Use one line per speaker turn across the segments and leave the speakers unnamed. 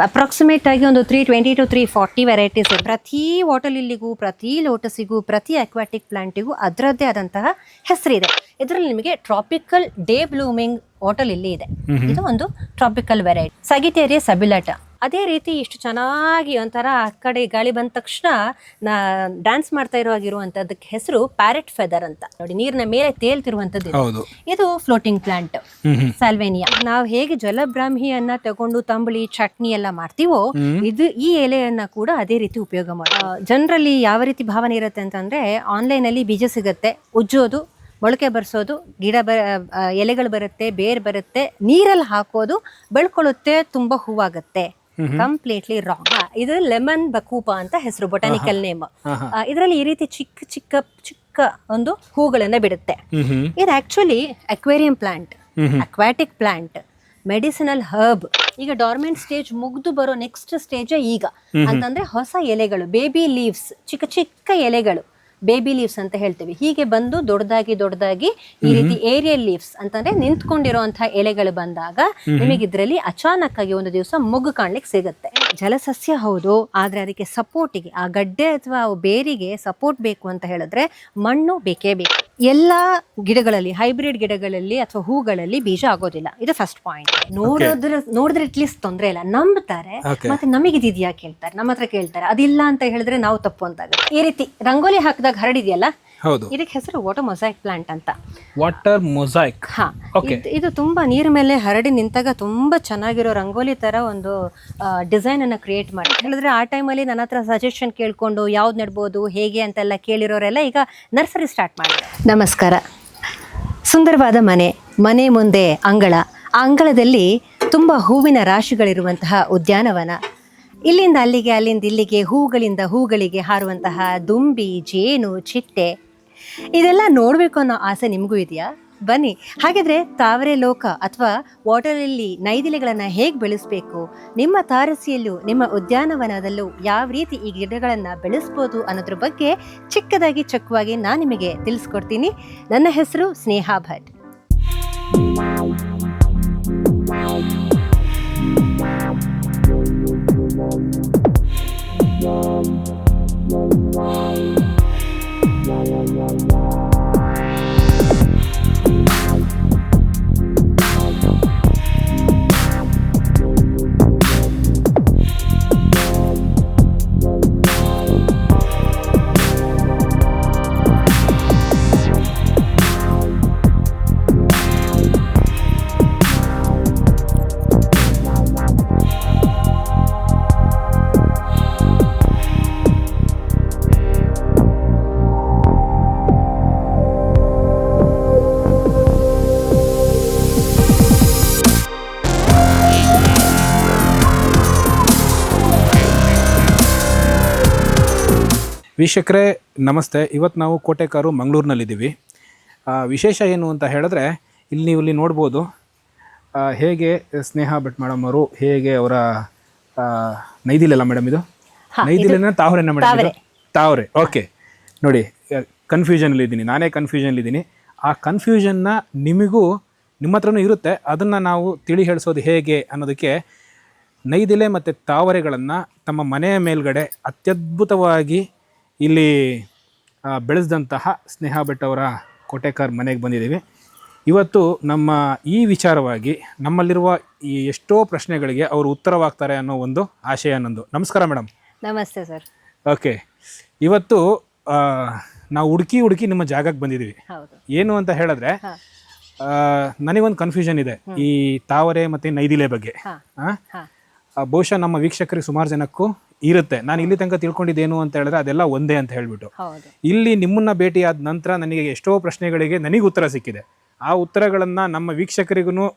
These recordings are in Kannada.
ಅಪ್ರಾಕ್ಸಿಮೇಟ್ ಆಗಿ ಒಂದು 320 to 340 ವೆರೈಟೀಸ್. ಪ್ರತಿ ವಾಟರ್ ಲಿಲ್ಲಿಗೂ, ಪ್ರತಿ ಲೋಟಸಿಗೂ, ಪ್ರತಿ ಅಕ್ವಾಟಿಕ್ ಪ್ಲಾಂಟಿಗೂ ಅದರದ್ದೇ ಆದಂತಹ ಹೆಸರಿದೆ. ಇದರಲ್ಲಿ ನಿಮಗೆ tropical day blooming water lily ಇದೆ. ಇದು ಒಂದು ಟ್ರಾಪಿಕಲ್ ವೆರೈಟಿ. ಸಗಿಟೇರಿಯಾ ಸಬಿಲಾಟ ಅದೇ ರೀತಿ ಇಷ್ಟು ಚೆನ್ನಾಗಿ ಒಂಥರ ಆ ಕಡೆ ಗಾಳಿ ಬಂದ ತಕ್ಷಣ ಡ್ಯಾನ್ಸ್ ಮಾಡ್ತಾ ಇರುವಂತದ್ದಕ್ಕೆ ಹೆಸರು ಪ್ಯಾರೆಟ್ ಫೆದರ್ ಅಂತ. ನೋಡಿ, ನೀರಿನ ಮೇಲೆ ತೇಲ್ತಿರುವಂತದ್ದು ಇದು ಫ್ಲೋಟಿಂಗ್ ಪ್ಲಾಂಟ್ ಸಾಲ್ವೇನಿಯಾ. ನಾವು ಹೇಗೆ ಜಲಬ್ರಾಹ್ಮಿಯನ್ನ ತಗೊಂಡು ತಂಬಳಿ ಚಟ್ನಿ ಎಲ್ಲ ಮಾಡ್ತೀವೋ, ಇದು ಈ ಎಲೆಯನ್ನ ಕೂಡ ಅದೇ ರೀತಿ ಉಪಯೋಗ ಮಾಡಿ. ಜನರಲ್ಲಿ ಯಾವ ರೀತಿ ಭಾವನೆ ಇರುತ್ತೆ ಅಂತಂದ್ರೆ, ಆನ್ಲೈನ್ ಅಲ್ಲಿ ಬೀಜ ಸಿಗತ್ತೆ, ಉಜ್ಜೋದು, ಮೊಳಕೆ ಬರ್ಸೋದು, ಗಿಡ ಎಲೆಗಳು ಬರುತ್ತೆ, ಬೇರ್ ಬರುತ್ತೆ, ನೀರಲ್ಲಿ ಹಾಕೋದು, ಬೆಳ್ಕೊಳ್ಳುತ್ತೆ, ತುಂಬಾ ಹೂವಾಗತ್ತೆ. Completely wrong. ಇದು ಲೆಮನ್ ಬಕೂಪ ಅಂತ ಹೆಸರು, ಬೊಟಾನಿಕಲ್ ನೇಮ್. ಇದರಲ್ಲಿ ಈ ರೀತಿ ಚಿಕ್ಕ ಚಿಕ್ಕ ಚಿಕ್ಕ ಒಂದು ಹೂಗಳನ್ನ ಬಿಡುತ್ತೆ. ಇದು actually aquarium plant, aquatic plant, medicinal herb. ಈಗ ಡಾರ್ಮೆಂಟ್ ಸ್ಟೇಜ್ ಮುಗ್ದು ಬರೋ ನೆಕ್ಸ್ಟ್ ಸ್ಟೇಜ್ ಈಗ ಅಂತಂದ್ರೆ ಹೊಸ ಎಲೆಗಳು, ಬೇಬಿ ಲೀವ್ಸ್, ಚಿಕ್ಕ ಚಿಕ್ಕ ಎಲೆಗಳು, ಬೇಬಿ ಲೀವ್ಸ್ ಅಂತ ಹೇಳ್ತೀವಿ. ಹೀಗೆ ಬಂದು ದೊಡ್ಡದಾಗಿ ಈ ರೀತಿ ಏರಿಯಲ್ ಲೀವ್ಸ್ ಅಂತಂದ್ರೆ ನಿಂತ್ಕೊಂಡಿರುವಂತಹ ಎಲೆಗಳು ಬಂದಾಗ ನಿಮಗೆ ಇದರಲ್ಲಿ ಅಚಾನಕ್ ಆಗಿ ಒಂದು ದಿವಸ ಮೊಗ್ಗು ಕಾಣ್ಲಿಕ್ಕೆ ಸಿಗುತ್ತೆ. ಜಲಸಸ್ಯ ಹೌದು, ಆದ್ರೆ ಅದಕ್ಕೆ ಸಪೋರ್ಟಿಗೆ, ಆ ಗಡ್ಡೆ ಅಥವಾ ಬೇರಿಗೆ ಸಪೋರ್ಟ್ ಬೇಕು ಅಂತ ಹೇಳಿದ್ರೆ ಮಣ್ಣು ಬೇಕೇ ಬೇಕು. ಎಲ್ಲಾ ಗಿಡಗಳಲ್ಲಿ, ಹೈಬ್ರಿಡ್ ಗಿಡಗಳಲ್ಲಿ ಅಥವಾ ಹೂಗಳಲ್ಲಿ ಬೀಜ ಆಗೋದಿಲ್ಲ. ಇದು ಫಸ್ಟ್ ಪಾಯಿಂಟ್. ನೋಡಿದ್ರೆ ಅಟ್ಲೀಸ್ಟ್ ತೊಂದ್ರೆ ಇಲ್ಲ, ನಂಬ್ತಾರೆ. ಮತ್ತೆ ನಮಗಿದ್ಯಾ ಕೇಳ್ತಾರೆ, ನಮ್ಮ ಹತ್ರ ಕೇಳ್ತಾರೆ. ಅದಿಲ್ಲ ಅಂತ ಹೇಳಿದ್ರೆ ನಾವು ತಪ್ಪು ಅಂತಾಗ. ಈ ರೀತಿ ರಂಗೋಲಿ ಹಾಕಿದಾಗ ಹರಡಿದೆಯಲ್ಲ, ಇದಕ್ಕೆ ಹೆಸರು ವಾಟರ್ ಮೊಸೈಕ್ ಪ್ಲಾಂಟ್ ಅಂತ.
Water mosaic.
ಇದು ತುಂಬಾ ನೀರ್ ಮೇಲೆ ಹರಡಿ ನಿಂತಾಗ ತುಂಬಾ ಚೆನ್ನಾಗಿರೋ ರಂಗೋಲಿ ತರ ಒಂದು ಡಿಸೈನ್ ಅನ್ನ ಕ್ರಿಯೇಟ್ ಮಾಡಿ ಹೇಳಿದ್ರೆ, ಆ ಟೈಮಲ್ಲಿ ನನ್ನ ಹತ್ರ ಸಜೆಷನ್ ಕೇಳ್ಕೊಂಡು ಯಾವ್ದು ನೆಡ್ಬೋದು ಹೇಗೆ ಅಂತೆಲ್ಲ ಕೇಳಿರೋರೆಲ್ಲ ಈಗ ನರ್ಸರಿ ಸ್ಟಾರ್ಟ್ ಮಾಡಿದ್ದಾರೆ. ನಮಸ್ಕಾರ. ಸುಂದರವಾದ ಮನೆ ಮುಂದೆ ಅಂಗಳ, ಆ ಅಂಗಳದಲ್ಲಿ ತುಂಬಾ ಹೂವಿನ ರಾಶಿಗಳಿರುವಂತಹ ಉದ್ಯಾನವನ. ಇಲ್ಲಿಂದ ಅಲ್ಲಿಗೆ, ಅಲ್ಲಿಂದ ಇಲ್ಲಿಗೆ, ಹೂಗಳಿಂದ ಹೂಗಳಿಗೆ ಹಾರುವಂತಹ ದುಂಬಿ, ಜೇನು, ಚಿಟ್ಟೆ, ಇದೆಲ್ಲ ನೋಡಬೇಕು ಅನ್ನೋ ಆಸೆ ನಿಮಗೂ ಇದೆಯಾ? ಬನ್ನಿ. ಹಾಗಿದ್ರೆ ತಾವರೆ ಲೋಕ ಅಥವಾ ವಾಟರಲ್ಲಿ ನೈದಿಲೆಗಳನ್ನು ಹೇಗೆ ಬೆಳೆಸಬೇಕು, ನಿಮ್ಮ ತಾರಸಿಯಲ್ಲೂ ನಿಮ್ಮ ಉದ್ಯಾನವನದಲ್ಲೂ ಯಾವ ರೀತಿ ಈ ಗಿಡಗಳನ್ನು ಬೆಳೆಸ್ಬೋದು ಅನ್ನೋದ್ರ ಬಗ್ಗೆ ಚಿಕ್ಕದಾಗಿ ಚೊಕ್ಕವಾಗಿ ನಾನು ನಿಮಗೆ ತಿಳಿಸ್ಕೊಡ್ತೀನಿ. ನನ್ನ ಹೆಸರು ಸ್ನೇಹಾ ಭಟ್.
ವೀಕ್ಷಕರೇ ನಮಸ್ತೆ. ಇವತ್ತು ನಾವು ಕೋಟೆಕಾರು ಮಂಗಳೂರಿನಲ್ಲಿದ್ದೀವಿ. ವಿಶೇಷ ಏನು ಅಂತ ಹೇಳಿದ್ರೆ, ನೀವು ಇಲ್ಲಿ ನೋಡ್ಬೋದು ಹೇಗೆ ಸ್ನೇಹಾ ಭಟ್ ಮೇಡಮ್ ಅವರು ಹೇಗೆ ಅವರ ನೈದಿಲೆಲ್ಲ ಮೇಡಮ್, ಇದು ನೈದಿಲೆನ ತಾವರೆನ ಮೇಡಮ್? ಇದು ತಾವರೆ. ಓಕೆ, ನೋಡಿ ಕನ್ಫ್ಯೂಷನಲ್ಲಿದ್ದೀನಿ, ನಾನೇ ಕನ್ಫ್ಯೂಷನಲ್ಲಿದ್ದೀನಿ. ಆ ಕನ್ಫ್ಯೂಷನ್ನ ನಿಮಗೂ ನಿಮ್ಮ ಹತ್ರನೂ ಇರುತ್ತೆ. ಅದನ್ನು ನಾವು ತಿಳಿ ಹೇಳಿಸೋದು ಹೇಗೆ ಅನ್ನೋದಕ್ಕೆ ನೈದಿಲೆ ಮತ್ತು ತಾವರೆಗಳನ್ನು ತಮ್ಮ ಮನೆಯ ಮೇಲ್ಗಡೆ ಅತ್ಯದ್ಭುತವಾಗಿ ಇಲ್ಲಿ ಬೆಳೆಸಿದಂತಹ ಸ್ನೇಹಾ ಭಟ್ ಅವರ ಕೋಟೆಕಾರ್ ಮನೆಗೆ ಬಂದಿದ್ದೀವಿ. ಇವತ್ತು ನಮ್ಮ ಈ ವಿಚಾರವಾಗಿ ನಮ್ಮಲ್ಲಿರುವ ಈ ಎಷ್ಟೋ ಪ್ರಶ್ನೆಗಳಿಗೆ ಅವರು ಉತ್ತರವಾಗ್ತಾರೆ ಅನ್ನೋ ಒಂದು ಆಶಯ ನನ್ನದು. ನಮಸ್ಕಾರ ಮೇಡಮ್.
ನಮಸ್ತೆ ಸರ್.
ಓಕೆ, ಇವತ್ತು ನಾವು ಹುಡುಕಿ ನಿಮ್ಮ ಜಾಗಕ್ಕೆ ಬಂದಿದ್ದೀವಿ. ಏನು ಅಂತ ಹೇಳಿದ್ರೆ, ನನಗೊಂದು ಕನ್ಫ್ಯೂಷನ್ ಇದೆ ಈ ತಾವರೆ ಮತ್ತು ನೈದಿಲೆ ಬಗ್ಗೆ. ಬಹುಶಃ ನಮ್ಮ ವೀಕ್ಷಕರಿಗೆ ಸುಮಾರು ಜನಕ್ಕೂ ಇರುತ್ತೆ. ನಾನು ಇಲ್ಲಿ ತನಕ ತಿಳ್ಕೊಂಡಿದ್ದೇನು ಅಂತ ಹೇಳಿದ್ರೆ ಅದೆಲ್ಲ ಒಂದೇ ಅಂತ ಹೇಳ್ಬಿಟ್ಟು, ಇಲ್ಲಿ ನಿಮ್ಮನ್ನ ಭೇಟಿಯಾದ ನಂತರ ನನಗೆ ಎಷ್ಟೋ ಪ್ರಶ್ನೆಗಳಿಗೆ ನನಗೆ ಉತ್ತರ ಸಿಕ್ಕಿದೆ. ಆ ಉತ್ತರಗಳನ್ನ ನಮ್ಮ ವೀಕ್ಷಕರಿಗೂ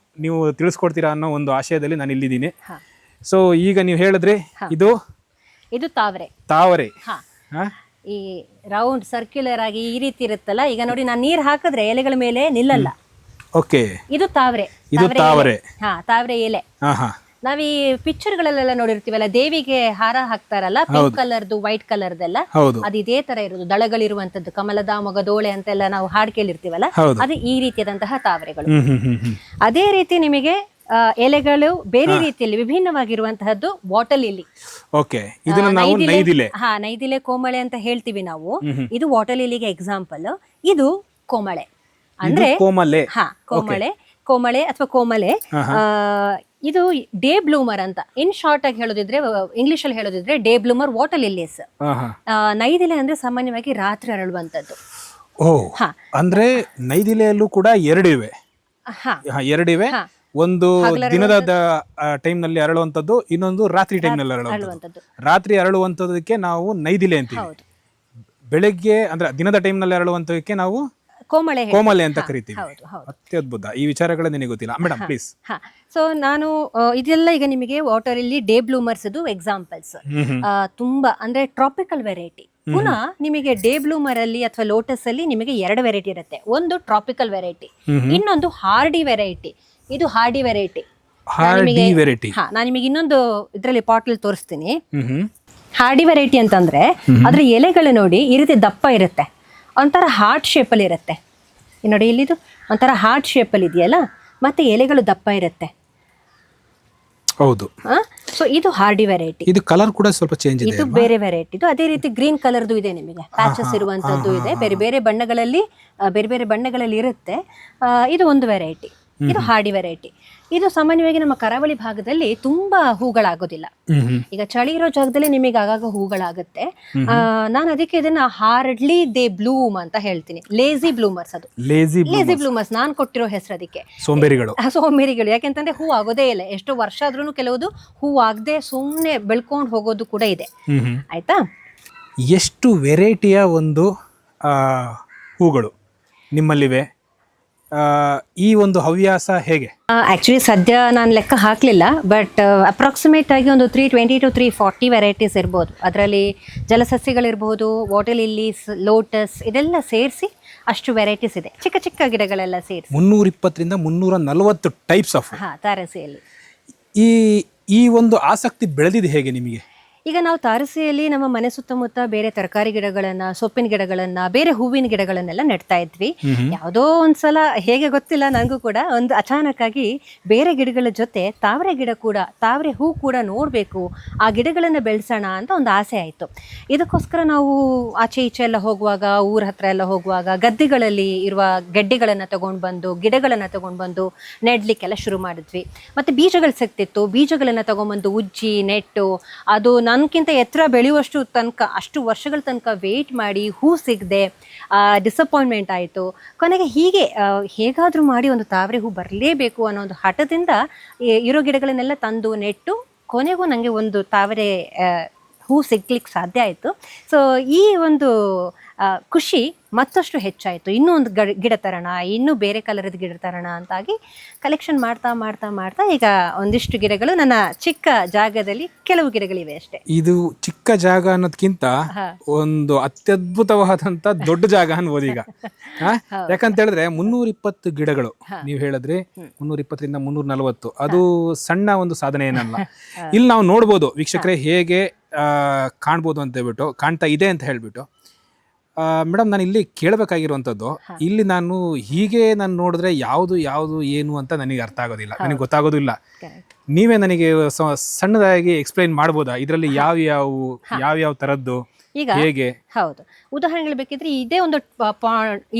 ನೀವು ತಿಳಿಸ್ಕೊಡ್ತೀರಾ ಅನ್ನೋ ಒಂದು ಆಶಯದಲ್ಲಿ ನಾನು ಇಲ್ಲಿದ್ದೀನಿ. ಸೊ ಈಗ ನೀವು ಹೇಳಿದ್ರಿ ಇದು ತಾವರೆ
ಈ ರೌಂಡ್ ಸರ್ಕ್ಯುಲರ್ ಆಗಿ ಈ ರೀತಿ ಇರುತ್ತಲ್ಲ. ಈಗ ನೋಡಿ, ನಾನು ನೀರ್ ಹಾಕಿದ್ರೆ ಎಲೆಗಳ ಮೇಲೆ ನಿಲ್ಲಲ್ಲ.
ಓಕೆ,
ಇದು ತಾವರೆ. ತಾವರೆ ಎಲೆ. ನಾವ್ ಈ ಪಿಕ್ಚರ್ ಗಳಲ್ಲೆಲ್ಲ ನೋಡಿರ್ತೀವಲ್ಲ, ದೇವಿಗೆ ಹಾರ ಹಾಕ್ತಾರಲ್ಲ, ಪಿಂಕ್ ಕಲರ್ದು, ವೈಟ್ ಕಲರ್ದೆಲ್ಲ, ಅದು ಇದೇ ತರ ಇರೋದು, ದಳಗಳಿರುವಂತದ್ದು, ಕಮಲದ ಮೊಗದೋಳೆ ಅಂತೆಲ್ಲ ನಾವು ಹಾಡ್ ಕೇಳಿರ್ತೀವಲ್ಲ, ಅದು ಈ ರೀತಿಯಾದಂತಹ ತಾವರೆಗಳು. ಅದೇ ರೀತಿ ನಿಮಗೆ ಎಲೆಗಳು ಬೇರೆ ರೀತಿಯಲ್ಲಿ ವಿಭಿನ್ನವಾಗಿರುವಂತಹದ್ದು ವಾಟರ್ ಲಿಲ್ಲಿ.
ಓಕೆ, ಇದನ್ನ ನಾವು ನೈದಿಲೆ.
ನೈದಿಲೆ ಕೋಮಳೆ ಅಂತ ಹೇಳ್ತೀವಿ ನಾವು. ಇದು ವಾಟರ್ ಲಿಲ್ಲಿಗೆ ಎಕ್ಸಾಂಪಲ್. ಇದು ಕೋಮಳೆ ಅಂದ್ರೆ
ಕೋಮಲೆ.
ಕೋಮಳೆ ಅಥವಾ ಕೋಮಲೆ. ಇದು ಡೇ ಬ್ಲೂಮರ್ ಅಂತ ಇನ್ ಶಾರ್ಟ್ ಆಗಿ ಹೇಳೋದಿದ್ರೆ, ಇಂಗ್ಲಿಷ್ ಅಲ್ಲಿ ಹೇಳೋದಿದ್ರೆ ಡೇ ಬ್ಲೂಮರ್ ವಾಟರ್ ಲಿಲ್ಲೀಸ್. ನೈದಿಲೆ ಅಂದ್ರೆ ಸಾಮಾನ್ಯವಾಗಿ ರಾತ್ರಿ ಅರಳುವಂತದ್ದು.
ಅಂದ್ರೆ ನೈದಿಲೆಯಲ್ಲೂ ಕೂಡ ಎರಡಿವೆ. ಒಂದು ದಿನದ ಟೈಮ್ ನಲ್ಲಿ ಅರಳುವಂತದ್ದು, ಇನ್ನೊಂದು ರಾತ್ರಿ ಟೈಮ್ ನಲ್ಲಿ ಅರಳುವಂತದ್ದು. ರಾತ್ರಿ ಅರಳುವಂತದಕ್ಕೆ ನಾವು ನೈದಿಲೆ ಅಂತೀವಿ. ಬೆಳಗ್ಗೆ ಅಂದ್ರೆ ದಿನದ ಟೈಮ್ ನಲ್ಲಿ ಅರಳುವಂತದಕ್ಕೆ ನಾವು ಕೋಮಲೆ ಅಂತ ಕರಿತೀವಿ. ಅತ್ಯದ್ಭುತ, ಈ ವಿಚಾರಗಳ ನಿನಗೆ ಗೊತ್ತಿಲ್ಲ ಮೇಡಮ್, ಪ್ಲೀಸ್.
ಸೊ ನಾನು ಇದೆಲ್ಲ ಈಗ ನಿಮಗೆ ವಾಟರ್ ಇಲ್ಲಿ ಡೇ ಬ್ಲೂಮರ್ಸ್ ಎಕ್ಸಾಂಪಲ್ಸ್. ತುಂಬಾ ಅಂದ್ರೆ ಟ್ರಾಪಿಕಲ್ ವೆರೈಟಿ. ಪುನಃ ನಿಮಗೆ ಡೇ ಬ್ಲೂಮರ್ ಅಲ್ಲಿ ಅಥವಾ ಲೋಟಸ್ ಅಲ್ಲಿ ನಿಮಗೆ 2 ವೆರೈಟಿ ಇರುತ್ತೆ. ಒಂದು ಟ್ರಾಪಿಕಲ್ ವೆರೈಟಿ, ಇನ್ನೊಂದು ಹಾರ್ಡಿ ವೆರೈಟಿ. ಇದು ಹಾರ್ಡಿ ವೆರೈಟಿ. ನಾನು ನಿಮಗೆ ಇನ್ನೊಂದು ಇದರಲ್ಲಿ ಪಾಟಲ್ ತೋರಿಸ್ತೀನಿ. ಹಾರ್ಡಿ ವೆರೈಟಿ ಅಂತಂದ್ರೆ ಅದ್ರ ಎಲೆಗಳು ನೋಡಿ ಈ ರೀತಿ ದಪ್ಪ ಇರುತ್ತೆ, ಒಂಥರ ಹಾರ್ಟ್ ಶೇಪ್ ಅಲ್ಲಿ ಇರುತ್ತೆ. ನೋಡಿ ಇಲ್ಲಿದು ಒಂಥರ ಹಾರ್ಟ್ ಶೇಪ್ ಅಲ್ಲಿ ಇದೆಯಲ್ಲ, ಮತ್ತೆ ಎಲೆಗಳು ದಪ್ಪ ಇರುತ್ತೆ.
ಹೌದು.
ಸೊ ಇದು ಹಾರ್ಡಿ ವೆರೈಟಿ.
ಇದು ಕಲರ್ ಕೂಡ ಸ್ವಲ್ಪ ಚೇಂಜ್ ಇದೆ.
ಇದು ಬೇರೆ ವೆರೈಟಿ. ಅದೇ ರೀತಿ ಗ್ರೀನ್ ಕಲರ್ದು ಇದೆ, ನಿಮಗೆ ಪ್ಯಾಚಸ್ ಇರುವಂತದ್ದು ಇದೆ. ಬೇರೆ ಬೇರೆ ಬಣ್ಣಗಳಲ್ಲಿ ಇರುತ್ತೆ. ಇದು ಒಂದು ವೆರೈಟಿ. ಇದು ಹಾರ್ಡಿ ವೆರೈಟಿ. ಇದು ಸಾಮಾನ್ಯವಾಗಿ ನಮ್ಮ ಕರಾವಳಿ ಭಾಗದಲ್ಲಿ ತುಂಬಾ ಹೂಗಳಾಗೋದಿಲ್ಲ. ಈಗ ಚಳಿ ಇರೋ ಜಾಗದಲ್ಲಿ ನಿಮಗೆ ಆಗಾಗ ಹೂಗಳಾಗುತ್ತೆ. ನಾನು ಅದಕ್ಕೆ ಇದನ್ನ ಹಾರ್ಡ್ಲಿ ದೇ ಬ್ಲೂಮ್ ಅಂತ ಹೇಳ್ತೀನಿ. ಲೇಜಿ ಬ್ಲೂಮರ್ಸ್. ಅದು ಲೇಜಿ ಬ್ಲೂಮರ್ಸ್ ನಾನು ಕೊಟ್ಟಿರೋ ಹೆಸರು ಅದಕ್ಕೆ. ಸೋಂಬೇರಿಗಳು. ಯಾಕೆಂತಂದ್ರೆ ಹೂ ಆಗೋದೇ ಇಲ್ಲ. ಎಷ್ಟೋ ವರ್ಷ ಆದ್ರೂ ಕೆಲವುದು ಹೂ ಆಗದೆ ಸುಮ್ಮನೆ ಬೆಳ್ಕೊಂಡು ಹೋಗೋದು ಕೂಡ ಇದೆ. ಆಯ್ತಾ?
ಎಷ್ಟು ವೆರೈಟಿಯ ಒಂದು ಹೂಗಳು ನಿಮ್ಮಲ್ಲಿವೆ? ಈ ಒಂದು ಹವ್ಯಾಸ ಹೇಗೆ?
ಆಕ್ಚುಲಿ ಸದ್ಯ ನಾನು ಲೆಕ್ಕ ಹಾಕಲಿಲ್ಲ, ಬಟ್ ಅಪ್ರಾಕ್ಸಿಮೇಟ್ ಆಗಿ ಒಂದು 320 to 340 ವೆರೈಟೀಸ್ ಇರ್ಬೋದು. ಅದರಲ್ಲಿ ಜಲಸಸ್ಯಗಳಿರ್ಬೋದು, ವಾಟರ್ ಲಿಲ್ಲೀಸ್, ಲೋಟಸ್, ಇದೆಲ್ಲ ಸೇರಿಸಿ ಅಷ್ಟು ವೆರೈಟೀಸ್ ಇದೆ. ಚಿಕ್ಕ ಚಿಕ್ಕ ಗಿಡಗಳೆಲ್ಲ ಸೇರಿಸಿ
320 ರಿಂದ 340 ಟೈಪ್ಸ್ ಆಫ್
ತಾರಸಿಯಲ್ಲಿ.
ಈ ಒಂದು ಆಸಕ್ತಿ ಬೆಳೆದಿದೆ ಹೇಗೆ ನಿಮಗೆ?
ಈಗ ನಾವು ತಾರಸಿಯಲ್ಲಿ ನಮ್ಮ ಮನೆ ಸುತ್ತಮುತ್ತ ಬೇರೆ ತರಕಾರಿ ಗಿಡಗಳನ್ನ, ಸೊಪ್ಪಿನ ಗಿಡಗಳನ್ನ, ಬೇರೆ ಹೂವಿನ ಗಿಡಗಳನ್ನೆಲ್ಲ ನೆಡ್ತಾ ಇದ್ವಿ. ಯಾವುದೋ ಒಂದ್ಸಲ ಹೇಗೆ ಗೊತ್ತಿಲ್ಲ ನನಗೂ ಕೂಡ, ಒಂದು ಅಚಾನಕ್ ಆಗಿ ಬೇರೆ ಗಿಡಗಳ ಜೊತೆ ತಾವರೆ ಹೂ ಕೂಡ ನೋಡಬೇಕು, ಆ ಗಿಡಗಳನ್ನ ಬೆಳೆಸೋಣ ಅಂತ ಒಂದು ಆಸೆ ಆಯಿತು. ಇದಕ್ಕೋಸ್ಕರ ನಾವು ಆಚೆ ಈಚೆ ಎಲ್ಲ ಹೋಗುವಾಗ, ಊರ ಹತ್ರ ಎಲ್ಲ ಹೋಗುವಾಗ ಗದ್ದೆಗಳಲ್ಲಿ ಇರುವ ಗೆಡ್ಡೆಗಳನ್ನು ತಗೊಂಡು ಬಂದು, ಗಿಡಗಳನ್ನು ತಗೊಂಡು ಬಂದು ನೆಡ್ಲಿಕ್ಕೆಲ್ಲ ಶುರು ಮಾಡಿದ್ವಿ. ಮತ್ತು ಬೀಜಗಳು ಸಿಗ್ತಿತ್ತು. ಬೀಜಗಳನ್ನು ತಗೊಂಡ್ಬಂದು ಉಜ್ಜಿ ನೆಟ್ಟು, ಅದು ನನ್ಕಿಂತ ಎತ್ತರ ಬೆಳೆಯುವಷ್ಟು ತನಕ, ಅಷ್ಟು ವರ್ಷಗಳ ತನಕ ವೇಟ್ ಮಾಡಿ ಹೂ ಸಿಗದೆ ಡಿಸಪಾಯಿಂಟ್ಮೆಂಟ್ ಆಯಿತು. ಕೊನೆಗೆ ಹೇಗಾದರೂ ಮಾಡಿ ಒಂದು ತಾವರೆ ಹೂ ಬರಲೇಬೇಕು ಅನ್ನೋ ಒಂದು ಹಠದಿಂದ ಇರೋ ಗಿಡಗಳನ್ನೆಲ್ಲ ತಂದು ನೆಟ್ಟು, ಕೊನೆಗೂ ನನಗೆ ಒಂದು ತಾವರೆ ಹೂ ಸಿಗ್ಲಿಕ್ಕೆ ಸಾಧ್ಯ ಆಯಿತು. ಸೊ ಈ ಒಂದು ಖುಷಿ ಮತ್ತಷ್ಟು ಹೆಚ್ಚಾಯಿತು. ಇನ್ನೂ ಒಂದು ಗಿಡ ತರೋಣ, ಇನ್ನೂ ಬೇರೆ ಕಲರದ ಗಿಡ ತರೋಣ ಅಂತಾಗಿ ಕಲೆಕ್ಷನ್ ಮಾಡ್ತಾ ಈಗ ಒಂದಿಷ್ಟು ಗಿಡಗಳು ನನ್ನ ಚಿಕ್ಕ ಜಾಗದಲ್ಲಿ, ಕೆಲವು ಗಿಡಗಳಿವೆ ಅಷ್ಟೇ.
ಇದು ಚಿಕ್ಕ ಜಾಗ ಅನ್ನೋದಕ್ಕಿಂತ ಒಂದು ಅತ್ಯದ್ಭುತವಾದಂತ ದೊಡ್ಡ ಜಾಗ ಅನ್ಬೋದು ಈಗ. ಯಾಕಂತ ಹೇಳಿದ್ರೆ 320 ಗಿಡಗಳು ನೀವು ಹೇಳಿದ್ರಿ, 320 ರಿಂದ 340, ಅದು ಸಣ್ಣ ಒಂದು ಸಾಧನೆ ಏನಲ್ಲ. ಇಲ್ಲಿ ನಾವು ನೋಡ್ಬೋದು ವೀಕ್ಷಕರೇ ಹೇಗೆ ಕಾಣ್ಬೋದು ಅಂತ ಹೇಳ್ಬಿಟ್ಟು, ಕಾಣ್ತಾ ಇದೆ ಅಂತ ಹೇಳ್ಬಿಟ್ಟು. ಮೇಡಮ್, ನಾನು ಇಲ್ಲಿ ಕೇಳಬೇಕಾಗಿರುವಂಥದ್ದು, ಇಲ್ಲಿ ನಾನು ನೋಡಿದ್ರೆ ಯಾವುದು ಏನು ಅಂತ ನನಗೆ ಅರ್ಥ ಆಗೋದಿಲ್ಲ, ನನಗೆ ಗೊತ್ತಾಗೋದಿಲ್ಲ. ನೀವೇ ನನಗೆ ಸಣ್ಣದಾಗಿ ಎಕ್ಸ್ಪ್ಲೈನ್ ಮಾಡ್ಬೋದಾ? ಇದರಲ್ಲಿ ಯಾವ ತರದ್ದು
ಈಗ ಹೇಗೆ? ಹೌದು, ಉದಾಹರಣೆಗಳು ಬೇಕಿದ್ರೆ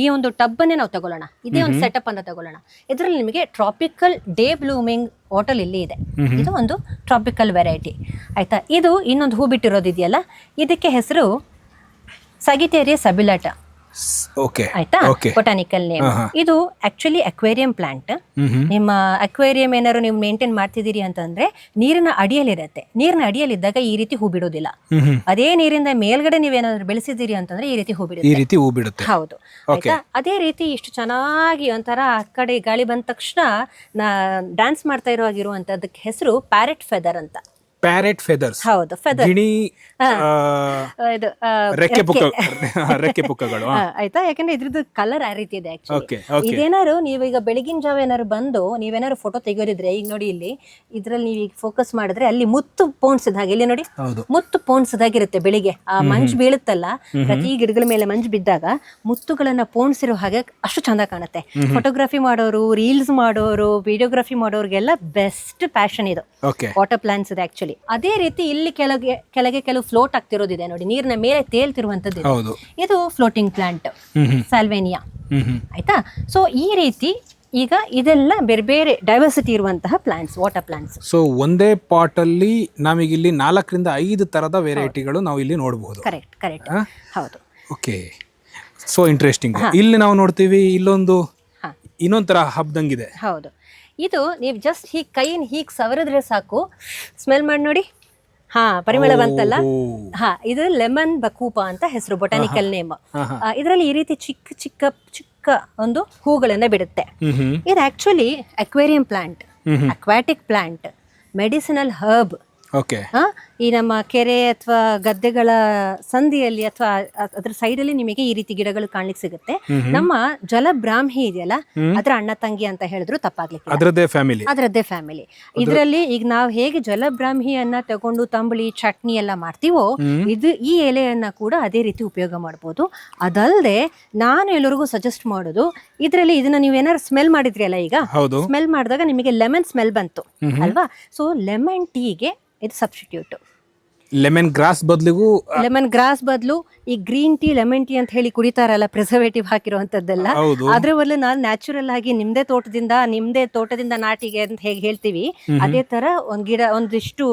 ಈ ಒಂದು ಟಬ್ ಅನ್ನೇ ನಾವು ತಗೊಳ್ಳೋಣ. ಇದೇ ಒಂದು ಸೆಟಪ್ ಅಂತ ತಗೊಳ್ಳೋಣ. ಇದರಲ್ಲಿ ನಿಮಗೆ tropical day blooming water lily ಇದೆ. ಇದು ಒಂದು ಟ್ರಾಪಿಕಲ್ ವೆರೈಟಿ. ಆಯ್ತಾ? ಇದು ಇನ್ನೊಂದು ಹೂ ಬಿಟ್ಟಿರೋದಿದೆಯಲ್ಲ, ಇದಕ್ಕೆ ಹೆಸರು ಸಗಿಟೇರಿಯಾ ಸಬ್ಯುಲಾಟಾ. ಆಯ್ತಾ? Botanical name. ಇದು ಆಕ್ಚುಲಿ ಅಕ್ವೇರಿಯಂ ಪ್ಲಾಂಟ್. ನಿಮ್ಮ ಅಕ್ವೇರಿಯಂ ಏನಾದ್ರು ನೀವು ಮೇಂಟೈನ್ ಮಾಡ್ತಿದ್ದೀರಿ ಅಂತಂದ್ರೆ ನೀರಿನ ಅಡಿಯಲ್ಲಿರುತ್ತೆ. ನೀರಿನ ಅಡಿಯಲ್ಲಿದ್ದಾಗ ಈ ರೀತಿ ಹೂ ಬಿಡೋದಿಲ್ಲ. ಅದೇ ನೀರಿಂದ ಮೇಲ್ಗಡೆ ನೀವೇನಾದ್ರು ಬೆಳೆಸಿದ್ದೀರಿ ಅಂತಂದ್ರೆ ಈ ರೀತಿ ಹೂ ಬಿಡುತ್ತೆ. ಹೌದು, ಆಯ್ತಾ? ಅದೇ ರೀತಿ ಇಷ್ಟು ಚೆನ್ನಾಗಿ ಒಂಥರ ಆ ಕಡೆ ಗಾಳಿ ಬಂದ ತಕ್ಷಣ ಡ್ಯಾನ್ಸ್ ಮಾಡ್ತಾ ಇರುವಂತದಕ್ಕೆ ಹೆಸರು ಪ್ಯಾರೆಟ್ ಫೆದರ್ ಅಂತ.
ಪ್ಯಾರೆಟ್ ಫೆದರ್ಸ್,
ಹೌದು ಫೆದರ್
ಗಿಣಿ
ಇದು
ರೆಕ್ಕೆ ಪುಕ್ಕಗಳು.
ಆಯ್ತಾ, ಯಾಕಂದ್ರೆ ಇದ್ರದ್ದು ಕಲರ್ ಆ ರೀತಿ ಇದೆ ಆಕ್ಚುಲಿ.
Okay okay.
ಇದೇನಾರು ನೀವು ಈಗ ಬೆಳಗಿನ ಜಾವ ಏನಾರು ಬಂದು ನೀವೇನಾರು ಫೋಟೋ ತೆಗೆಯೋದಿದ್ರೆ, ಈಗ ನೋಡಿ ಇಲ್ಲಿ ಇದ್ರಲ್ಲಿ ನೀವು ಈಗ ಫೋಕಸ್ ಮಾಡಿದ್ರೆ ಅಲ್ಲಿ ಮುತ್ತು ಪೋಣಿಸಿದ ಹಾಗೆ, ಇಲ್ಲಿ ನೋಡಿ
ಹೌದು,
ಮುತ್ತು ಪೋಣಿಸಿದಾಗಿರುತ್ತೆ. ಬೆಳಿಗ್ಗೆ ಆ ಮಂಜು ಬೀಳುತ್ತಲ್ಲ, ಪ್ರತಿ ಗಿಡಗಳ ಮೇಲೆ ಮಂಜು ಬಿದ್ದಾಗ ಮುತ್ತುಗಳನ್ನ ಪೋಣಿಸಿರೋ ಹಾಗೆ ಅಷ್ಟು ಚಂದ ಕಾಣುತ್ತೆ. ಫೋಟೋಗ್ರಫಿ ಮಾಡೋರು, ರೀಲ್ಸ್ ಮಾಡೋರು, ವಿಡಿಯೋಗ್ರಫಿ ಮಾಡೋರಿಗೆಲ್ಲ ಬೆಸ್ಟ್ ಪ್ಯಾಷನ್ ಇದು
ಓಕೆ.
ವಾಟರ್ ಪ್ಲಾಂಟ್ಸ್ ಇದೆ ಆಕ್ಚುಲಿ. ಅದೇ ರೀತಿ ಇಲ್ಲಿ ಕೆಳಗೆ ಕೆಲವು ಫ್ಲೋಟ್ ಆಗ್ತಿರೋದಿದೆ ನೋಡಿ, ನೀರಿನ ಮೇಲೆ ತೇಲ್ತಿರುವಂತದ್ದು
ಹೌದು,
ಇದು ಫ್ಲೋಟಿಂಗ್ ಪ್ಲಾಂಟ್ ಸಾಲ್ವೇನಿಯಾ. ಆಯ್ತಾ, ಸೊ ಈ ರೀತಿ ಈಗ ಇದೆಲ್ಲ ಬೇರೆ ಬೇರೆ ಡೈವರ್ಸಿಟಿ ಇರುವಂತಹ ಪ್ಲಾಂಟ್ಸ್, ವಾಟರ್ ಪ್ಲಾಂಟ್ಸ್.
ಸೊ ಒಂದೇ ಪಾಟ್ ಅಲ್ಲಿ ನಮಗಿಲ್ಲಿ 4 ರಿಂದ 5 ತರದ ವೆರೈಟಿಗಳು ನಾವು ಇಲ್ಲಿ ನೋಡಬಹುದು.
ಕರೆಕ್ಟ್ ಕರೆಕ್ಟ್, ಹೌದು.
Okay, so interesting. ಇಲ್ಲಿ ನಾವು ನೋಡ್ತೀವಿ, ಇನ್ನೊಂದ್ ತರ ಹಬ್ದಂಗಿದೆ.
ಹೌದು, ಇದು ನೀವು ಜಸ್ಟ್ ಹೀಗೆ ಕೈಯನ್ನು ಹೀಗೆ ಸವರಿದ್ರೆ ಸಾಕು, ಸ್ಮೆಲ್ ಮಾಡಿ ನೋಡಿ. ಹಾ, ಪರಿಮಳ ಬಂತಲ್ಲ. ಹಾ, ಇದು ಲೆಮನ್ ಬಕೂಪ ಅಂತ ಹೆಸರು, ಬೊಟಾನಿಕಲ್ ನೇಮ್. ಇದರಲ್ಲಿ ಈ ರೀತಿ ಚಿಕ್ಕ ಚಿಕ್ಕ ಚಿಕ್ಕ ಒಂದು ಹೂಗಳನ್ನ ಬಿಡುತ್ತೆ. ಇದು actually aquarium plant, aquatic plant, medicinal herb.
Okay.
ಈ ನಮ್ಮ ಕೆರೆ ಅಥವಾ ಗದ್ದೆಗಳ ಸಂದಿಯಲ್ಲಿ ಅಥವಾ ಅದ್ರ ಸೈಡಲ್ಲಿ ನಿಮಗೆ ಈ ರೀತಿ ಗಿಡಗಳು ಕಾಣ್ಲಿಕ್ಕೆ ಸಿಗುತ್ತೆ. ನಮ್ಮ ಜಲಬ್ರಾಹ್ಮಿ ಇದೆಯಲ್ಲ, ಅದ್ರ ಅಣ್ಣ ತಂಗಿ ಅಂತ ಹೇಳಿದ್ರು ತಪ್ಪಾಗ್ಲಿಕ್ಕೆ,
ಅದರದ್ದೇ ಫ್ಯಾಮಿಲಿ.
ಇದರಲ್ಲಿ ಈಗ ನಾವು ಹೇಗೆ ಜಲಬ್ರಾಹ್ಮಿಯನ್ನ ತಗೊಂಡು ತಂಬಳಿ ಚಟ್ನಿ ಎಲ್ಲ ಮಾಡ್ತೀವೋ, ಇದು ಈ ಎಲೆಯನ್ನ ಕೂಡ ಅದೇ ರೀತಿ ಉಪಯೋಗ ಮಾಡ್ಬೋದು. ಅದಲ್ಲದೆ ನಾನು ಎಲ್ಲರಿಗೂ ಸಜೆಸ್ಟ್ ಮಾಡೋದು, ಇದರಲ್ಲಿ ಇದನ್ನ ನೀವು ಏನಾದ್ರು ಸ್ಮೆಲ್ ಮಾಡಿದ್ರಿ ಅಲ್ಲ, ಈಗ ಸ್ಮೆಲ್ ಮಾಡಿದಾಗ ನಿಮಗೆ ಲೆಮನ್ ಸ್ಮೆಲ್ ಬಂತು ಅಲ್ವಾ, ಸೊ ಲೆಮನ್ ಟೀಗೆ ಇದು ಸಬ್ಸ್ಟಿಟ್ಯೂಟ್.
ಲೆಮನ್ ಗ್ರಾಸ್
ಬದಲು ಈ ಗ್ರೀನ್ ಟೀ, ಲೆಮನ್ ಟೀ ಅಂತ ಹೇಳಿ ಕುಡಿತಾರಲ್ಲ, ಪ್ರಿಸರ್ವೇಟಿವ್ ಹಾಕಿರುವಂತದ್ದೆಲ್ಲ, ಅದ್ರ ಬದಲು ನಾನು ನ್ಯಾಚುರಲ್ ಆಗಿ ನಿಮ್ದೇ ತೋಟದಿಂದ ನಾಟಿಗೆ ಅಂತ ಹೇಗೆ ಹೇಳ್ತೀವಿ, ಅದೇ ತರ ಒಂದಿಷ್ಟು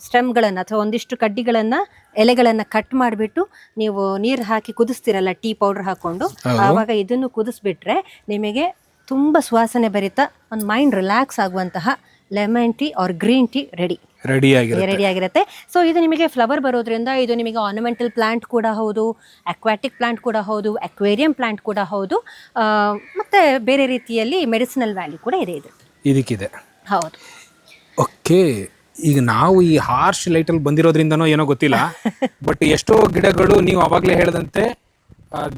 ಸ್ಟೆಮ್ಗಳನ್ನ ಅಥವಾ ಒಂದಿಷ್ಟು ಕಡ್ಡಿಗಳನ್ನ, ಎಲೆಗಳನ್ನ ಕಟ್ ಮಾಡಿಬಿಟ್ಟು ನೀವು ನೀರು ಹಾಕಿ ಕುದಿಸ್ತಿರಲ್ಲ, ಟೀ ಪೌಡರ್ ಹಾಕೊಂಡು, ಆವಾಗ ಇದನ್ನು ಕುದಿಸ್ಬಿಟ್ರೆ ನಿಮಗೆ ತುಂಬಾ ಸುವಾಸನೆ ಭರಿತ, ಒಂದು ಮೈಂಡ್ ರಿಲ್ಯಾಕ್ಸ್ ಆಗುವಂತಹ lemon tea or green tea ready ಆಗಿರುತ್ತೆ. ಸೊ ಇದು ನಿಮಗೆ ಫ್ಲವರ್ ಬರೋದ್ರಿಂದ ಇದು ನಿಮಗೆ ಆರ್ನಮೆಂಟಲ್ ಪ್ಲಾಂಟ್ ಕೂಡ ಹೌದು, ಅಕ್ವಾಟಿಕ್ ಪ್ಲಾಂಟ್ ಕೂಡ ಹೌದು, ಅಕ್ವೇರಿಯಂ ಪ್ಲಾಂಟ್ ಕೂಡ ಹೌದು, ಮತ್ತೆ ಬೇರೆ ರೀತಿಯಲ್ಲಿ ಮೆಡಿಸಿನಲ್ ವ್ಯಾಲ್ಯೂ ಕೂಡ ಇದಕ್ಕಿದೆ. ಹೌದು.
ಓಕೆ, ಈಗ ನಾವು ಈ ಹಾರ್ಶ್ ಲೈಟಲ್ಲಿ ಬಂದಿರೋದ್ರಿಂದನೋ ಏನೋ ಗೊತ್ತಿಲ್ಲ, ಬಟ್ ಎಷ್ಟೋ ಗಿಡಗಳು ನೀವು ಅವಾಗಲೇ ಹೇಳಿದಂತೆ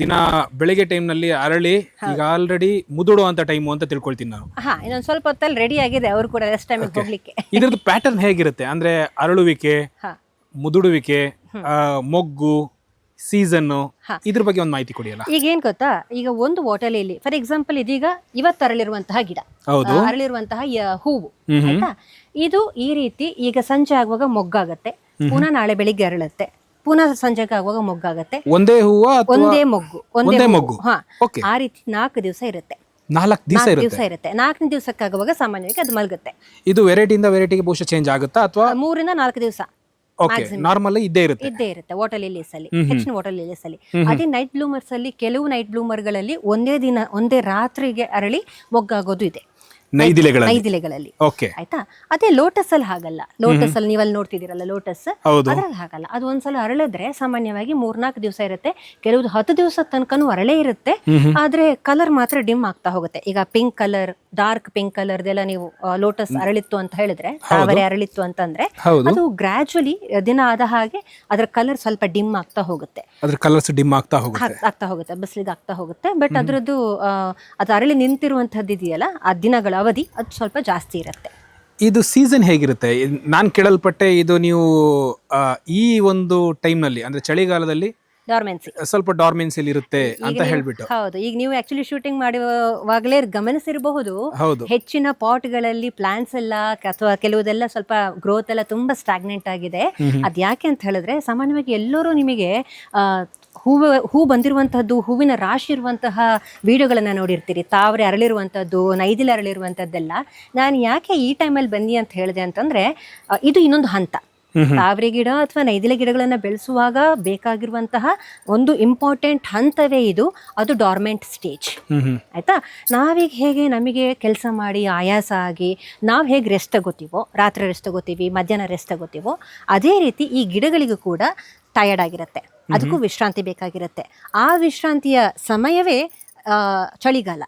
ದಿನ ಬೆಳಿಗ್ಗೆ ಟೈಮ್ನಲ್ಲಿ ಅರಳಿ ಈಗ ಆಲ್ರೆಡಿ ಮುದುಡುವಂತ ಟೈಮು ಅಂತ ತಿಳ್ಕೊಳ್ತೀನಿ ನಾನು.
ಇನ್ನೊಂದು ಸ್ವಲ್ಪ ಹೊತ್ತಲ್ಲಿ ರೆಡಿ ಆಗಿದೆ, ಅವರು ಕೂಡ ರೆಸ್ಟ್ ಟೈಮಿಗೆ ಹೋಗ್ಲಿಕ್ಕೆ.
ಇದ್ರದ್ದು ಪ್ಯಾಟರ್ನ್ ಹೇಗಿರುತ್ತೆ ಅಂದ್ರೆ, ಅರಳುವಿಕೆ, ಮುದುಡುವಿಕೆ, ಮೊಗ್ಗು, ಸೀಸನ್, ಇದ್ರ ಬಗ್ಗೆ ಒಂದು ಮಾಹಿತಿ ಕೊಡಿಯಲ್ಲ.
ಈಗ ಏನ್ ಗೊತ್ತಾ, ಈಗ ಒಂದು ವಾಟರ್ ಲಿಲ್ಲಿ ಫಾರ್ ಎಕ್ಸಾಂಪಲ್, ಇದೀಗ ಇವತ್ತು ಅರಳಿರುವಂತಹ ಗಿಡ, ಅರಳಿರುವಂತಹ ಹೂವು, ಆಯ್ತಾ, ಇದು ಈ ರೀತಿ ಈಗ ಸಂಜೆ ಆಗುವಾಗ ಮೊಗ್ಗಾಗತ್ತೆ, ಪುನಃ ನಾಳೆ ಬೆಳಿಗ್ಗೆ ಅರಳುತ್ತೆ, ಪುನಃ ಸಂಜೆಗೆ ಆಗುವಾಗ ಮೊಗ್ಗಾಗತ್ತೆ.
ಒಂದೇ ಹೂವು,
ಒಂದೇ ಮೊಗ್ಗು. ಆ ರೀತಿ 4 ದಿವಸ ಇರುತ್ತೆ.
4 ದಿವಸ
ಇರುತ್ತೆ. 4ನೇ ದಿವಸಕ್ಕಾಗುವಾಗ ಸಾಮಾನ್ಯವಾಗಿ ಅದು ಮಲಗುತ್ತೆ.
ಇದು ವೆರೈಟಿಯಿಂದ ವೆರೈಟಿಗೆ ಬಹುಶಃ ಚೇಂಜ್ ಆಗುತ್ತಾ ಅಥವಾ
3 ರಿಂದ 4 ದಿವಸ
ನಾರ್ಮಲ್ ಇದ್ದೇ
ಇರುತ್ತೆ ವಾಟರ್ ಲಿಲೀಸ್ ಅಲ್ಲಿ, ಹೆಚ್ಚಿನ ವಾಟರ್ ಲಿಲೀಸ್ ಅಲ್ಲಿ. ಅದೇ ನೈಟ್ ಬ್ಲೂಮರ್ಸ್ ಅಲ್ಲಿ, ಕೆಲವು ನೈಟ್ ಬ್ಲೂಮರ್ಗಳಲ್ಲಿ ಒಂದೇ ರಾತ್ರಿಗೆ ಅರಳಿ ಮೊಗ್ಗಾಗೋದು ಇದೆ, ನೈದಿಲೆಗಳಲ್ಲಿ. ಆಯ್ತಾ, ಅದೇ ಲೋಟಸ್ ಅಲ್ಲಿ ಹಾಗಲ್ಲ. ಲೋಟಸ್ ಅಲ್ಲಿ ನೀವಲ್ಲಿ ನೋಡ್ತಿದ್ದೀರಲ್ಲ, ಲೋಟಸ್ ಅದ್ರಲ್ಲಿ ಹಾಗಲ್ಲ. ಅದು ಒಂದ್ಸಲ ಅರಳಿದ್ರೆ ಸಾಮಾನ್ಯವಾಗಿ 3-4 ದಿವಸ ಇರುತ್ತೆ, ಕೆಲವುದು 10 ದಿವಸ ತನಕನೂ ಅರಳೇ ಇರುತ್ತೆ. ಆದ್ರೆ ಕಲರ್ ಮಾತ್ರ ಡಿಮ್ ಆಗ್ತಾ ಹೋಗುತ್ತೆ. ಈಗ ಪಿಂಕ್ ಕಲರ್, ಡಾರ್ಕ್ ಪಿಂಕ್ ಕಲರ್ದೆಲ್ಲ ನೀವು ಲೋಟಸ್ ಅರಳಿತ್ತು ಅಂತ ಹೇಳಿದ್ರೆ, ತಾವರೆ ಅರಳಿತ್ತು ಅಂತಂದ್ರೆ, ಅದು ಗ್ರಾಜುವಲಿ ದಿನ ಆದ ಹಾಗೆ ಅದರ ಕಲರ್ ಸ್ವಲ್ಪ ಡಿಮ್ ಆಗ್ತಾ ಹೋಗುತ್ತೆ, ಆಗ್ತಾ ಹೋಗುತ್ತೆ, ಬಿಸಿಲಿಗೆ ಆಗ್ತಾ ಹೋಗುತ್ತೆ. ಬಟ್ ಅದ್ರದ್ದು ಅದು ಅರಳಿ ನಿಂತಿರುವಂತದ್ದು ಇದೆಯಲ್ಲ, ಆ ದಿನಗಳ ಅವಧಿ ಅದು ಸ್ವಲ್ಪ ಜಾಸ್ತಿ ಇರುತ್ತೆ.
ಇದು ಸೀಸನ್ ಹೇಗಿರುತ್ತೆ? ನಾನು ಕೇಳಲ್ಪಟ್ಟೆ, ಇದು ನೀವು ಈ ಒಂದು ಟೈಮ್ನಲ್ಲಿ ಅಂದ್ರೆ ಚಳಿಗಾಲದಲ್ಲಿ ಸ್ವಲ್ಪ ಡಾರ್ಮೆನ್ಸಿ ಇರುತ್ತೆ ಅಂತ ಹೇಳ್ಬಿಟ್ಟು.
ಹೌದು, ಈಗ ನೀವು ಆಕ್ಚುಲಿ ಶೂಟಿಂಗ್ ಮಾಡುವಾಗಲೇ ಗಮನಿಸಿರಬಹುದು, ಹೆಚ್ಚಿನ ಪಾಟ್ಗಳಲ್ಲಿ ಪ್ಲಾಂಟ್ಸ್ ಎಲ್ಲ ಅಥವಾ ಕೆಲವುದೆಲ್ಲ ಸ್ವಲ್ಪ ಗ್ರೋತ್ ಎಲ್ಲ ತುಂಬಾ ಸ್ಟಾಗ್ನೆಂಟ್ ಆಗಿದೆ. ಅದ್ ಯಾಕೆ ಅಂತ ಹೇಳಿದ್ರೆ, ಸಾಮಾನ್ಯವಾಗಿ ಎಲ್ಲರೂ ನಿಮಗೆ ಹೂ ಬಂದಿರುವಂತಹದ್ದು, ಹೂವಿನ ರಾಶಿ ಇರುವಂತಹ ವಿಡಿಯೋಗಳನ್ನ ನೋಡಿರ್ತೀರಿ, ತಾವರೆ ಅರಳಿರುವಂತದ್ದು, ನೈದಿಲೆ ಅರಳಿರುವಂತದ್ದೆಲ್ಲ. ನಾನು ಯಾಕೆ ಈ ಟೈಮಲ್ಲಿ ಬನ್ನಿ ಅಂತ ಹೇಳಿದೆ ಅಂತಂದ್ರೆ, ಇದು ಇನ್ನೊಂದು ಹಂತ. ತಾವರೆ ಗಿಡ ಅಥವಾ ನೈದಿಲೆ ಗಿಡಗಳನ್ನ ಬೆಳೆಸುವಾಗ ಬೇಕಾಗಿರುವಂತಹ ಒಂದು ಇಂಪಾರ್ಟೆಂಟ್ ಹಂತವೇ ಇದು, ಅದು ಡಾರ್ಮೆಂಟ್ ಸ್ಟೇಜ್. ಆಯ್ತಾ, ನಾವೀಗ ಹೇಗೆ ನಮಗೆ ಕೆಲಸ ಮಾಡಿ ಆಯಾಸ ಆಗಿ ನಾವು ಹೇಗೆ ರೆಸ್ಟ್ ತಗೋತೀವೋ, ರಾತ್ರಿ ರೆಸ್ಟ್ ತಗೋತೀವಿ, ಮಧ್ಯಾಹ್ನ ರೆಸ್ಟ್ ತಗೋತೀವೋ, ಅದೇ ರೀತಿ ಈ ಗಿಡಗಳಿಗೂ ಕೂಡ ಟಯರ್ಡ್ ಆಗಿರುತ್ತೆ, ಅದಕ್ಕೂ ವಿಶ್ರಾಂತಿ ಬೇಕಾಗಿರುತ್ತೆ. ಆ ವಿಶ್ರಾಂತಿಯ ಸಮಯವೇ ಚಳಿಗಾಲ.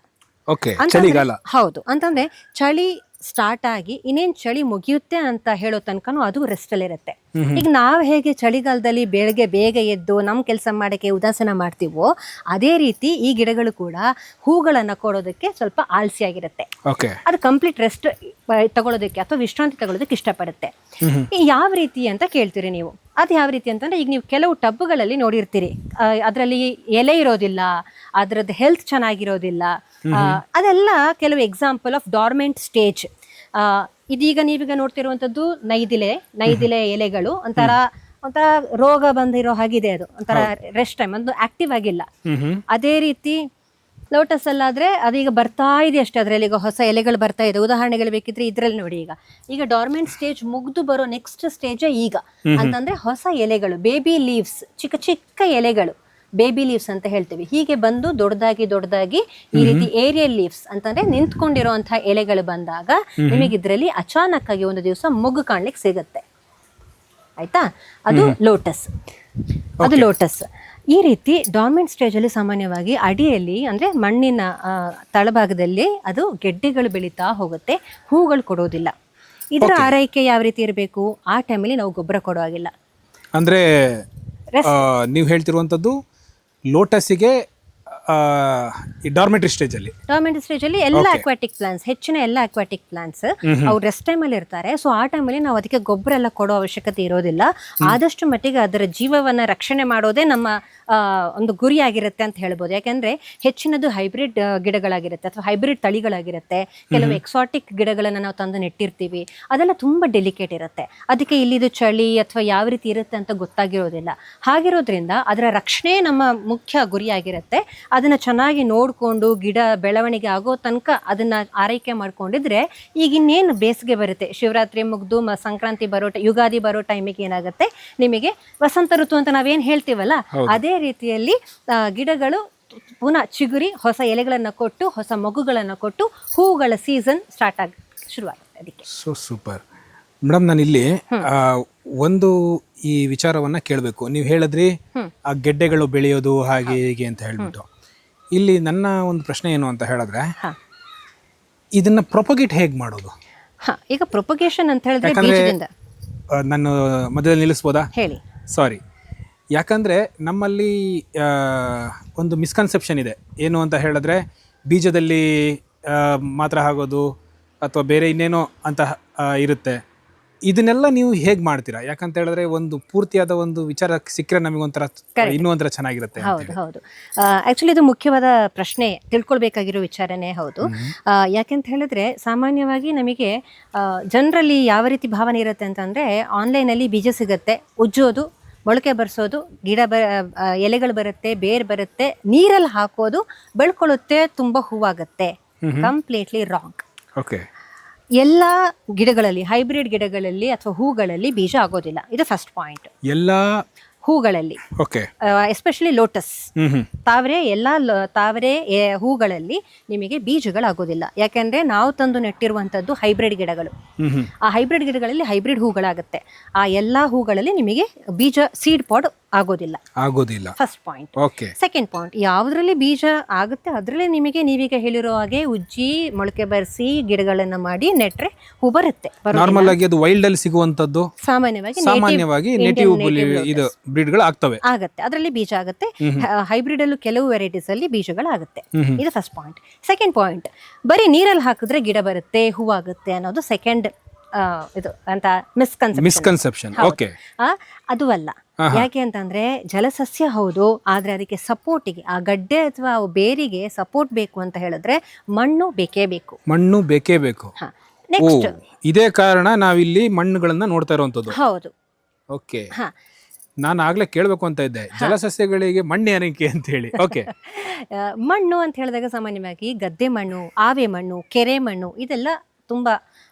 ಚಳಿಗಾಲ,
ಹೌದು. ಅಂತಂದ್ರೆ ಚಳಿ ಸ್ಟಾರ್ಟ್ ಆಗಿ ಇನ್ನೇನು ಚಳಿ ಮುಗಿಯುತ್ತೆ ಅಂತ ಹೇಳೋ ತನಕನೂ ಅದು ರೆಸ್ಟಲ್ಲಿರುತ್ತೆ. ಈಗ ನಾವು ಹೇಗೆ ಚಳಿಗಾಲದಲ್ಲಿ ಬೆಳಗ್ಗೆ ಬೇಗ ಎದ್ದು ನಮ್ಮ ಕೆಲಸ ಮಾಡೋಕ್ಕೆ ಉದಾಸೀನ ಮಾಡ್ತೀವೋ ಅದೇ ರೀತಿ ಈ ಗಿಡಗಳು ಕೂಡ ಹೂಗಳನ್ನು ಕೊಡೋದಕ್ಕೆ ಸ್ವಲ್ಪ ಆಲಸಿಯಾಗಿರುತ್ತೆ.
ಓಕೆ.
ಅದು ಕಂಪ್ಲೀಟ್ ರೆಸ್ಟ್ ತಗೊಳ್ಳೋದಕ್ಕೆ ಅಥವಾ ವಿಶ್ರಾಂತಿ ತಗೊಳ್ಳೋದಕ್ಕೆ ಇಷ್ಟಪಡುತ್ತೆ. ಯಾವ ರೀತಿ ಅಂತ ಕೇಳ್ತೀರಿ ನೀವು. ಅದು ಯಾವ ರೀತಿ ಅಂತಂದ್ರೆ ಈಗ ನೀವು ಕೆಲವು ಟಬ್ಗಳಲ್ಲಿ ನೋಡಿರ್ತೀರಿ, ಅದರಲ್ಲಿ ಎಲೆ ಇರೋದಿಲ್ಲ, ಅದರದ್ದು ಹೆಲ್ತ್ ಚೆನ್ನಾಗಿರೋದಿಲ್ಲ. ಅದೆಲ್ಲ ಕೆಲವು ಎಕ್ಸಾಂಪಲ್ ಆಫ್ ಡಾರ್ಮೆಂಟ್ ಸ್ಟೇಜ್. ಇದೀಗ ನೀವೀಗ ನೋಡ್ತಿರುವಂಥದ್ದು ನೈದಿಲೆ ಎಲೆಗಳು ಒಂಥರ ರೋಗ ಬಂದಿರೋ ಹಾಗಿದೆ, ಅದು ಒಂಥರ ರೆಸ್ಟ್ ಟೈಮ್, ಒಂದು ಆಕ್ಟಿವ್ ಆಗಿಲ್ಲ. ಅದೇ ರೀತಿ ಲೋಟಸ್ ಅಲ್ಲಾದ್ರೆ ಅದೀಗ ಬರ್ತಾ ಇದೆ ಅಷ್ಟೇ, ಅದರಲ್ಲಿ ಈಗ ಹೊಸ ಎಲೆಗಳು ಬರ್ತಾ ಇದೆ. ಉದಾಹರಣೆಗಳು ಬೇಕಿದ್ರೆ ಇದ್ರಲ್ಲಿ ನೋಡಿ, ಈಗ ಡಾರ್ಮೆಂಟ್ ಸ್ಟೇಜ್ ಮುಗ್ದು ಬರೋ ನೆಕ್ಸ್ಟ್ ಸ್ಟೇಜ್ ಈಗ ಅಂತಂದ್ರೆ ಹೊಸ ಎಲೆಗಳು, ಬೇಬಿ ಲೀವ್ಸ್, ಚಿಕ್ಕ ಚಿಕ್ಕ ಎಲೆಗಳು, ಬೇಬಿ ಲೀವ್ಸ್ ಅಂತ ಹೇಳ್ತೀವಿ. ಹೀಗೆ ಬಂದು ದೊಡ್ಡದಾಗಿ ಈ ರೀತಿ ಏರಿಯಲ್ ಲೀವ್ಸ್ ಅಂತಂದ್ರೆ ನಿಂತ್ಕೊಂಡಿರುವಂತಹ ಎಲೆಗಳು ಬಂದಾಗ ನಿಮಗೆ ಇದರಲ್ಲಿ ಅಚಾನಕ್ ಆಗಿ ಒಂದು ದಿವಸ ಮೊಗ್ಗು ಕಾಣ್ಲಿಕ್ಕೆ ಸಿಗುತ್ತೆ. ಆಯ್ತಾ? ಅದು ಲೋಟಸ್. ಈ ರೀತಿ ಡಾರ್ಮೆಂಟ್ ಸ್ಟೇಜಲ್ಲಿ ಸಾಮಾನ್ಯವಾಗಿ ಅಡಿಯಲ್ಲಿ ಅಂದರೆ ಮಣ್ಣಿನ ತಳಭಾಗದಲ್ಲಿ ಅದು ಗೆಡ್ಡೆಗಳು ಬೆಳೀತಾ ಹೋಗುತ್ತೆ, ಹೂಗಳು ಕೊಡೋದಿಲ್ಲ. ಇದರ ಆರೈಕೆ ಯಾವ ರೀತಿ ಇರಬೇಕು? ಆ ಟೈಮಲ್ಲಿ ನಾವು ಗೊಬ್ಬರ ಕೊಡೋ ಹಾಗಿಲ್ಲ.
ಅಂದರೆ ನೀವು ಹೇಳ್ತಿರುವಂಥದ್ದು ಲೋಟಸ್ಸಿಗೆ ಈ ಡಾರ್ಮೆಂಟರಿ ಸ್ಟೇಜಲ್ಲಿ ಎಲ್ಲ ಅಕ್ವಾಟಿಕ್ ಪ್ಲಾಂಟ್ಸ್, ಹೆಚ್ಚಿನ ಎಲ್ಲ ಅಕ್ವಾಟಿಕ್ ಪ್ಲಾಂಟ್ಸ್ ಅವ್ರು ರೆಸ್ಟ್ ಟೈಮಲ್ಲಿ ಇರ್ತಾರೆ. ಸೊ ಆ ಟೈಮಲ್ಲಿ ನಾವು ಅದಕ್ಕೆ ಗೊಬ್ಬರ ಎಲ್ಲ ಕೊಡೋ ಅವಶ್ಯಕತೆ ಇರೋದಿಲ್ಲ. ಆದಷ್ಟು ಮಟ್ಟಿಗೆ ಅದರ ಜೀವವನ್ನ ರಕ್ಷಣೆ ಮಾಡೋದೇ ನಮ್ಮ ಒಂದು ಗುರಿಯಾಗಿರುತ್ತೆ ಅಂತ ಹೇಳ್ಬೋದು. ಯಾಕೆಂದ್ರೆ ಹೆಚ್ಚಿನದು ಹೈಬ್ರಿಡ್ ಗಿಡಗಳಾಗಿರುತ್ತೆ ಅಥವಾ ಹೈಬ್ರಿಡ್ ತಳಿಗಳಾಗಿರುತ್ತೆ. ಕೆಲವು ಎಕ್ಸಾಟಿಕ್ ಗಿಡಗಳನ್ನು ನಾವು ತಂದು ನೆಟ್ಟಿರ್ತೀವಿ, ಅದೆಲ್ಲ ತುಂಬಾ ಡೆಲಿಕೇಟ್ ಇರುತ್ತೆ. ಅದಕ್ಕೆ ಇಲ್ಲಿದು ಚಳಿ ಅಥವಾ ಯಾವ ರೀತಿ ಇರುತ್ತೆ ಅಂತ ಗೊತ್ತಾಗಿರೋದಿಲ್ಲ. ಹಾಗಿರೋದ್ರಿಂದ ಅದರ ರಕ್ಷಣೆ ನಮ್ಮ ಮುಖ್ಯ ಗುರಿಯಾಗಿರುತ್ತೆ. ಅದನ್ನ ಚೆನ್ನಾಗಿ ನೋಡಿಕೊಂಡು ಗಿಡ ಬೆಳವಣಿಗೆ ಆಗೋ ತನಕ ಅದನ್ನ ಆರೈಕೆ ಮಾಡ್ಕೊಂಡಿದ್ರೆ, ಈಗ ಇನ್ನೇನು ಬೇಸಿಗೆ ಬರುತ್ತೆ, ಶಿವರಾತ್ರಿ ಮುಗ್ದು ಸಂಕ್ರಾಂತಿ ಬರೋ ಯುಗಾದಿ ಬರೋ ಟೈಮಿಗೆ ಏನಾಗುತ್ತೆ, ನಿಮಗೆ ವಸಂತ ಋತು ಅಂತ ನಾವೇನು ಹೇಳ್ತೀವಲ್ಲ, ಅದೇ ರೀತಿಯಲ್ಲಿ ಗಿಡಗಳು ಪುನಃ ಚಿಗುರಿ ಹೊಸ ಎಲೆಗಳನ್ನು ಕೊಟ್ಟು ಹೊಸ ಮಗುಗಳನ್ನು ಕೊಟ್ಟು ಹೂಗಳ ಸೀಸನ್ ಸ್ಟಾರ್ಟ್ ಆಗಿ ಶುರುವಾಗುತ್ತೆ. ಅದಕ್ಕೆ ಸೂಪರ್ ಮೇಡಮ್. ನಾನಿಲ್ಲಿ ಒಂದು ಈ ವಿಚಾರವನ್ನ ಕೇಳಬೇಕು. ನೀವು ಹೇಳಿದ್ರಿ ಆ ಗೆಡ್ಡೆಗಳು ಬೆಳೆಯೋದು ಹಾಗೆ ಹೀಗೆ ಅಂತ ಹೇಳ್ಬಿಟ್ಟು. ಇಲ್ಲಿ ನನ್ನ ಒಂದು ಪ್ರಶ್ನೆ ಏನು ಅಂತ ಹೇಳಿದ್ರೆ, ಇದನ್ನ ಪ್ರೊಪಗೇಟ್ ಹೇಗೆ ಮಾಡೋದು?
ಈಗ ಪ್ರೊಪಗೇಷನ್ ಅಂತ ಹೇಳಿದ್ರೆ ಬೀಜದಿಂದ.
ನಾನು ಮೊದಲೇ ನಿಲ್ಲಿಸ್ಬೋದಾ?
ಹೇಳಿ.
ಸಾರಿ, ಯಾಕಂದರೆ ನಮ್ಮಲ್ಲಿ ಒಂದು ಮಿಸ್ಕನ್ಸೆಪ್ಷನ್ ಇದೆ. ಏನು ಅಂತ ಹೇಳಿದ್ರೆ, ಬೀಜದಲ್ಲಿ ಮಾತ್ರ ಆಗೋದು ಅಥವಾ ಬೇರೆ ಇನ್ನೇನೋ ಅಂತ ಇರುತ್ತೆ. ಇದನ್ನೆಲ್ಲ ನೀವು ಹೇಗೆ ಮಾಡ್ತೀರಾ? ಯಾಕಂತ ಹೇಳಿದ್ರೆ ಒಂದು ಪೂರ್ತಿಯಾದ ಒಂದು ವಿಚಾರ ಸಿಕ್ಕರೆ ನಮಗೊಂಥರ ಇನ್ನೂ ಒಂಥರ ಚೆನ್ನಾಗಿರುತ್ತೆ.
ಹೌದು. ಆಕ್ಚುಲಿ ಇದು ಮುಖ್ಯವಾದ ಪ್ರಶ್ನೆ, ತಿಳ್ಕೊಳ್ಬೇಕಾಗಿರೋ ವಿಚಾರನೇ ಹೌದು. ಯಾಕೆಂತ ಹೇಳಿದ್ರೆ ಸಾಮಾನ್ಯವಾಗಿ ನಮಗೆ ಜನರಲ್ಲಿ ಯಾವ ರೀತಿ ಭಾವನೆ ಇರುತ್ತೆ ಅಂತಂದ್ರೆ, ಆನ್ಲೈನಲ್ಲಿ ಬೀಜ ಸಿಗುತ್ತೆ, ಉಜ್ಜೋದು, ಮೊಳಕೆ ಬರ್ಸೋದು, ಗಿಡ ಎಲೆಗಳು ಬರುತ್ತೆ, ಬೇರ್ ಬರುತ್ತೆ, ನೀರಲ್ಲಿ ಹಾಕೋದು, ಬೆಳ್ಕೊಳ್ಳುತ್ತೆ, ತುಂಬಾ ಹೂವಾಗುತ್ತೆ. Completely wrong.
ಓಕೆ.
ಎಲ್ಲ ಗಿಡಗಳಲ್ಲಿ, ಹೈಬ್ರಿಡ್ ಗಿಡಗಳಲ್ಲಿ ಅಥವಾ ಹೂಗಳಲ್ಲಿ ಬೀಜ ಆಗೋದಿಲ್ಲ. ಇದು ಫಸ್ಟ್ ಪಾಯಿಂಟ್.
ಎಲ್ಲ
ಹೂಗಳಲ್ಲಿ, ಎಸ್ಪೆಷಲಿ ಲೋಟಸ್, ತಾವರೆ ಹೂಗಳಲ್ಲಿ ನಿಮಗೆ ಬೀಜಗಳಾಗೋದಿಲ್ಲ. ಯಾಕೆಂದ್ರೆ ನಾವು ತಂದು ನೆಟ್ಟಿರುವಂತದ್ದು ಹೈಬ್ರಿಡ್ ಗಿಡಗಳು. ಆ ಹೈಬ್ರಿಡ್ ಗಿಡಗಳಲ್ಲಿ ಹೈಬ್ರಿಡ್ ಹೂಗಳಾಗುತ್ತೆ. ಆ ಎಲ್ಲಾ ಹೂಗಳಲ್ಲಿ ನಿಮಗೆ ಬೀಜ ಸೀಡ್ ಪಾಡ್ ಆಗೋದಿಲ್ಲ. First point. ಸೆಕೆಂಡ್ ಪಾಯಿಂಟ್, ಯಾವ್ದ್ರಲ್ಲಿ ಬೀಜ ಆಗುತ್ತೆ ಅದರಲ್ಲಿ ನಿಮಗೆ ನೀವೀಗ ಹೇಳಿರೋ ಹಾಗೆ ಉಜ್ಜಿ ಮೊಳಕೆ ಬರೆಸಿ ಗಿಡಗಳನ್ನ ಮಾಡಿ ನೆಟ್ರೆ ಹೂ ಬರುತ್ತೆ.
ನಾರ್ಮಲ್ ಆಗಿ ಅದು ವೈಲ್ಡ್ ಅಲ್ಲಿ ಸಿಗುವಂತದ್ದು ಸಾಮಾನ್ಯವಾಗಿ ನೇಟಿವ್ ಇದು ಬ್ರೀಡ್ಗಳು
ಆಗತ್ತೆ, ಅದರಲ್ಲಿ ಬೀಜ ಆಗುತ್ತೆ. ಹೈಬ್ರಿಡ್ ಅಲ್ಲೂ ಕೆಲವು ವೆರೈಟೀಸ್ ಅಲ್ಲಿ ಬೀಜಗಳಾಗುತ್ತೆ. ಇದು ಫಸ್ಟ್ ಪಾಯಿಂಟ್. ಸೆಕೆಂಡ್ ಪಾಯಿಂಟ್, ಬರೀ ನೀರಲ್ಲಿ ಹಾಕಿದ್ರೆ ಗಿಡ ಬರುತ್ತೆ, ಹೂವಾಗುತ್ತೆ ಅನ್ನೋದು ಸೆಕೆಂಡ್ ಇದು ಅಂತ ಮಿಸ್ಕನ್ಸೆಪ್ಷನ್. ಅದು ಅಲ್ಲ. ಯಾಕೆ ಅಂತಂದ್ರೆ ಜಲಸಸ್ಯ ಹೌದು, ಆದ್ರೆ ಅದಕ್ಕೆ ಸಪೋರ್ಟಿಗೆ, ಆ ಗಡ್ಡೆ ಅಥವಾ ಬೇರಿಗೆ ಸಪೋರ್ಟ್ ಬೇಕು ಅಂತ ಹೇಳಿದ್ರೆ ಮಣ್ಣು ಬೇಕೇ ಬೇಕು. ನೆಕ್ಸ್ಟ್,
ಇದೇ ಕಾರಣ ನಾವಿಲ್ಲಿ ಮಣ್ಣುಗಳನ್ನ ನೋಡ್ತಾ ಇರುವಂತದ್ದು.
ಹೌದು.
ಓಕೆ. ನಾನು ಆಗ್ಲೇ ಕೇಳಬೇಕು ಅಂತ ಇದ್ದೆ, ಜಲಸಸ್ಯಗಳಿಗೆ ಮಣ್ಣು ಏನಕ್ಕೆ ಅಂತ ಹೇಳಿ. ಓಕೆ.
ಮಣ್ಣು ಅಂತ ಹೇಳಿದಾಗ ಸಾಮಾನ್ಯವಾಗಿ ಗದ್ದೆ ಮಣ್ಣು, ಆವೆ ಮಣ್ಣು, ಕೆರೆ ಮಣ್ಣು, ಇದೆಲ್ಲ ತುಂಬಾ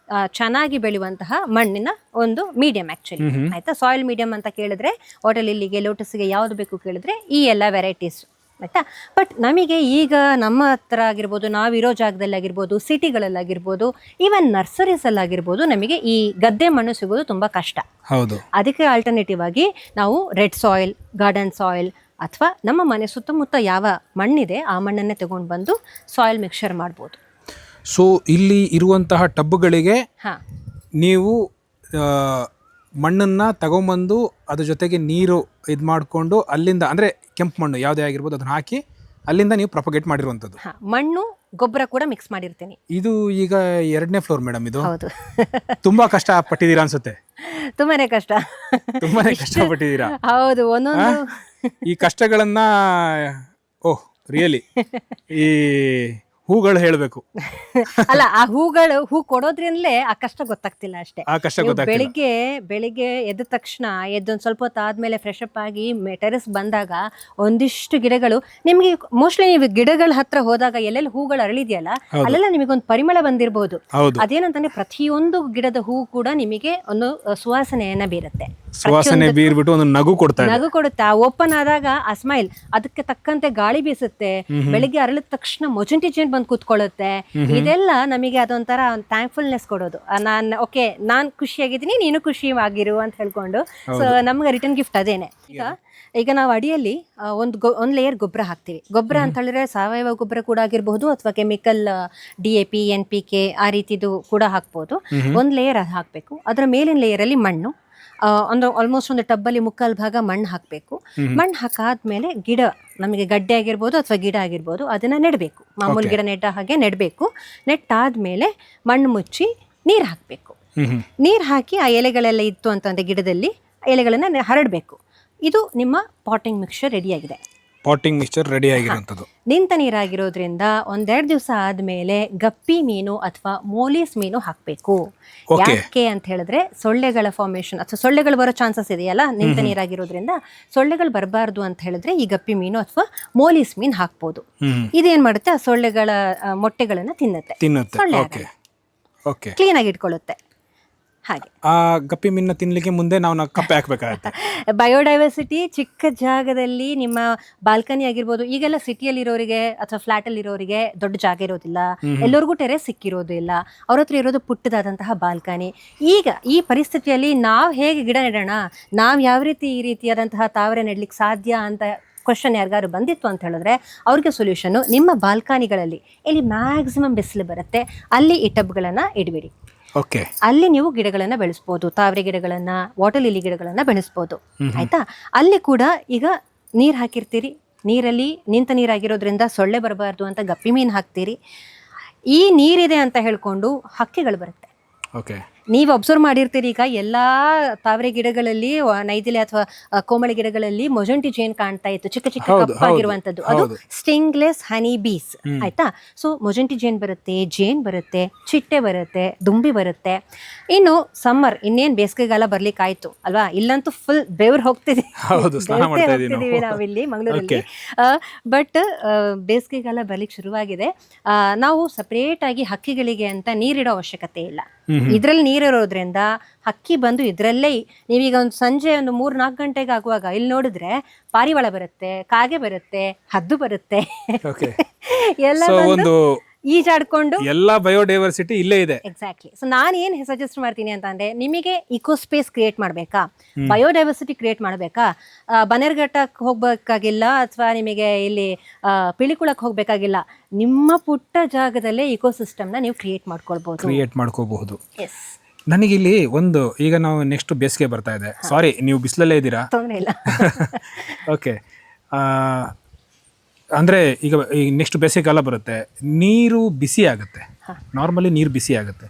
ಚೆನ್ನಾಗಿ ಬೆಳೆಯುವಂತಹ ಮಣ್ಣಿನ ಒಂದು ಮೀಡಿಯಂ ಆಕ್ಚುಲಿ. ಆಯ್ತಾ? ಸಾಯಿಲ್ ಮೀಡಿಯಂ ಅಂತ ಕೇಳಿದ್ರೆ ವಾಟರ್ ಲಿಲ್ಲಿಗೆ, ಲೋಟಸ್ಗೆ ಯಾವ್ದು ಬೇಕು ಕೇಳಿದ್ರೆ ಈ ಎಲ್ಲ ವೆರೈಟೀಸ್. ಆಯ್ತಾ? ಬಟ್ ನಮಗೆ ಈಗ ನಮ್ಮ ಹತ್ರ ಆಗಿರ್ಬೋದು, ನಾವಿರೋ ಜಾಗದಲ್ಲಿ ಆಗಿರ್ಬೋದು, ಸಿಟಿಗಳಲ್ಲಾಗಿರ್ಬೋದು, ಈವನ್ ನರ್ಸರೀಸ್ ಅಲ್ಲಾಗಿರ್ಬೋದು, ನಮಗೆ ಈ ಗದ್ದೆ ಮಣ್ಣು ಸಿಗೋದು ತುಂಬಾ ಕಷ್ಟ.
ಹೌದು.
ಅದಕ್ಕೆ ಆಲ್ಟರ್ನೇಟಿವ್ ಆಗಿ ನಾವು ರೆಡ್ ಸಾಯಿಲ್, ಗಾರ್ಡನ್ ಸಾಯಿಲ್, ಅಥವಾ ನಮ್ಮ ಮನೆ ಸುತ್ತಮುತ್ತ ಯಾವ ಮಣ್ಣಿದೆ ಆ ಮಣ್ಣನ್ನೇ ತಗೊಂಡು ಬಂದು ಸಾಯಿಲ್ ಮಿಕ್ಸ್ಚರ್ ಮಾಡ್ಬೋದು.
ಸೊ ಇಲ್ಲಿ ಇರುವಂತಹ ಟಬ್ಗಳಿಗೆ
ಹಾಂ
ನೀವು ಮಣ್ಣನ್ನು ತಗೊಂಬಂದು ಅದ್ರ ಜೊತೆಗೆ ನೀರು ಇದು ಮಾಡಿಕೊಂಡು ಅಲ್ಲಿಂದ ಅಂದರೆ ಕೆಂಪು ಮಣ್ಣು ಯಾವುದೇ ಆಗಿರ್ಬೋದು ಅದನ್ನು ಹಾಕಿ ಅಲ್ಲಿಂದ ನೀವು ಪ್ರೊಪಗೇಟ್ ಮಾಡಿರುವಂಥದ್ದು.
ಹಾಂ, ಮಣ್ಣು ಗೊಬ್ಬರ ಕೂಡ ಮಿಕ್ಸ್ ಮಾಡಿರ್ತೀನಿ.
ಇದು ಈಗ 2ನೇ ಫ್ಲೋರ್ ಮೇಡಮ್. ಇದು
ಹೌದು.
ತುಂಬಾ ಕಷ್ಟ ಪಟ್ಟಿದ್ದೀರಾ ಅನ್ಸುತ್ತೆ.
ತುಂಬಾನೇ ಕಷ್ಟ.
ತುಂಬಾನೇ ಕಷ್ಟಪಟ್ಟಿದ್ದೀರಾ.
ಹೌದು, ಒಂದೊಂದು
ಈ ಕಷ್ಟಗಳನ್ನ ಓಹ್ ರಿಯಲಿ ಈ ಹೂಗಳು ಹೇಳಬೇಕು.
ಅಲ್ಲ, ಆ ಹೂ ಕೊಡೋದ್ರಿಂದಲೇ ಆ ಕಷ್ಟ ಗೊತ್ತಾಗ್ತಿಲ್ಲ ಅಷ್ಟೇ.
ಆ ಕಷ್ಟ ಗೊತ್ತಾಗ್ತಿಲ್ಲ.
ಬೆಳಿಗ್ಗೆ ಎದ್ದ ತಕ್ಷಣ ಎದ್ದೊಂದು ಸ್ವಲ್ಪ ಹೊತ್ತು ಆದ್ಮೇಲೆ ಫ್ರೆಶ್ ಅಪ್ ಆಗಿ ಟೆರೆಸ್ ಬಂದಾಗ ಒಂದಿಷ್ಟು ಗಿಡಗಳು ನಿಮ್ಗೆ ಮೋಸ್ಟ್ಲಿ ನೀವು ಗಿಡಗಳ ಹತ್ರ ಹೋದಾಗ ಎಲ್ಲೆಲ್ಲಿ ಹೂಗಳು ಅರಳಿದೆಯಲ್ಲ ಅಲ್ಲೆಲ್ಲ ನಿಮಗೊಂದು ಪರಿಮಳ ಬಂದಿರಬಹುದು. ಅದೇನಂತಂದ್ರೆ ಪ್ರತಿಯೊಂದು ಗಿಡದ ಹೂ ಕೂಡ ನಿಮಗೆ ಒಂದು ಸುವಾಸನೆಯನ್ನ ಬೀರುತ್ತೆ.
ಸುವಾಸನೆ ಬೀರ್ಬಿಟ್ಟು ಒಂದು ನಗು
ಕೊಡುತ್ತೆ. ಆ ಓಪನ್ ಆದಾಗ ಆ ಸ್ಮೈಲ್ ಅದಕ್ಕೆ ತಕ್ಕಂತೆ ಗಾಳಿ ಬೀಸುತ್ತೆ. ಬೆಳಿಗ್ಗೆ ಅರಳಿದ ತಕ್ಷಣ ಮೊಜೆಂಟಿ ಜೇನ್ ಬಂದು ಕೂತ್ಕೊಳ್ಳುತ್ತೆ. ಇದೆಲ್ಲ ನಮಗೆ ಅದೊಂಥರ ಥ್ಯಾಂಕ್ಫುಲ್ನೆಸ್ ಕೊಡೋದು. ನಾನ್ ಖುಷಿಯಾಗಿದ್ದೀನಿ, ನೀನು ಖುಷಿಯಾಗಿರು ಅಂತ ಹೇಳ್ಕೊಂಡು. ಸೊ ನಮ್ಗೆ ರಿಟರ್ನ್ ಗಿಫ್ಟ್ ಅದೇನೆ. ಈಗ ನಾವು ಅಡಿಯಲ್ಲಿ ಒಂದು ಲೇಯರ್ ಗೊಬ್ಬರ ಹಾಕ್ತೀವಿ. ಗೊಬ್ಬರ ಅಂತ ಹೇಳಿದ್ರೆ ಸಾವಯವ ಗೊಬ್ಬರ ಕೂಡ ಆಗಿರಬಹುದು ಅಥವಾ ಕೆಮಿಕಲ್ DAP NPK ಆ ರೀತಿದು ಕೂಡ ಹಾಕ್ಬೋದು. ಒಂದು ಲೇಯರ್ ಅದು ಹಾಕಬೇಕು. ಅದರ ಮೇಲಿನ ಲೇಯರಲ್ಲಿ ಮಣ್ಣು, ಆಲ್ಮೋಸ್ಟ್ ಒಂದು ಟಬ್ಬಲ್ಲಿ 3/4 ಭಾಗ ಮಣ್ಣು ಹಾಕಬೇಕು. ಮಣ್ಣು ಹಾಕಾದ್ಮೇಲೆ ಗಿಡ, ನಮಗೆ ಗಡ್ಡೆ ಆಗಿರ್ಬೋದು ಅಥವಾ ಗಿಡ ಆಗಿರ್ಬೋದು, ಅದನ್ನ ನೆಡಬೇಕು. ಮಾಮೂಲಿ ಗಿಡ ನೆಟ್ಟ ಹಾಗೆ ನೆಡಬೇಕು. ನೆಟ್ಟಾದ್ಮೇಲೆ ಮಣ್ಣು ಮುಚ್ಚಿ ನೀರು ಹಾಕಬೇಕು. ನೀರು ಹಾಕಿ ಆ ಎಲೆಗಳೆಲ್ಲ ಇತ್ತು ಅಂತಂದ್ರೆ ಗಿಡದಲ್ಲಿ ಎಲೆಗಳನ್ನ ಹರಡಬೇಕು. ಇದು ನಿಮ್ಮ ಪಾಟಿಂಗ್ ಮಿಕ್ಸ್ಚರ್ ರೆಡಿಯಾಗಿದೆ.
ಪಾಟಿಂಗ್ ಮಿಕ್ಸ್ಚರ್ ರೆಡಿ ಆಗಿರುವಂಥದ್ದು.
ನಿಂತ ನೀರಾಗಿರೋದ್ರಿಂದ 1-2 ದಿವಸ ಆದ್ಮೇಲೆ ಗಪ್ಪಿ ಮೀನು ಅಥವಾ ಮೋಲೀಸ್ ಮೀನು ಹಾಕಬೇಕು. ಯಾಕೆ ಅಂತ ಹೇಳಿದ್ರೆ ಸೊಳ್ಳೆಗಳ ಫಾರ್ಮೇಶನ್ ಅಥವಾ ಸೊಳ್ಳೆಗಳು ಬರೋ ಚಾನ್ಸಸ್ ಇದೆಯಲ್ಲ, ನಿಂತ ನೀರಾಗಿರೋದ್ರಿಂದ ಸೊಳ್ಳೆಗಳು ಬರಬಾರ್ದು ಅಂತ ಹೇಳಿದ್ರೆ ಈ ಗಪ್ಪಿ ಮೀನು ಅಥವಾ ಮೋಲೀಸ್ ಮೀನು ಹಾಕ್ಬೋದು. ಇದೇನ್ ಮಾಡುತ್ತೆ, ಆ ಸೊಳ್ಳೆಗಳ ಮೊಟ್ಟೆಗಳನ್ನ ತಿನ್ನುತ್ತೆ. ಕ್ಲೀನ್ ಆಗಿ ಇಟ್ಕೊಳ್ಳುತ್ತೆ. ಹಾಗೆ
ಆ ಗಪ್ಪಿ ಮೀನ್ನ ತಿನ್ಲಿಕ್ಕೆ ಮುಂದೆ ನಾವು ಕಪ್ಪೆ ಹಾಕ್ಬೇಕಾಗತ್ತೆ.
ಬಯೋಡೈವರ್ಸಿಟಿ ಚಿಕ್ಕ ಜಾಗದಲ್ಲಿ ನಿಮ್ಮ ಬಾಲ್ಕನಿ ಆಗಿರ್ಬೋದು. ಈಗೆಲ್ಲ ಸಿಟಿಯಲ್ಲಿ ಇರೋರಿಗೆ ಅಥವಾ ಫ್ಲಾಟ್ ಅಲ್ಲಿ ಇರೋರಿಗೆ ದೊಡ್ಡ ಜಾಗ ಇರೋದಿಲ್ಲ, ಎಲ್ಲರಿಗೂ ಟೆರೆಸ್ ಸಿಕ್ಕಿರೋದಿಲ್ಲ. ಅವ್ರ ಹತ್ರ ಇರೋದು ಪುಟ್ಟದಾದಂತಹ ಬಾಲ್ಕನಿ. ಈಗ ಈ ಪರಿಸ್ಥಿತಿಯಲ್ಲಿ ನಾವು ಹೇಗೆ ಗಿಡ ನೆಡೋಣ, ನಾವು ಯಾವ ರೀತಿ ಈ ರೀತಿಯಾದಂತಹ ತಾವರೆ ನೆಡ್ಲಿಕ್ಕೆ ಸಾಧ್ಯ ಅಂತ ಕ್ವಶನ್ ಯಾರಿಗಾರು ಬಂದಿತ್ತು ಅಂತ ಹೇಳಿದ್ರೆ ಅವ್ರಿಗೆ ಸೊಲ್ಯೂಷನ್ನು ನಿಮ್ಮ ಬಾಲ್ಕನಿಗಳಲ್ಲಿ ಎಲ್ಲಿ ಮ್ಯಾಕ್ಸಿಮಮ್ ಬಿಸಿಲು ಬರುತ್ತೆ ಅಲ್ಲಿ ಈ ಟಬ್ಗಳನ್ನು ಇಡಬೇಡಿ. ಅಲ್ಲಿ ನೀವು ಗಿಡಗಳನ್ನ ಬೆಳೆಸ್ಬೋದು. ತಾವರೆ ಗಿಡಗಳನ್ನ, ವಾಟರ್ ಲಿಲಿ ಗಿಡಗಳನ್ನ ಬೆಳೆಸ್ಬೋದು. ಆಯ್ತಾ? ಅಲ್ಲಿ ಕೂಡ ಈಗ ನೀರು ಹಾಕಿರ್ತೀರಿ, ನೀರಲ್ಲಿ ನಿಂತ ನೀರಾಗಿರೋದ್ರಿಂದ ಸೊಳ್ಳೆ ಬರಬಾರ್ದು ಅಂತ ಗಪ್ಪಿ ಮೀನು ಹಾಕ್ತೀರಿ. ಈ ನೀರಿದೆ ಅಂತ ಹೇಳ್ಕೊಂಡು ಹಕ್ಕಿಗಳು ಬರುತ್ತೆ. ನೀವು ಅಬ್ಸರ್ವ್ ಮಾಡಿರ್ತೀರಿ, ಈಗ ಎಲ್ಲಾ ತಾವರೆ ಗಿಡಗಳಲ್ಲಿ, ನೈದಿಲೆ ಅಥವಾ ಕೋಮಳೆ ಗಿಡಗಳಲ್ಲಿ ಮೊಜೆಂಟಿ ಜೇನ್ ಕಾಣ್ತಾ ಇತ್ತು, ಚಿಕ್ಕ ಚಿಕ್ಕ ಕಪ್ಪಾಗಿರುವಂತದ್ದು. ಅದು ಸ್ಟಿಂಗ್ಲೆಸ್ ಹನಿ ಬೀಸ್. ಆಯ್ತಾ? ಸೊ ಮೊಜೆಂಟಿ ಜೇನ್ ಬರುತ್ತೆ, ಜೇನ್ ಬರುತ್ತೆ, ಚಿಟ್ಟೆ ಬರುತ್ತೆ, ದುಂಬಿ ಬರುತ್ತೆ. ಇನ್ನು ಸಮ್ಮರ್, ಇನ್ನೇನ್ ಬೇಸಿಗೆಗಾಲ ಬರ್ಲಿಕ್ಕೆ ಆಯ್ತು ಅಲ್ವಾ? ಇಲ್ಲಂತೂ ಫುಲ್ ಬೆವ್ರು ಹೋಗ್ತಿದೀವಿ ನಾವಿಲ್ಲಿ ಮಂಗಳೂರಲ್ಲಿ. ಬಟ್ ಬೇಸಿಗೆಗಾಲ ಬರ್ಲಿಕ್ಕೆ ಶುರುವಾಗಿದೆ. ನಾವು ಸಪರೇಟ್ ಆಗಿ ಹಕ್ಕಿಗಳಿಗೆ ಅಂತ ನೀರಿಡೋ ಅವಶ್ಯಕತೆ ಇಲ್ಲ. ಇದ್ರಲ್ಲಿ ನೀರಿರೋದ್ರಿಂದ ಹಕ್ಕಿ ಬಂದು ಇದ್ರಲ್ಲೇ, ನೀವೀಗ ಒಂದು ಸಂಜೆ ಒಂದು 3-4 ಗಂಟೆಗೆ ಆಗುವಾಗ ಇಲ್ಲಿ ನೋಡಿದ್ರೆ ಪಾರಿವಾಳ ಬರುತ್ತೆ, ಕಾಗೆ ಬರುತ್ತೆ, ಹದ್ದು ಬರುತ್ತೆ, ಎಲ್ಲ ಬಂದು ಈಜಾಡ್ಕೊಂಡು ಎಲ್ಲ
ಬಯೋಡೈವರ್ಸಿಟಿ ಇಲ್ಲೇ ಇದೆ.
ಎಕ್ಸಾಕ್ಟ್ಲಿ. ಸೊ ನಾನು ಏನ್ ಸಜೆಸ್ಟ್ ಮಾಡ್ತೀನಿ ಅಂತಂದ್ರೆ, ನಿಮಗೆ ಇಕೋ ಸ್ಪೇಸ್ ಕ್ರಿಯೇಟ್ ಮಾಡ್ಬೇಕಾ, ಬಯೋಡೈವರ್ಸಿಟಿ ಕ್ರಿಯೇಟ್ ಮಾಡ್ಬೇಕಾ, ಬನ್ನೇರ್ಘಟ್ಟಕ್ಕೆ ಹೋಗ್ಬೇಕಾಗಿಲ್ಲ ಅಥವಾ ನಿಮಗೆ ಇಲ್ಲಿ ಪಿಳಿಕುಳಕ್ಕೆ ಹೋಗ್ಬೇಕಾಗಿಲ್ಲ. ನಿಮ್ಮ ಪುಟ್ಟ ಜಾಗದಲ್ಲೇ ಇಕೋ ಸಿಸ್ಟಮ್ನ ನೀವು ಕ್ರಿಯೇಟ್ ಮಾಡ್ಕೊಳ್ಬಹುದು. ಎಸ್.
ನನಗಿಲ್ಲಿ ಒಂದು, ಈಗ ನಾವು ನೆಕ್ಸ್ಟ್ ಬೇಸಿಗೆ ಬರ್ತಾ ಇದೆ. ಸಾರಿ, ನೀವು ಬಿಸಿಲಲ್ಲೇ ಇದ್ದೀರಾ?
ತೊಂದರೆ ಇಲ್ಲ.
ಓಕೆ. ಅಂದರೆ ಈಗ ನೆಕ್ಸ್ಟ್ ಬೇಸಿಗೆಗಾಲ ಬರುತ್ತೆ, ನೀರು ಬಿಸಿ ಆಗುತ್ತೆ. ನಾರ್ಮಲಿ ನೀರು ಬಿಸಿ ಆಗುತ್ತೆ.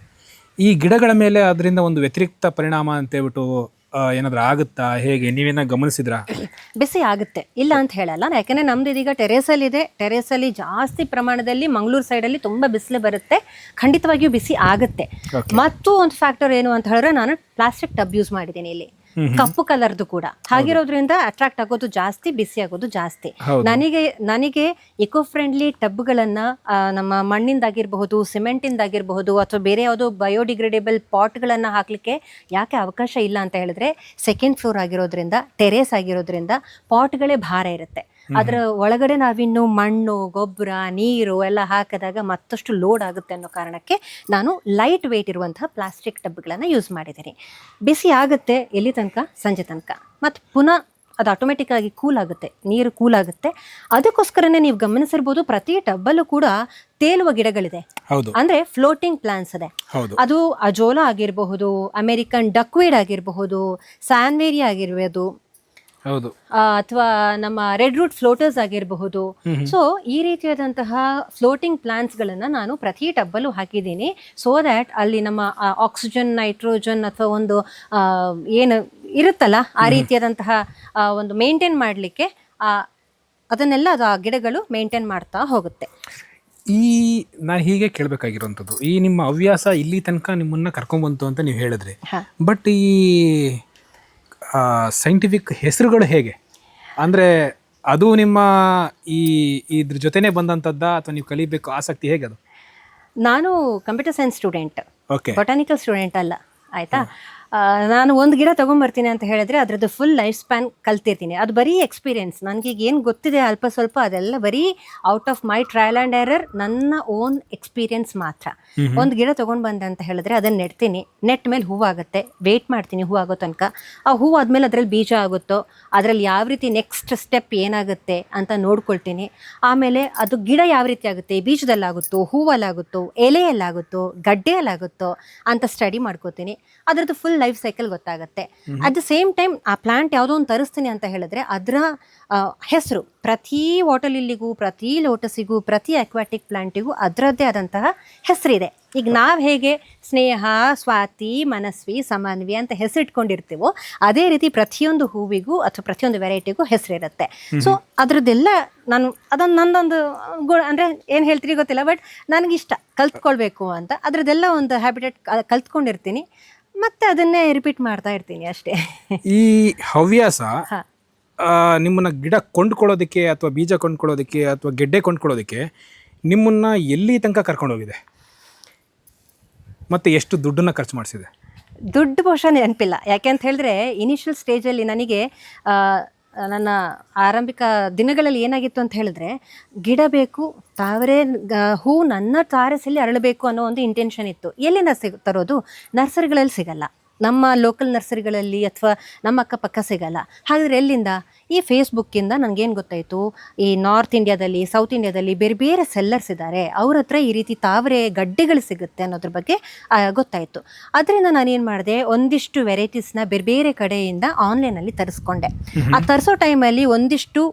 ಈ ಗಿಡಗಳ ಮೇಲೆ ಅದರಿಂದ ಒಂದು ವ್ಯತಿರಿಕ್ತ ಪರಿಣಾಮ ಅಂತೇಳ್ಬಿಟ್ಟು ಏನಾದರೂ ಆಗುತ್ತಾ, ಹೇಗೆ ನೀವೇನ ಗಮನಿಸಿದ್ರಾ?
ಬಿಸಿ ಆಗುತ್ತೆ, ಇಲ್ಲ ಅಂತ ಹೇಳಲ್ಲ. ಯಾಕಂದರೆ ನಮ್ದು ಇದೀಗ ಟೆರೇಸಲ್ಲಿ ಇದೆ. ಟೆರೇಸಲ್ಲಿ ಜಾಸ್ತಿ ಪ್ರಮಾಣದಲ್ಲಿ ಮಂಗಳೂರು ಸೈಡಲ್ಲಿ ತುಂಬ ಬಿಸಿಲು ಬರುತ್ತೆ. ಖಂಡಿತವಾಗಿಯೂ ಬಿಸಿ ಆಗುತ್ತೆ. ಮತ್ತು ಒಂದು ಫ್ಯಾಕ್ಟರ್ ಏನು ಅಂತ ಹೇಳಿದ್ರೆ, ನಾನು ಪ್ಲಾಸ್ಟಿಕ್ ಟಬ್ ಯೂಸ್ ಮಾಡಿದ್ದೀನಿ ಇಲ್ಲಿ, ಕಪ್ಪು ಕಲರ್ದು ಕೂಡ. ಹಾಗಿರೋದ್ರಿಂದ ಅಟ್ರಾಕ್ಟ್ ಆಗೋದು ಜಾಸ್ತಿ, ಬಿಸಿ ಆಗೋದು ಜಾಸ್ತಿ. ನನಗೆ ಇಕೋ ಫ್ರೆಂಡ್ಲಿ ಟಬ್ಗಳನ್ನ ನಮ್ಮ ಮಣ್ಣಿಂದಾಗಿರಬಹುದು, ಸಿಮೆಂಟಿಂದಾಗಿರಬಹುದು ಅಥವಾ ಬೇರೆ ಯಾವುದೋ ಬಯೋಡಿಗ್ರೇಡೇಬಲ್ ಪಾಟ್ಗಳನ್ನ ಹಾಕ್ಲಿಕ್ಕೆ ಯಾಕೆ ಅವಕಾಶ ಇಲ್ಲ ಅಂತ ಹೇಳಿದ್ರೆ, 2nd ಫ್ಲೋರ್ ಆಗಿರೋದ್ರಿಂದ, ಟೆರೇಸ್ ಆಗಿರೋದ್ರಿಂದ ಪಾಟ್ಗಳೇ ಭಾರ ಇರುತ್ತೆ. ಅದರ ಒಳಗಡೆ ನಾವಿನ್ನು ಮಣ್ಣು, ಗೊಬ್ಬರ, ನೀರು ಎಲ್ಲ ಹಾಕಿದಾಗ ಮತ್ತಷ್ಟು ಲೋಡ್ ಆಗುತ್ತೆ ಅನ್ನೋ ಕಾರಣಕ್ಕೆ ನಾನು ಲೈಟ್ ವೇಟ್ ಇರುವಂತಹ ಪ್ಲಾಸ್ಟಿಕ್ ಟಬ್ಗಳನ್ನು ಯೂಸ್ ಮಾಡಿದ್ದೀನಿ. ಬಿಸಿ ಆಗುತ್ತೆ ಎಲ್ಲಿ ತನಕ? ಸಂಜೆ ತನಕ. ಮತ್ತು ಪುನಃ ಅದು ಆಟೋಮೆಟಿಕ್ ಆಗಿ ಕೂಲ್ ಆಗುತ್ತೆ, ನೀರು ಕೂಲ್ ಆಗುತ್ತೆ. ಅದಕ್ಕೋಸ್ಕರನೇ ನೀವು ಗಮನಿಸಿರ್ಬೋದು ಪ್ರತಿ ಟಬ್ಬಲ್ಲೂ ಕೂಡ ತೇಲುವ ಗಿಡಗಳಿದೆ,
ಹೌದು
ಅಂದ್ರೆ ಫ್ಲೋಟಿಂಗ್ ಪ್ಲಾಂಟ್ಸ್ ಇದೆ.
ಹೌದು
ಅದು ಅಜೋಲಾ ಆಗಿರಬಹುದು, ಅಮೆರಿಕನ್ ಡಕ್ವೀಡ್ ಆಗಿರಬಹುದು, ಸ್ಯಾನ್ವೇರಿಯಾ ಆಗಿರ್ಬೋದು,
ಹೌದು
ಅಥವಾ ನಮ್ಮ ರೆಡ್ ರೂಟ್ ಫ್ಲೋಟರ್ಸ್ ಆಗಿರಬಹುದು. ಸೊ ಈ ರೀತಿಯಾದಂತಹ ಫ್ಲೋಟಿಂಗ್ ಪ್ಲಾಂಟ್ಸ್ಗಳನ್ನು ನಾನು ಪ್ರತಿ ಟಬ್ಬಲ್ಲೂ ಹಾಕಿದ್ದೀನಿ. ಸೊ ದ್ಯಾಟ್ ಅಲ್ಲಿ ನಮ್ಮ ಆಕ್ಸಿಜನ್, ನೈಟ್ರೋಜನ್ ಅಥವಾ ಒಂದು ಏನು ಇರುತ್ತಲ್ಲ ಆ ರೀತಿಯಾದಂತಹ ಒಂದು ಮೇಂಟೈನ್ ಮಾಡಲಿಕ್ಕೆ ಅದನ್ನೆಲ್ಲ ಅದು ಆ ಗಿಡಗಳು ಮೇಂಟೈನ್ ಮಾಡ್ತಾ ಹೋಗುತ್ತೆ.
ಈ ನಾನು ಹೀಗೆ ಕೇಳಬೇಕಾಗಿರುವಂಥದ್ದು, ಈ ನಿಮ್ಮ ಹವ್ಯಾಸ ಇಲ್ಲಿ ತನಕ ನಿಮ್ಮನ್ನು ಕರ್ಕೊಂಬಂತು ಅಂತ ನೀವು ಹೇಳಿದ್ರಿ. ಬಟ್ ಈ ಸೈಂಟಿಫಿಕ್ ಹೆಸರುಗಳು ಹೇಗೆ, ಅಂದರೆ ಅದು ನಿಮ್ಮ ಇದ್ರ ಜೊತೆನೇ ಬಂದಂಥದ್ದ ಅಥವಾ ನೀವು ಕಲಿಬೇಕು ಆಸಕ್ತಿ ಹೇಗೆ ಅದು?
ನಾನು computer science student,
okay,
botanical student ಅಲ್ಲ, ಆಯಿತಾ. ನಾನು ಒಂದು ಗಿಡ ತೊಗೊಂಬರ್ತೀನಿ ಅಂತ ಹೇಳಿದ್ರೆ ಅದರದ್ದು ಫುಲ್ ಲೈಫ್ ಸ್ಪ್ಯಾನ್ ಕಲ್ತಿರ್ತೀನಿ. ಅದು ಬರೀ ಎಕ್ಸ್ಪೀರಿಯನ್ಸ್, ನನಗೀಗ ಏನು ಗೊತ್ತಿದೆ ಅಲ್ಪ ಸ್ವಲ್ಪ ಅದೆಲ್ಲ ಬರೀ out of my trial and error, ನನ್ನ ಓನ್ ಎಕ್ಸ್ಪೀರಿಯನ್ಸ್ ಮಾತ್ರ. ಒಂದು ಗಿಡ ತೊಗೊಂಡು ಬಂದೆ ಅಂತ ಹೇಳಿದ್ರೆ ಅದನ್ನು ನೆಡ್ತೀನಿ, ನೆಟ್ ಮೇಲೆ ಹೂವಾಗುತ್ತೆ, ವೆಯ್ಟ್ ಮಾಡ್ತೀನಿ ಹೂವಾಗೋ ತನಕ. ಆ ಹೂವು ಆದಮೇಲೆ ಅದರಲ್ಲಿ ಬೀಜ ಆಗುತ್ತೋ, ಅದರಲ್ಲಿ ಯಾವ ರೀತಿ ನೆಕ್ಸ್ಟ್ ಸ್ಟೆಪ್ ಏನಾಗುತ್ತೆ ಅಂತ ನೋಡ್ಕೊಳ್ತೀನಿ. ಆಮೇಲೆ ಅದು ಗಿಡ ಯಾವ ರೀತಿ ಆಗುತ್ತೆ, ಬೀಜದಲ್ಲಾಗುತ್ತೋ, ಹೂವಲ್ಲಾಗುತ್ತೋ, ಎಲೆಯಲ್ಲಾಗುತ್ತೋ, ಗಡ್ಡೆಯಲ್ಲಾಗುತ್ತೋ ಅಂತ ಸ್ಟಡಿ ಮಾಡ್ಕೋತೀನಿ. ಅದರದ್ದು ಫುಲ್ ಲೈಫ್ ಸೈಕಲ್ ಗೊತ್ತಾಗುತ್ತೆ. ಅಟ್ ದ ಸೇಮ್ ಟೈಮ್ ಆ ಪ್ಲಾಂಟ್ ಯಾವುದೋ ಒಂದು ತರಿಸ್ತೀನಿ ಅಂತ ಹೇಳಿದ್ರೆ ಅದರ ಹೆಸರು ಪ್ರತಿ ವಾಟರ್ ಲಿಲ್ಲಿಗೂ, ಪ್ರತಿ ಲೋಟಸಿಗೂ, ಪ್ರತಿ ಅಕ್ವಾಟಿಕ್ ಪ್ಲಾಂಟಿಗೂ ಅದರದ್ದೇ ಆದಂತಹ ಹೆಸರಿದೆ. ಈಗ ನಾವು ಹೇಗೆ ಸ್ನೇಹ, ಸ್ವಾತಿ, ಮನಸ್ವಿ, ಸಮನ್ವಿ ಅಂತ ಹೆಸರಿಟ್ಕೊಂಡಿರ್ತೀವೋ ಅದೇ ರೀತಿ ಪ್ರತಿಯೊಂದು ಹೂವಿಗೂ ಅಥವಾ ಪ್ರತಿಯೊಂದು ವೆರೈಟಿಗೂ ಹೆಸರಿರುತ್ತೆ. ಸೊ ಅದರದ್ದೆಲ್ಲ ನಾನು ಅದನ್ನು ನನ್ನೊಂದು ಅಂದರೆ ಏನು ಹೇಳ್ತೀರಿ ಗೊತ್ತಿಲ್ಲ, ಬಟ್ ನನಗಿಷ್ಟ ಕಲ್ತ್ಕೊಳ್ಬೇಕು ಅಂತ ಅದರದ್ದೆಲ್ಲ ಒಂದು ಹ್ಯಾಬಿಟೇಟ್ ಕಲ್ತ್ಕೊಂಡಿರ್ತೀನಿ, ಮತ್ತೆ ಅದನ್ನೇ ರಿಪೀಟ್ ಮಾಡ್ತಾ ಇರ್ತೀನಿ ಅಷ್ಟೇ.
ಈ ಹವ್ಯಾಸ ನಿಮ್ಮನ್ನ ಗಿಡ ಕೊಂಡ್ಕೊಳ್ಳೋದಕ್ಕೆ ಅಥವಾ ಬೀಜ ಕೊಂಡ್ಕೊಳ್ಳೋದಕ್ಕೆ ಅಥವಾ ಗೆಡ್ಡೆ ಕೊಂಡ್ಕೊಳ್ಳೋದಕ್ಕೆ ನಿಮ್ಮನ್ನ ಎಲ್ಲಿ ತನಕ ಕರ್ಕೊಂಡೋಗಿದೆ ಮತ್ತು ಎಷ್ಟು ದುಡ್ಡನ್ನು ಖರ್ಚು ಮಾಡಿಸಿದೆ?
ದುಡ್ಡು ಬಹುಶಃ ನೆನಪಿಲ್ಲ, ಯಾಕೆ ಅಂತ ಹೇಳಿದ್ರೆ ಇನಿಷಿಯಲ್ ಸ್ಟೇಜಲ್ಲಿ ನನಗೆ ನನ್ನ ಆರಂಭಿಕ ದಿನಗಳಲ್ಲಿ ಏನಾಗಿತ್ತು ಅಂತ ಹೇಳಿದ್ರೆ ಗಿಡ ಬೇಕು, ತಾವರೆ ಹೂ ನನ್ನ ತಾರಸಲ್ಲಿ ಅರಳಬೇಕು ಅನ್ನೋ ಒಂದು ಇಂಟೆನ್ಷನ್ ಇತ್ತು. ಎಲ್ಲಿಂದ ತರೋದು? ನರ್ಸರಿಗಳಲ್ಲಿ ಸಿಗಲ್ಲ, ನಮ್ಮ ಲೋಕಲ್ ನರ್ಸರಿಗಳಲ್ಲಿ ಅಥವಾ ನಮ್ಮ ಅಕ್ಕಪಕ್ಕ ಸಿಗಲ್ಲ. ಹಾಗಾದರೆ ಎಲ್ಲಿಂದ? ಈ ಫೇಸ್ಬುಕ್ಕಿಂದ ನನಗೇನು ಗೊತ್ತಾಯಿತು, ಈ ನಾರ್ತ್ ಇಂಡಿಯಾದಲ್ಲಿ, ಸೌತ್ ಇಂಡಿಯಾದಲ್ಲಿ ಬೇರೆ ಬೇರೆ ಸೆಲ್ಲರ್ಸ್ ಇದ್ದಾರೆ, ಅವ್ರ ಹತ್ರ ಈ ರೀತಿ ತಾವರೆ ಗಡ್ಡೆಗಳು ಸಿಗುತ್ತೆ ಅನ್ನೋದ್ರ ಬಗ್ಗೆ ಗೊತ್ತಾಯಿತು. ಅದರಿಂದ ನಾನೇನು ಮಾಡಿದೆ, ಒಂದಿಷ್ಟು ವೆರೈಟೀಸ್ನ ಬೇರೆ ಬೇರೆ ಕಡೆಯಿಂದ ಆನ್ಲೈನಲ್ಲಿ ತರಿಸ್ಕೊಂಡೆ. ಆ ತರಿಸೋ ಟೈಮಲ್ಲಿ ಒಂದಿಷ್ಟು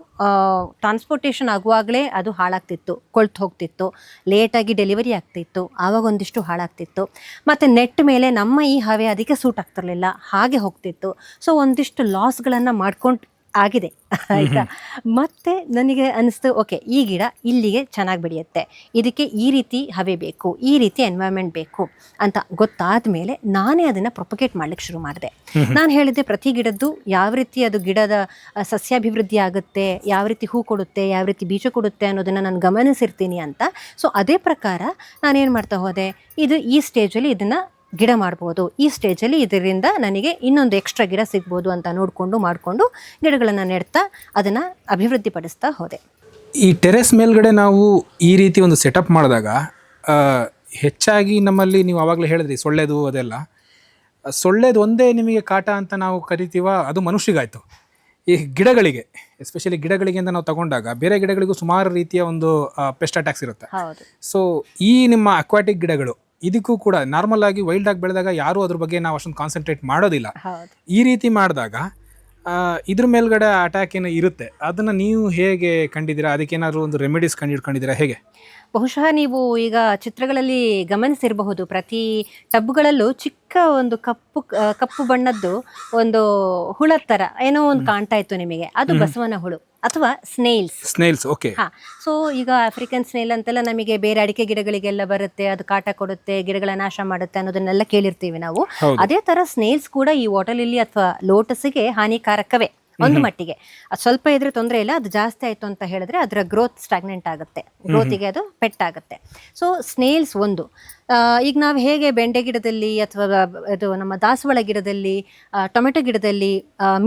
ಟ್ರಾನ್ಸ್ಪೋರ್ಟೇಷನ್ ಆಗುವಾಗಲೇ ಅದು ಹಾಳಾಗ್ತಿತ್ತು, ಕೊಳ್ತು ಹೋಗ್ತಿತ್ತು, ಲೇಟಾಗಿ ಡೆಲಿವರಿ ಆಗ್ತಿತ್ತು, ಆವಾಗ ಒಂದಿಷ್ಟು ಹಾಳಾಗ್ತಿತ್ತು. ಮತ್ತು ನೆಟ್ ಮೇಲೆ ನಮ್ಮ ಈ ಹವೆ ಅದಕ್ಕೆ ಸೂಟ್ ಆಗ್ತಿರ್ಲಿಲ್ಲ, ಹಾಗೆ ಹೋಗ್ತಿತ್ತು. ಸೊ ಒಂದಿಷ್ಟು ಲಾಸ್ಗಳನ್ನು ಮಾಡ್ಕೊಂಡು ಆಗಿದೆ ಆಯಿತಾ. ಮತ್ತು ನನಗೆ ಅನಿಸ್ತು, ಓಕೆ ಈ ಗಿಡ ಇಲ್ಲಿಗೆ ಚೆನ್ನಾಗಿ ಬೆಳೆಯುತ್ತೆ, ಇದಕ್ಕೆ ಈ ರೀತಿ ಹವೆ ಬೇಕು, ಈ ರೀತಿ ಎನ್ವೈರ್ಮೆಂಟ್ ಬೇಕು ಅಂತ ಗೊತ್ತಾದ ಮೇಲೆ ನಾನೇ ಅದನ್ನು ಪ್ರೊಪಗೇಟ್ ಮಾಡ್ಲಿಕ್ಕೆ ಶುರು ಮಾಡಿದೆ. ನಾನು ಹೇಳಿದ್ದೆ ಪ್ರತಿ ಗಿಡದ್ದು ಯಾವ ರೀತಿ ಅದು ಗಿಡದ ಸಸ್ಯಾಭಿವೃದ್ಧಿ ಆಗುತ್ತೆ, ಯಾವ ರೀತಿ ಹೂ ಕೊಡುತ್ತೆ, ಯಾವ ರೀತಿ ಬೀಜ ಕೊಡುತ್ತೆ ಅನ್ನೋದನ್ನು ನಾನು ಗಮನಿಸಿರ್ತೀನಿ ಅಂತ. ಸೊ ಅದೇ ಪ್ರಕಾರ ನಾನೇನು ಮಾಡ್ತಾ ಹೋದೆ, ಇದು ಈ ಸ್ಟೇಜಲ್ಲಿ ಇದನ್ನು ಗಿಡ ಮಾಡ್ಬೋದು, ಈ ಸ್ಟೇಜಲ್ಲಿ ಇದರಿಂದ ನನಗೆ ಇನ್ನೊಂದು ಎಕ್ಸ್ಟ್ರಾ ಗಿಡ ಸಿಗ್ಬೋದು ಅಂತ ಮಾಡಿಕೊಂಡು ಗಿಡಗಳನ್ನು ನೆಡ್ತಾ ಅದನ್ನು ಅಭಿವೃದ್ಧಿಪಡಿಸ್ತಾ ಹೋದೆ.
ಈ ಟೆರೆಸ್ ಮೇಲ್ಗಡೆ ನಾವು ಈ ರೀತಿ ಒಂದು ಸೆಟಪ್ ಮಾಡಿದಾಗ ಹೆಚ್ಚಾಗಿ ನಮ್ಮಲ್ಲಿ ನೀವು ಆವಾಗಲೇ ಹೇಳಿದ್ರಿ ಸೊಳ್ಳೆದು ಅದೆಲ್ಲ, ಸೊಳ್ಳೆದು ಒಂದೇ ನಿಮಗೆ ಕಾಟ ಅಂತ ನಾವು ಕರಿತೀವ, ಅದು ಮನುಷ್ಯಗಾಯಿತು. ಈ ಗಿಡಗಳಿಗೆ ಎಸ್ಪೆಷಲಿ ಗಿಡಗಳಿಗೆ ಅಂತ ನಾವು ತಗೊಂಡಾಗ ಬೇರೆ ಗಿಡಗಳಿಗೂ ಸುಮಾರು ರೀತಿಯ ಒಂದು ಪೆಸ್ಟ್ ಅಟ್ಯಾಕ್ಸ್ ಇರುತ್ತೆ. ಸೊ ಈ ನಿಮ್ಮ ಅಕ್ವಾಟಿಕ್ ಗಿಡಗಳು ಇದಕ್ಕೂ ಕೂಡ ನಾರ್ಮಲ್ ಆಗಿ ವೈಲ್ಡ್ ಆಗಿ ಬೆಳೆದಾಗ ಯಾರೂ ಅದ್ರ ಬಗ್ಗೆ ನಾವು ಅಷ್ಟೊಂದು ಕಾನ್ಸಂಟ್ರೇಟ್ ಮಾಡೋದಿಲ್ಲ. ಈ ರೀತಿ ಮಾಡಿದಾಗ ಇದ್ರ ಮೇಲ್ಗಡೆ ಅಟ್ಯಾಕ್ ಏನೋ ಇರುತ್ತೆ, ಅದನ್ನು ನೀವು ಹೇಗೆ ಕಂಡಿದ್ದೀರಾ? ಅದಕ್ಕೇನಾದ್ರು ಒಂದು ರೆಮಿಡೀಸ್ ಕಂಡಿದ್ದೀರಾ ಹೇಗೆ?
ಬಹುಶಃ ನೀವು ಈಗ ಚಿತ್ರಗಳಲ್ಲಿ ಗಮನಿಸಿರಬಹುದು, ಪ್ರತಿ ಟಬ್ಗಳಲ್ಲೂ ಚಿಕ್ಕ ಒಂದು ಕಪ್ಪು ಬಣ್ಣದ್ದು ಒಂದು ಹುಳದ ಥರ ಏನೋ ಒಂದು ಕಾಣ್ತಾ ಇತ್ತು ನಿಮಗೆ, ಅದು ಬಸವನ ಹುಳು ಅಥವಾ ಸ್ನೇಲ್ಸ್. ಓಕೆ. ಹಾ, ಸೊ ಈಗ ಆಫ್ರಿಕನ್ ಸ್ನೇಲ್ ಅಂತೆಲ್ಲ ನಮಗೆ ಬೇರೆ ಅಡಿಕೆ ಗಿಡಗಳಿಗೆಲ್ಲ ಬರುತ್ತೆ, ಅದು ಕಾಟ ಕೊಡುತ್ತೆ, ಗಿಡಗಳ ನಾಶ ಮಾಡುತ್ತೆ ಅನ್ನೋದನ್ನೆಲ್ಲ ಕೇಳಿರ್ತೀವಿ ನಾವು. ಅದೇ ತರ ಸ್ನೇಲ್ಸ್ ಕೂಡ ಈ ವಾಟರ್ ಲಿಲ್ಲಿ ಅಥವಾ ಲೋಟಸ್ಗೆ ಹಾನಿಕಾರಕವೇ ಒಂದು ಮಟ್ಟಿಗೆ. ಅದು ಸ್ವಲ್ಪ ಇದ್ರೆ ತೊಂದರೆ ಇಲ್ಲ, ಅದು ಜಾಸ್ತಿ ಆಯಿತು ಅಂತ ಹೇಳಿದ್ರೆ ಅದರ ಗ್ರೋತ್ ಸ್ಟಾಗ್ನೆಂಟ್ ಆಗುತ್ತೆ, ಗ್ರೋತಿಗೆ ಅದು ಪೆಟ್ಟಾಗುತ್ತೆ. ಸೊ ಸ್ನೇಲ್ಸ್ ಒಂದು. ಈಗ ನಾವು ಹೇಗೆ ಬೆಂಡೆ ಗಿಡದಲ್ಲಿ ಅಥವಾ ಇದು ನಮ್ಮ ದಾಸವಾಳ ಗಿಡದಲ್ಲಿ, ಟೊಮೆಟೊ ಗಿಡದಲ್ಲಿ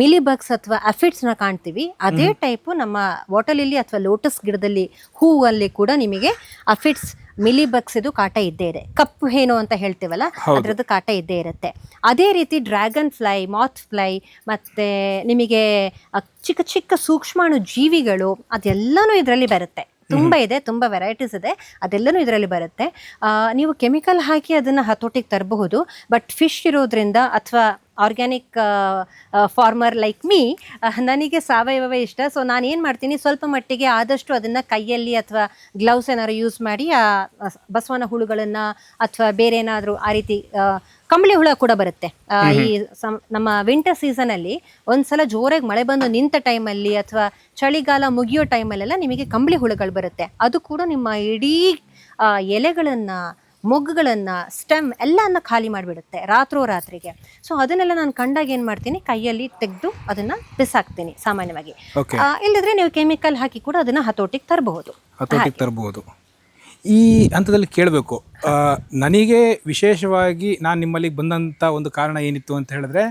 ಮಿಲಿಬಗ್ಸ್ ಅಥವಾ ಅಫಿಡ್ಸ್ನ ಕಾಣ್ತೀವಿ, ಅದೇ ಟೈಪು ನಮ್ಮ ವಾಟರ್ ಲಿಲ್ಲಿ ಅಥವಾ ಲೋಟಸ್ ಗಿಡದಲ್ಲಿ ಹೂವಲ್ಲಿ ಕೂಡ ನಿಮಗೆ ಅಫಿಡ್ಸ್ ಮಿಲಿ ಬಗ್ಸ್ ಇದು ಕಾಟ ಇದ್ದೇ ಇದೆ. ಕಪ್ಪು ಹೇನು ಅಂತ ಹೇಳ್ತೀವಲ್ಲ, ಅದ್ರದ್ದು ಕಾಟ ಇದ್ದೇ ಇರುತ್ತೆ. ಅದೇ ರೀತಿ ಡ್ರ್ಯಾಗನ್ ಫ್ಲೈ, ಮಾತ್ ಫ್ಲೈ, ಮತ್ತೆ ನಿಮಗೆ ಚಿಕ್ಕ ಚಿಕ್ಕ ಸೂಕ್ಷ್ಮಾಣು ಜೀವಿಗಳು, ಅದೆಲ್ಲನೂ ಇದರಲ್ಲಿ ಬರುತ್ತೆ. ತುಂಬ ಇದೆ, ತುಂಬ ವೆರೈಟೀಸ್ ಇದೆ, ಅದೆಲ್ಲನೂ ಇದರಲ್ಲಿ ಬರುತ್ತೆ. ನೀವು ಕೆಮಿಕಲ್ ಹಾಕಿ ಅದನ್ನು ಹತೋಟಿಗೆ ತರಬಹುದು. ಬಟ್ ಫಿಶ್ ಇರೋದ್ರಿಂದ ಅಥವಾ ಆರ್ಗ್ಯಾನಿಕ್ ಫಾರ್ಮರ್ ಲೈಕ್ ಮೀ, ನನಗೆ ಸಾವಯವವೇ ಇಷ್ಟ. ಸೊ ನಾನು ಏನು ಮಾಡ್ತೀನಿ, ಸ್ವಲ್ಪ ಮಟ್ಟಿಗೆ ಆದಷ್ಟು ಅದನ್ನು ಕೈಯಲ್ಲಿ ಅಥವಾ ಗ್ಲೌಸ್ ಏನಾದ್ರು ಯೂಸ್ ಮಾಡಿ ಆ ಬಸವನ ಹುಳುಗಳನ್ನು ಅಥವಾ ಬೇರೆ ಏನಾದರೂ ಆ ರೀತಿ ಕಂಬಳಿ ಹುಳ ಕೂಡ ಬರುತ್ತೆ. ಈ ನಮ್ಮ ವಿಂಟರ್ ಸೀಸನಲ್ಲಿ ಒಂದ್ಸಲ ಜೋರಾಗಿ ಮಳೆ ಬಂದು ನಿಂತ ಟೈಮಲ್ಲಿ ಅಥವಾ ಚಳಿಗಾಲ ಮುಗಿಯೋ ಟೈಮಲ್ಲೆಲ್ಲ ನಿಮಗೆ ಕಂಬಳಿ ಹುಳುಗಳು ಬರುತ್ತೆ. ಅದು ಕೂಡ ನಿಮ್ಮ ಇಡೀ ಎಲೆಗಳನ್ನು, ಮೊಗ್ಗುಗಳನ್ನು, ಸ್ಟೆಮ್ ಎಲ್ಲನ್ನ ಖಾಲಿ ಮಾಡಿಬಿಡುತ್ತೆ ರಾತ್ರಿಗೆ. ಸೊ ಅದನ್ನೆಲ್ಲ ನಾನು ಕಂಡಾಗ ಏನು ಮಾಡ್ತೀನಿ, ಕೈಯಲ್ಲಿ ತೆಗೆದು ಅದನ್ನು ಬಿಸಾಕ್ತೀನಿ ಸಾಮಾನ್ಯವಾಗಿ. ಇಲ್ಲದ್ರೆ ನೀವು ಕೆಮಿಕಲ್ ಹಾಕಿ ಕೂಡ ಅದನ್ನು ಹತೋಟಿಗೆ ತರಬಹುದು.
ಈ ಹಂತದಲ್ಲಿ ಕೇಳಬೇಕು, ನನಗೆ ವಿಶೇಷವಾಗಿ ನಾನು ನಿಮ್ಮಲ್ಲಿ ಬಂದಂಥ ಒಂದು ಕಾರಣ ಏನಿತ್ತು ಅಂತ ಹೇಳಿದ್ರೆ,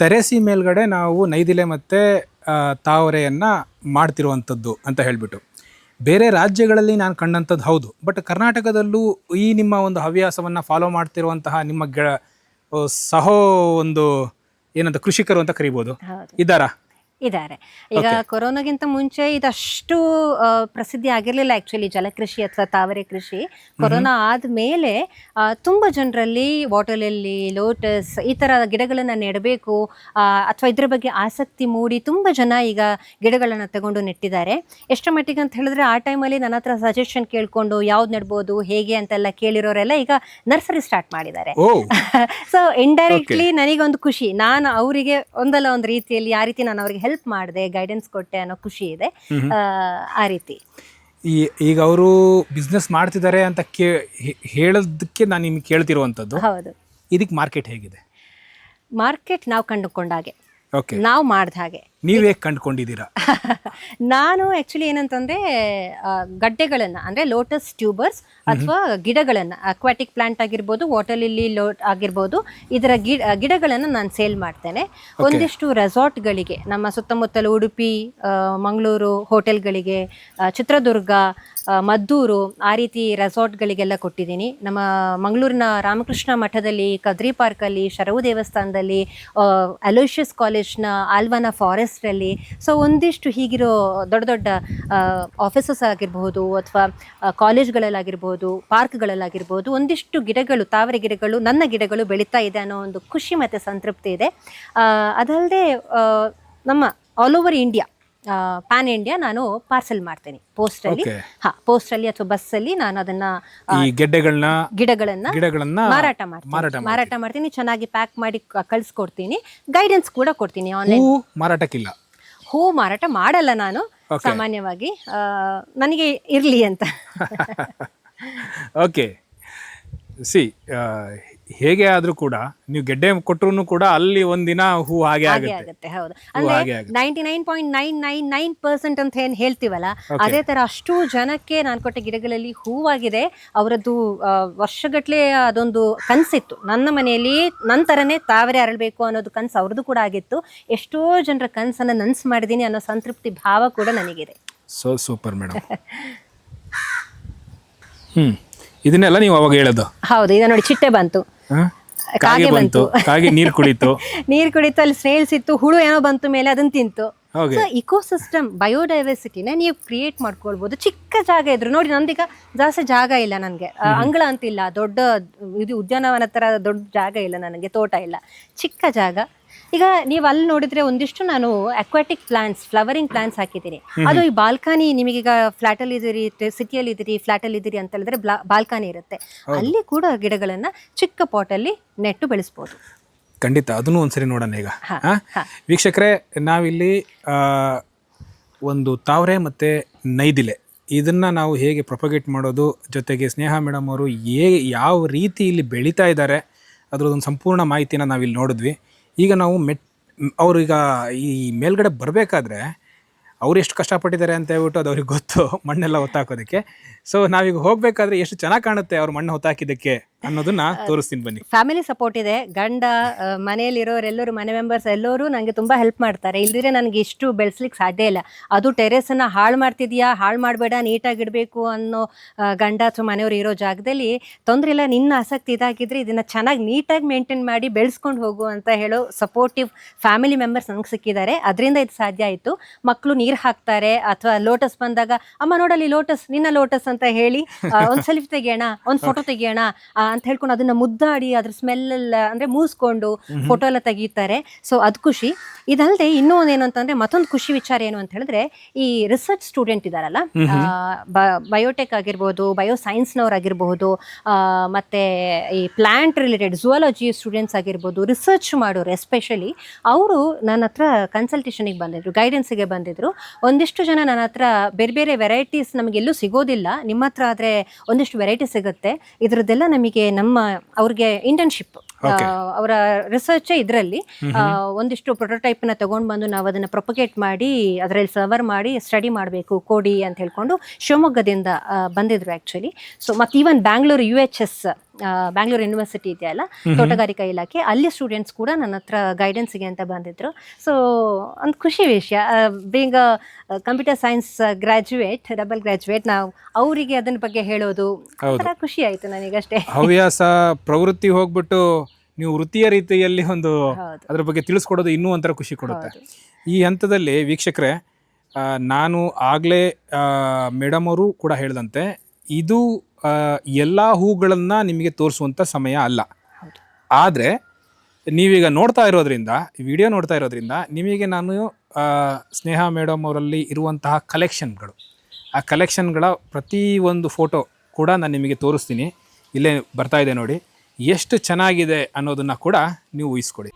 ತೆರೆಸಿ ಮೇಲ್ಗಡೆ ನಾವು ನೈದಿಲೆ ಮತ್ತು ತಾವರೆಯನ್ನು ಮಾಡ್ತಿರುವಂಥದ್ದು ಅಂತ ಹೇಳಿಬಿಟ್ಟು ಬೇರೆ ರಾಜ್ಯಗಳಲ್ಲಿ ನಾನು ಕಂಡಂಥದ್ದು ಹೌದು. ಬಟ್ ಕರ್ನಾಟಕದಲ್ಲೂ ಈ ನಿಮ್ಮ ಒಂದು ಹವ್ಯಾಸವನ್ನು ಫಾಲೋ ಮಾಡ್ತಿರುವಂತಹ ನಿಮ್ಮ ಸಹೋ ಒಂದು ಏನಂತ ಕೃಷಿಕರು ಅಂತ ಕರಿಬೋದು ಇದ್ದಾರಾ?
ಇದ್ದಾರೆ. ಈಗ ಕೊರೋನಾಗಿಂತ ಮುಂಚೆ ಇದಷ್ಟು ಪ್ರಸಿದ್ಧಿ ಆಗಿರಲಿಲ್ಲ ಆ್ಯಕ್ಚುಲಿ ಜಲಕೃಷಿ ಅಥವಾ ತಾವರೆ ಕೃಷಿ. ಕೊರೋನಾ ಆದಮೇಲೆ ತುಂಬ ಜನರಲ್ಲಿ ವಾಟರ್ ಲಿಲ್ಲಿ, ಲೋಟಸ್ ಈ ಥರ ಗಿಡಗಳನ್ನು ನೆಡಬೇಕು ಅಥವಾ ಇದ್ರ ಬಗ್ಗೆ ಆಸಕ್ತಿ ಮೂಡಿ ತುಂಬ ಜನ ಈಗ ಗಿಡಗಳನ್ನು ತಗೊಂಡು ನೆಟ್ಟಿದ್ದಾರೆ. ಎಷ್ಟರ ಮಟ್ಟಿಗೆ ಅಂತ ಹೇಳಿದ್ರೆ, ಆ ಟೈಮಲ್ಲಿ ನನ್ನ ಹತ್ರ ಸಜೆಷನ್ ಕೇಳಿಕೊಂಡು ಯಾವ್ದು ನೆಡ್ಬೋದು ಹೇಗೆ ಅಂತೆಲ್ಲ ಕೇಳಿರೋರೆಲ್ಲ ಈಗ ನರ್ಸರಿ ಸ್ಟಾರ್ಟ್ ಮಾಡಿದ್ದಾರೆ. ಸೊ ಇಂಡೈರೆಕ್ಟ್ಲಿ ನನಗೊಂದು ಖುಷಿ, ನಾನು ಅವರಿಗೆ ಒಂದಲ್ಲ ಒಂದು ರೀತಿಯಲ್ಲಿ ಆ ರೀತಿ ನಾನು ಅವರಿಗೆ ಹೆಲ್ಪ್ ಮಾಡಿದೆ, ಗೈಡೆನ್ಸ್ ಕೊಟ್ಟೆ ಅನ್ನೋ ಖುಷಿ ಇದೆ. ಆ ರೀತಿ
ಈಗ ಅವರು ಬಿಸ್ನೆಸ್ ಮಾಡ್ತಿದ್ದಾರೆ ಅಂತ ಹೇಳೋದಕ್ಕೆ ನಾನು ನಿಮ್ಗೆ ಕೇಳ್ತಿರುವಂಥದ್ದು.
ಹೌದು.
ಇದಕ್ಕೆ ಮಾರ್ಕೆಟ್ ಹೇಗಿದೆ?
ಮಾರ್ಕೆಟ್ ನಾವು ಕಂಡುಕೊಂಡಾಗೆ, ನಾವು ಮಾಡ್ದ ಹಾಗೆ.
ನೀವೇ ಕಂಡುಕೊಂಡಿದ್ದೀರಾ?
ನಾನು ಆ್ಯಕ್ಚುಲಿ ಏನಂತಂದರೆ, ಗಡ್ಡೆಗಳನ್ನು ಅಂದರೆ ಲೋಟಸ್ ಟ್ಯೂಬರ್ಸ್ ಅಥವಾ ಗಿಡಗಳನ್ನು, ಅಕ್ವಾಟಿಕ್ ಪ್ಲಾಂಟ್ ಆಗಿರ್ಬೋದು, ವಾಟರ್ ಲಿಲ್ಲಿ ಆಗಿರ್ಬೋದು, ಇದರ ಗಿಡಗಳನ್ನು ನಾನು ಸೇಲ್ ಮಾಡ್ತೇನೆ. ಒಂದಿಷ್ಟು ರೆಸಾರ್ಟ್ಗಳಿಗೆ, ನಮ್ಮ ಸುತ್ತಮುತ್ತಲು ಉಡುಪಿ, ಮಂಗಳೂರು ಹೋಟೆಲ್ಗಳಿಗೆ, ಚಿತ್ರದುರ್ಗ, ಮದ್ದೂರು ಆ ರೀತಿ ರೆಸಾರ್ಟ್ಗಳಿಗೆಲ್ಲ ಕೊಟ್ಟಿದ್ದೀನಿ. ನಮ್ಮ ಮಂಗಳೂರಿನ ರಾಮಕೃಷ್ಣ ಮಠದಲ್ಲಿ, ಕದ್ರಿ ಪಾರ್ಕಲ್ಲಿ, ಶರವು ದೇವಸ್ಥಾನದಲ್ಲಿ, ಅಲೋಷಿಯಸ್ ಕಾಲೇಜ್ನ ಆಲ್ವಾನ ಫಾರೆಸ್ಟಲ್ಲಿ. ಸೊ ಒಂದಿಷ್ಟು ಹೀಗಿರೋ ದೊಡ್ಡ ದೊಡ್ಡ ಆಫೀಸಸ್ ಆಗಿರ್ಬೋದು ಅಥವಾ ಕಾಲೇಜ್ಗಳಲ್ಲಾಗಿರ್ಬೋದು, ಪಾರ್ಕ್ಗಳಲ್ಲಾಗಿರ್ಬೋದು, ಒಂದಿಷ್ಟು ಗಿಡಗಳು, ತಾವರೆ ಗಿಡಗಳು, ನನ್ನ ಗಿಡಗಳು ಬೆಳೀತಾ ಇದೆ ಅನ್ನೋ ಒಂದು ಖುಷಿ ಮತ್ತು ಸಂತೃಪ್ತಿ ಇದೆ. ಅದಲ್ಲದೆ ನಮ್ಮ all over India, PAN India ನಾನು ಪಾರ್ಸೆಲ್ ಮಾಡ್ತೇನೆ ಪೋಸ್ಟಲ್ಲಿ. ಪೋಸ್ಟಲ್ಲಿ ಅಥವಾ ಬಸ್ಸಲ್ಲಿ ನಾನು ಅದನ್ನ ಗಿಡಗಳನ್ನ ಮಾರಾಟ ಮಾಡ್ತೀನಿ. ಚೆನ್ನಾಗಿ ಪ್ಯಾಕ್ ಮಾಡಿ ಕಳಿಸ್ಕೊಡ್ತೀನಿ. ಗೈಡೆನ್ಸ್ ಕೂಡ ಕೊಡ್ತೀನಿ. ಆನ್ಲೈನ್
ಮಾರಾಟಕ್ಕಿಲ್ಲ,
ಹೂ ಮಾರಾಟ ಮಾಡಲ್ಲ ನಾನು ಸಾಮಾನ್ಯವಾಗಿ, ನನಗೆ ಇರ್ಲಿ ಅಂತ.
ಓಕೆ, ಸಿ ಹೇಗೆ ಆದ್ರೂ ಕೂಡ ನೀವು ಗೆಡ್ಡೆ ಕೊಟ್ಟರು ಕೂಡ ಅಲ್ಲಿ ಒಂದಿನ ಹೂ ಹಾಗೆ
ಆಗುತ್ತೆ. ಹೌದು, ಅಂದ್ರೆ 99.999% ಅಂತ ಏನ್ ಹೇಳ್ತೀವಲ್ಲ, ಅದೇ ತರ ಅಷ್ಟು ಜನಕ್ಕೆ ನಾನು ಕೊಟ್ಟ ಗಿಡಗಳಲ್ಲಿ ಹೂವಾಗಿದೆ. ಅವರದ್ದು ವರ್ಷಗಟ್ಲೆ ಅದೊಂದು ಕನಸಿತ್ತು, ನನ್ನ ಮನೆಯಲ್ಲಿ ನನ್ನ ತರನೇ ತಾವರೆ ಅರಳಬೇಕು ಅನ್ನೋದು ಕನಸು ಅವ್ರದ್ದು ಕೂಡ ಆಗಿತ್ತು. ಎಷ್ಟೋ ಜನರ ಕನಸನ್ನ ನನಸು ಮಾಡಿದೀನಿ ಅನ್ನೋ ಸಂತೃಪ್ತಿ ಭಾವ ಕೂಡ ನನಗಿದೆ.
So super madam. ಇದನ್ನೆಲ್ಲ ನೀವು ಅವಾಗ ಹೇಳೋದು? ಹೌದು.
ಈಗ ನೋಡಿ, ಚಿಟ್ಟೆ ಬಂತು, ಕಾಗೆ ಬಂತು,
ಕಾಗೆ ನೀರು ಕುಡಿತು,
ಅಲ್ಲಿ ಸ್ನೇಲ್ಸ್ ಇತ್ತು, ಹುಳು ಏನೋ ಬಂತು ಮೇಲೆ ಅದನ್ನ ತಿಂತು. ಇಕೋಸಿಸ್ಟಮ್ ಬಯೋಡೈವರ್ಸಿಟಿನ ನೀವು ಕ್ರಿಯೇಟ್ ಮಾಡ್ಕೊಳ್ಬಹುದು. ಚಿಕ್ಕ ಜಾಗ ಇದ್ರು ನೋಡಿ, ನಂದೀಗ ಜಾಸ್ತಿ ಜಾಗ ಇಲ್ಲ ನನಗೆ, ಅಂಗಳ ಅಂತಿಲ್ಲ, ದೊಡ್ಡ ಇದು ಉದ್ಯಾನವನ ತರ ದೊಡ್ಡ ಜಾಗ ಇಲ್ಲ ನನಗೆ, ತೋಟ ಇಲ್ಲ, ಚಿಕ್ಕ ಜಾಗ. ಈಗ ನೀವು ಅಲ್ಲಿ ನೋಡಿದ್ರೆ ಒಂದಿಷ್ಟು ನಾನು ಅಕ್ವಾಟಿಕ್ ಪ್ಲಾಂಟ್ಸ್, ಫ್ಲವರಿಂಗ್ ಪ್ಲಾಂಟ್ಸ್ ಹಾಕಿದ್ದೀನಿ. ಅದು ಈ ಬಾಲ್ಕನಿ, ನಿಮಗೀಗ ಫ್ಲಾಟಲ್ಲಿ ಇದ್ದೀರಿ, ಸಿಟಿಯಲ್ಲಿ ಇದ್ದೀರಿ, ಫ್ಲಾಟಲ್ಲಿ ಇದ್ದೀರಿ ಅಂತ ಹೇಳಿದ್ರೆ ಬಾಲ್ಕನಿ ಇರುತ್ತೆ, ಅಲ್ಲಿ ಕೂಡ ಗಿಡಗಳನ್ನ ಚಿಕ್ಕ ಪಾಟಲ್ಲಿ ನೆಟ್ಟು ಬೆಳೆಸ್ಬೋದು.
ಖಂಡಿತ, ಅದನ್ನು ಒಂದ್ಸರಿ ನೋಡೋಣ. ಈಗ ವೀಕ್ಷಕರೇ, ನಾವಿಲ್ಲಿ ಒಂದು ತಾವರೆ ಮತ್ತು ನೈದಿಲೆ ಇದನ್ನು ನಾವು ಹೇಗೆ ಪ್ರೊಪಗೇಟ್ ಮಾಡೋದು, ಜೊತೆಗೆ ಸ್ನೇಹ ಮೇಡಮ್ ಅವರು ಯಾವ ರೀತಿ ಇಲ್ಲಿ ಬೆಳೀತಾ ಇದ್ದಾರೆ ಅದರದೊಂದು ಸಂಪೂರ್ಣ ಮಾಹಿತಿನ ನಾವಿಲ್ಲಿ ನೋಡಿದ್ವಿ. ಈಗ ನಾವು ಅವ್ರೀಗ ಈ ಮೇಲ್ಗಡೆ ಬರಬೇಕಾದ್ರೆ ಅವ್ರು ಎಷ್ಟು ಕಷ್ಟಪಟ್ಟಿದ್ದಾರೆ ಅಂತ ಹೇಳ್ಬಿಟ್ಟು ಅದು ಅವ್ರಿಗೆ ಗೊತ್ತು, ಮಣ್ಣೆಲ್ಲ ಹೊತ್ತಾಕೋದಕ್ಕೆ. ಸೊ ನಾವೀಗ ಹೋಗಬೇಕಾದ್ರೆ ಎಷ್ಟು ಚೆನ್ನಾಗಿ ಕಾಣುತ್ತೆ ಅವ್ರು ಮಣ್ಣು ಹೊತ್ತಾಕಿದ್ದಕ್ಕೆ ಅನ್ನೋದನ್ನ ತೋರಿಸ್ತೀನಿ ಬನ್ನಿ.
ಫ್ಯಾಮಿಲಿ ಸಪೋರ್ಟ್ ಇದೆ. ಗಂಡ, ಮನೆಯಲ್ಲಿರೋರೆಲ್ಲರೂ, ಮನೆ ಮೆಂಬರ್ಸ್ ಎಲ್ಲರೂ ನನಗೆ ತುಂಬ ಹೆಲ್ಪ್ ಮಾಡ್ತಾರೆ. ಇಲ್ದಿರೆ ನನಗೆ ಇಷ್ಟು ಬೆಳೆಸ್ಲಿಕ್ಕೆ ಸಾಧ್ಯ ಇಲ್ಲ. ಅದು ಟೆರೇಸನ್ನು ಹಾಳು ಮಾಡ್ತಿದ್ಯಾ, ಹಾಳು ಮಾಡಬೇಡ, ನೀಟಾಗಿಡಬೇಕು ಅನ್ನೋ ಗಂಡ ಅಥವಾ ಮನೆಯವರು ಇರೋ ಜಾಗದಲ್ಲಿ ತೊಂದರೆ ಇಲ್ಲ, ನಿನ್ನ ಆಸಕ್ತಿ ಇದಾಗಿದ್ರೆ ಇದನ್ನು ಚೆನ್ನಾಗಿ ನೀಟಾಗಿ ಮೇಂಟೈನ್ ಮಾಡಿ ಬೆಳೆಸ್ಕೊಂಡು ಹೋಗು ಅಂತ ಹೇಳೋ ಸಪೋರ್ಟಿವ್ ಫ್ಯಾಮಿಲಿ ಮೆಂಬರ್ಸ್ ನಂಗೆ ಸಿಕ್ಕಿದ್ದಾರೆ. ಅದರಿಂದ ಇದು ಸಾಧ್ಯ ಆಯಿತು. ಮಕ್ಕಳು ನೀರು ಹಾಕ್ತಾರೆ ಅಥವಾ ಲೋಟಸ್ ಬಂದಾಗ, ಅಮ್ಮ ನೋಡಲ್ಲಿ ಲೋಟಸ್, ನಿನ್ನ ಲೋಟಸ್ ಅಂತ ಹೇಳಿ ಒಂದು ಸೆಲ್ಫಿ ತೆಗಿಯೋಣ, ಒಂದು ಫೋಟೋ ತೆಗಿಯೋಣ ಅಂತ ಹೇಳ್ಕೊಂಡು ಅದನ್ನ ಮುದ್ದಾಡಿ ಅದ್ರ ಸ್ಮೆಲ್ ಎಲ್ಲ ಅಂದ್ರೆ ಮೂಸ್ಕೊಂಡು ಫೋಟೋ ಎಲ್ಲ ತೆಗೀತಾರೆ. ಸೊ ಅದು ಖುಷಿ. ಇದಲ್ಲದೆ ಇನ್ನೂ ಏನು ಅಂತಂದ್ರೆ ಮತ್ತೊಂದು ಖುಷಿ ವಿಚಾರ ಏನು ಅಂತ ಹೇಳಿದ್ರೆ, ಈ ರಿಸರ್ಚ್ ಸ್ಟೂಡೆಂಟ್ ಇದಾರಲ್ಲ, ಬಯೋಟೆಕ್ ಆಗಿರ್ಬೋದು, ಬಯೋಸೈನ್ಸ್ನವ್ರಾಗಿರ್ಬಹುದು, ಮತ್ತೆ ಈ ಪ್ಲಾಂಟ್ ರಿಲೇಟೆಡ್ ಝುವಾಲಜಿ ಸ್ಟೂಡೆಂಟ್ಸ್ ಆಗಿರ್ಬೋದು, ರಿಸರ್ಚ್ ಮಾಡೋರು ಎಸ್ಪೆಷಲಿ, ಅವರು ನನ್ನ ಹತ್ರ ಕನ್ಸಲ್ಟೇಷನಿಗೆ ಬಂದಿದ್ರು, ಗೈಡೆನ್ಸಿಗೆ ಬಂದಿದ್ರು. ಒಂದಿಷ್ಟು ಜನ ನನ್ನ ಹತ್ರ ಬೇರೆ ಬೇರೆ ವೆರೈಟೀಸ್ ನಮಗೆಲ್ಲೂ ಸಿಗೋದಿಲ್ಲ, ನಿಮ್ಮ ಹತ್ರ ಆದರೆ ಒಂದಿಷ್ಟು ವೆರೈಟಿ ಸಿಗುತ್ತೆ, ಇದರದ್ದೆಲ್ಲ ನಮಗೆ ಅವ್ರಿಗೆ ಇಂಟರ್ನ್ಶಿಪ್, ಅವರ ರಿಸರ್ಚ್ ಇದರಲ್ಲಿ ಒಂದಿಷ್ಟು ಪ್ರೊಟೋಟೈಪ್ನ ತಗೊಂಡು ಬಂದು ನಾವು ಅದನ್ನು ಪ್ರೊಪಗೇಟ್ ಮಾಡಿ ಅದರಲ್ಲಿ ಸರ್ವರ್ ಮಾಡಿ ಸ್ಟಡಿ ಮಾಡಬೇಕು ಕೊಡಿ ಅಂತ ಹೇಳ್ಕೊಂಡು ಶಿವಮೊಗ್ಗದಿಂದ ಬಂದಿದ್ರು ಆ್ಯಕ್ಚುಲಿ. ಸೊ ಮತ್ತು even Bangalore UHS, Bangalore university ಇದೆಯಲ್ಲ, ತೋಟಗಾರಿಕಾ ಇಲಾಖೆ, ಅಲ್ಲಿ ಸ್ಟೂಡೆಂಟ್ಸ್ ಕೂಡ ನನ್ನ ಹತ್ರ ಗೈಡೆನ್ಸ್ಗೆ ಅಂತ ಬಂದಿದ್ರು. ಸೊ ಒಂದು ಖುಷಿ ವಿಷಯ, being computer science graduate, double graduate, ನಾವು ಅವರಿಗೆ ಅದನ್ನ ಬಗ್ಗೆ ಹೇಳೋದು ಖುಷಿ ಆಯಿತು ನನಗಷ್ಟೇ.
ಹವ್ಯಾಸ ಪ್ರವೃತ್ತಿ ಹೋಗ್ಬಿಟ್ಟು ನೀವು ವೃತ್ತಿಯ ರೀತಿಯಲ್ಲಿ ಒಂದು ಅದ್ರ ಬಗ್ಗೆ ತಿಳಿಸ್ಕೊಡೋದು ಇನ್ನೂ ಒಂಥರ ಖುಷಿ ಕೊಡುತ್ತೆ. ಈ ಹಂತದಲ್ಲಿ ವೀಕ್ಷಕರೇ, ನಾನು ಆಗಲೇ ಮೇಡಮ್ ಅವರು ಕೂಡ ಹೇಳಿದಂತೆ, ಇದು ಎಲ್ಲ ಹೂಗಳನ್ನು ನಿಮಗೆ ತೋರಿಸುವಂಥ ಸಮಯ ಅಲ್ಲ. ಆದರೆ ನೀವೀಗ ನೋಡ್ತಾ ಇರೋದ್ರಿಂದ, ವಿಡಿಯೋ ನೋಡ್ತಾ ಇರೋದ್ರಿಂದ, ನಿಮಗೆ ನಾನು ಸ್ನೇಹ ಮೇಡಮ್ ಅವರಲ್ಲಿ ಇರುವಂತಹ ಕಲೆಕ್ಷನ್ಗಳು, ಆ ಕಲೆಕ್ಷನ್ಗಳ ಪ್ರತಿ ಒಂದು ಫೋಟೋ ಕೂಡ ನಾನು ನಿಮಗೆ ತೋರಿಸ್ತೀನಿ. ಇಲ್ಲೇ ಬರ್ತಾ ಇದೆ ನೋಡಿ, ಎಷ್ಟು ಚೆನ್ನಾಗಿದೆ ಅನ್ನೋದನ್ನು ಕೂಡ ನೀವು ಊಹಿಸ್ಕೊಡಿ.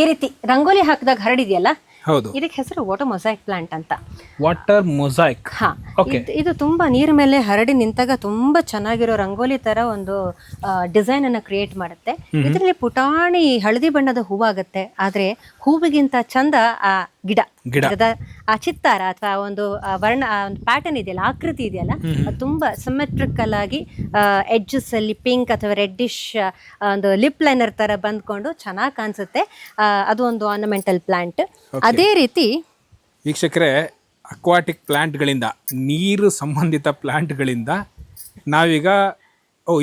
ಈ ರೀತಿ ರಂಗೋಲಿ ಹಾಕಿದಾಗ ಹರಡಿದೆಯಲ್ಲ,
ಹೌದು,
ಇದಕ್ಕೆ ಹೆಸರು ವಾಟರ್ ಮೊಸೈಕ್ ಪ್ಲಾಂಟ್ ಅಂತ.
Water mosaic.
ಇದು ತುಂಬಾ ನೀರ್ ಮೇಲೆ ಹರಡಿ ನಿಂತಾಗ ತುಂಬಾ ಚೆನ್ನಾಗಿರೋ ರಂಗೋಲಿ ತರ ಒಂದು ಡಿಸೈನ್ ಅನ್ನ ಕ್ರಿಯೇಟ್ ಮಾಡುತ್ತೆ. ಇದರಲ್ಲಿ ಪುಟಾಣಿ ಹಳದಿ ಬಣ್ಣದ ಹೂವಾಗುತ್ತೆ, ಆದ್ರೆ ಹೂವಿಗಿಂತ ಚಂದ ಆ ಗಿಡದ ಆ ಚಿತ್ತಾರ ಅಥವಾ ಒಂದು ವರ್ಣ, ಒಂದು ಪ್ಯಾಟರ್ನ್ ಇದೆಯಲ್ಲ, ಆಕೃತಿ ಇದೆಯಲ್ಲ, ಅದು ತುಂಬಾ ಸಿಮೆಟ್ರಿಕಲ್ ಆಗಿ ಎಡ್ಜಸ್ ಅಲ್ಲಿ ಪಿಂಕ್ ಅಥವಾ ರೆಡ್ಡಿಶ್ ಒಂದು ಲಿಪ್ ಲೈನರ್ ತರ ಬಂದ್ಕೊಂಡು ಚೆನ್ನಾಗಿ ಕಾಣಿಸುತ್ತೆ. ಅದು ಒಂದು ಆರ್ನಮೆಂಟಲ್ ಪ್ಲಾಂಟ್. ಅದೇ ರೀತಿ
ವೀಕ್ಷಕರೇ, ಅಕ್ವಾಟಿಕ್ ಪ್ಲಾಂಟ್ಗಳಿಂದ, ನೀರು ಸಂಬಂಧಿತ ಪ್ಲಾಂಟ್ಗಳಿಂದ ನಾವೀಗ,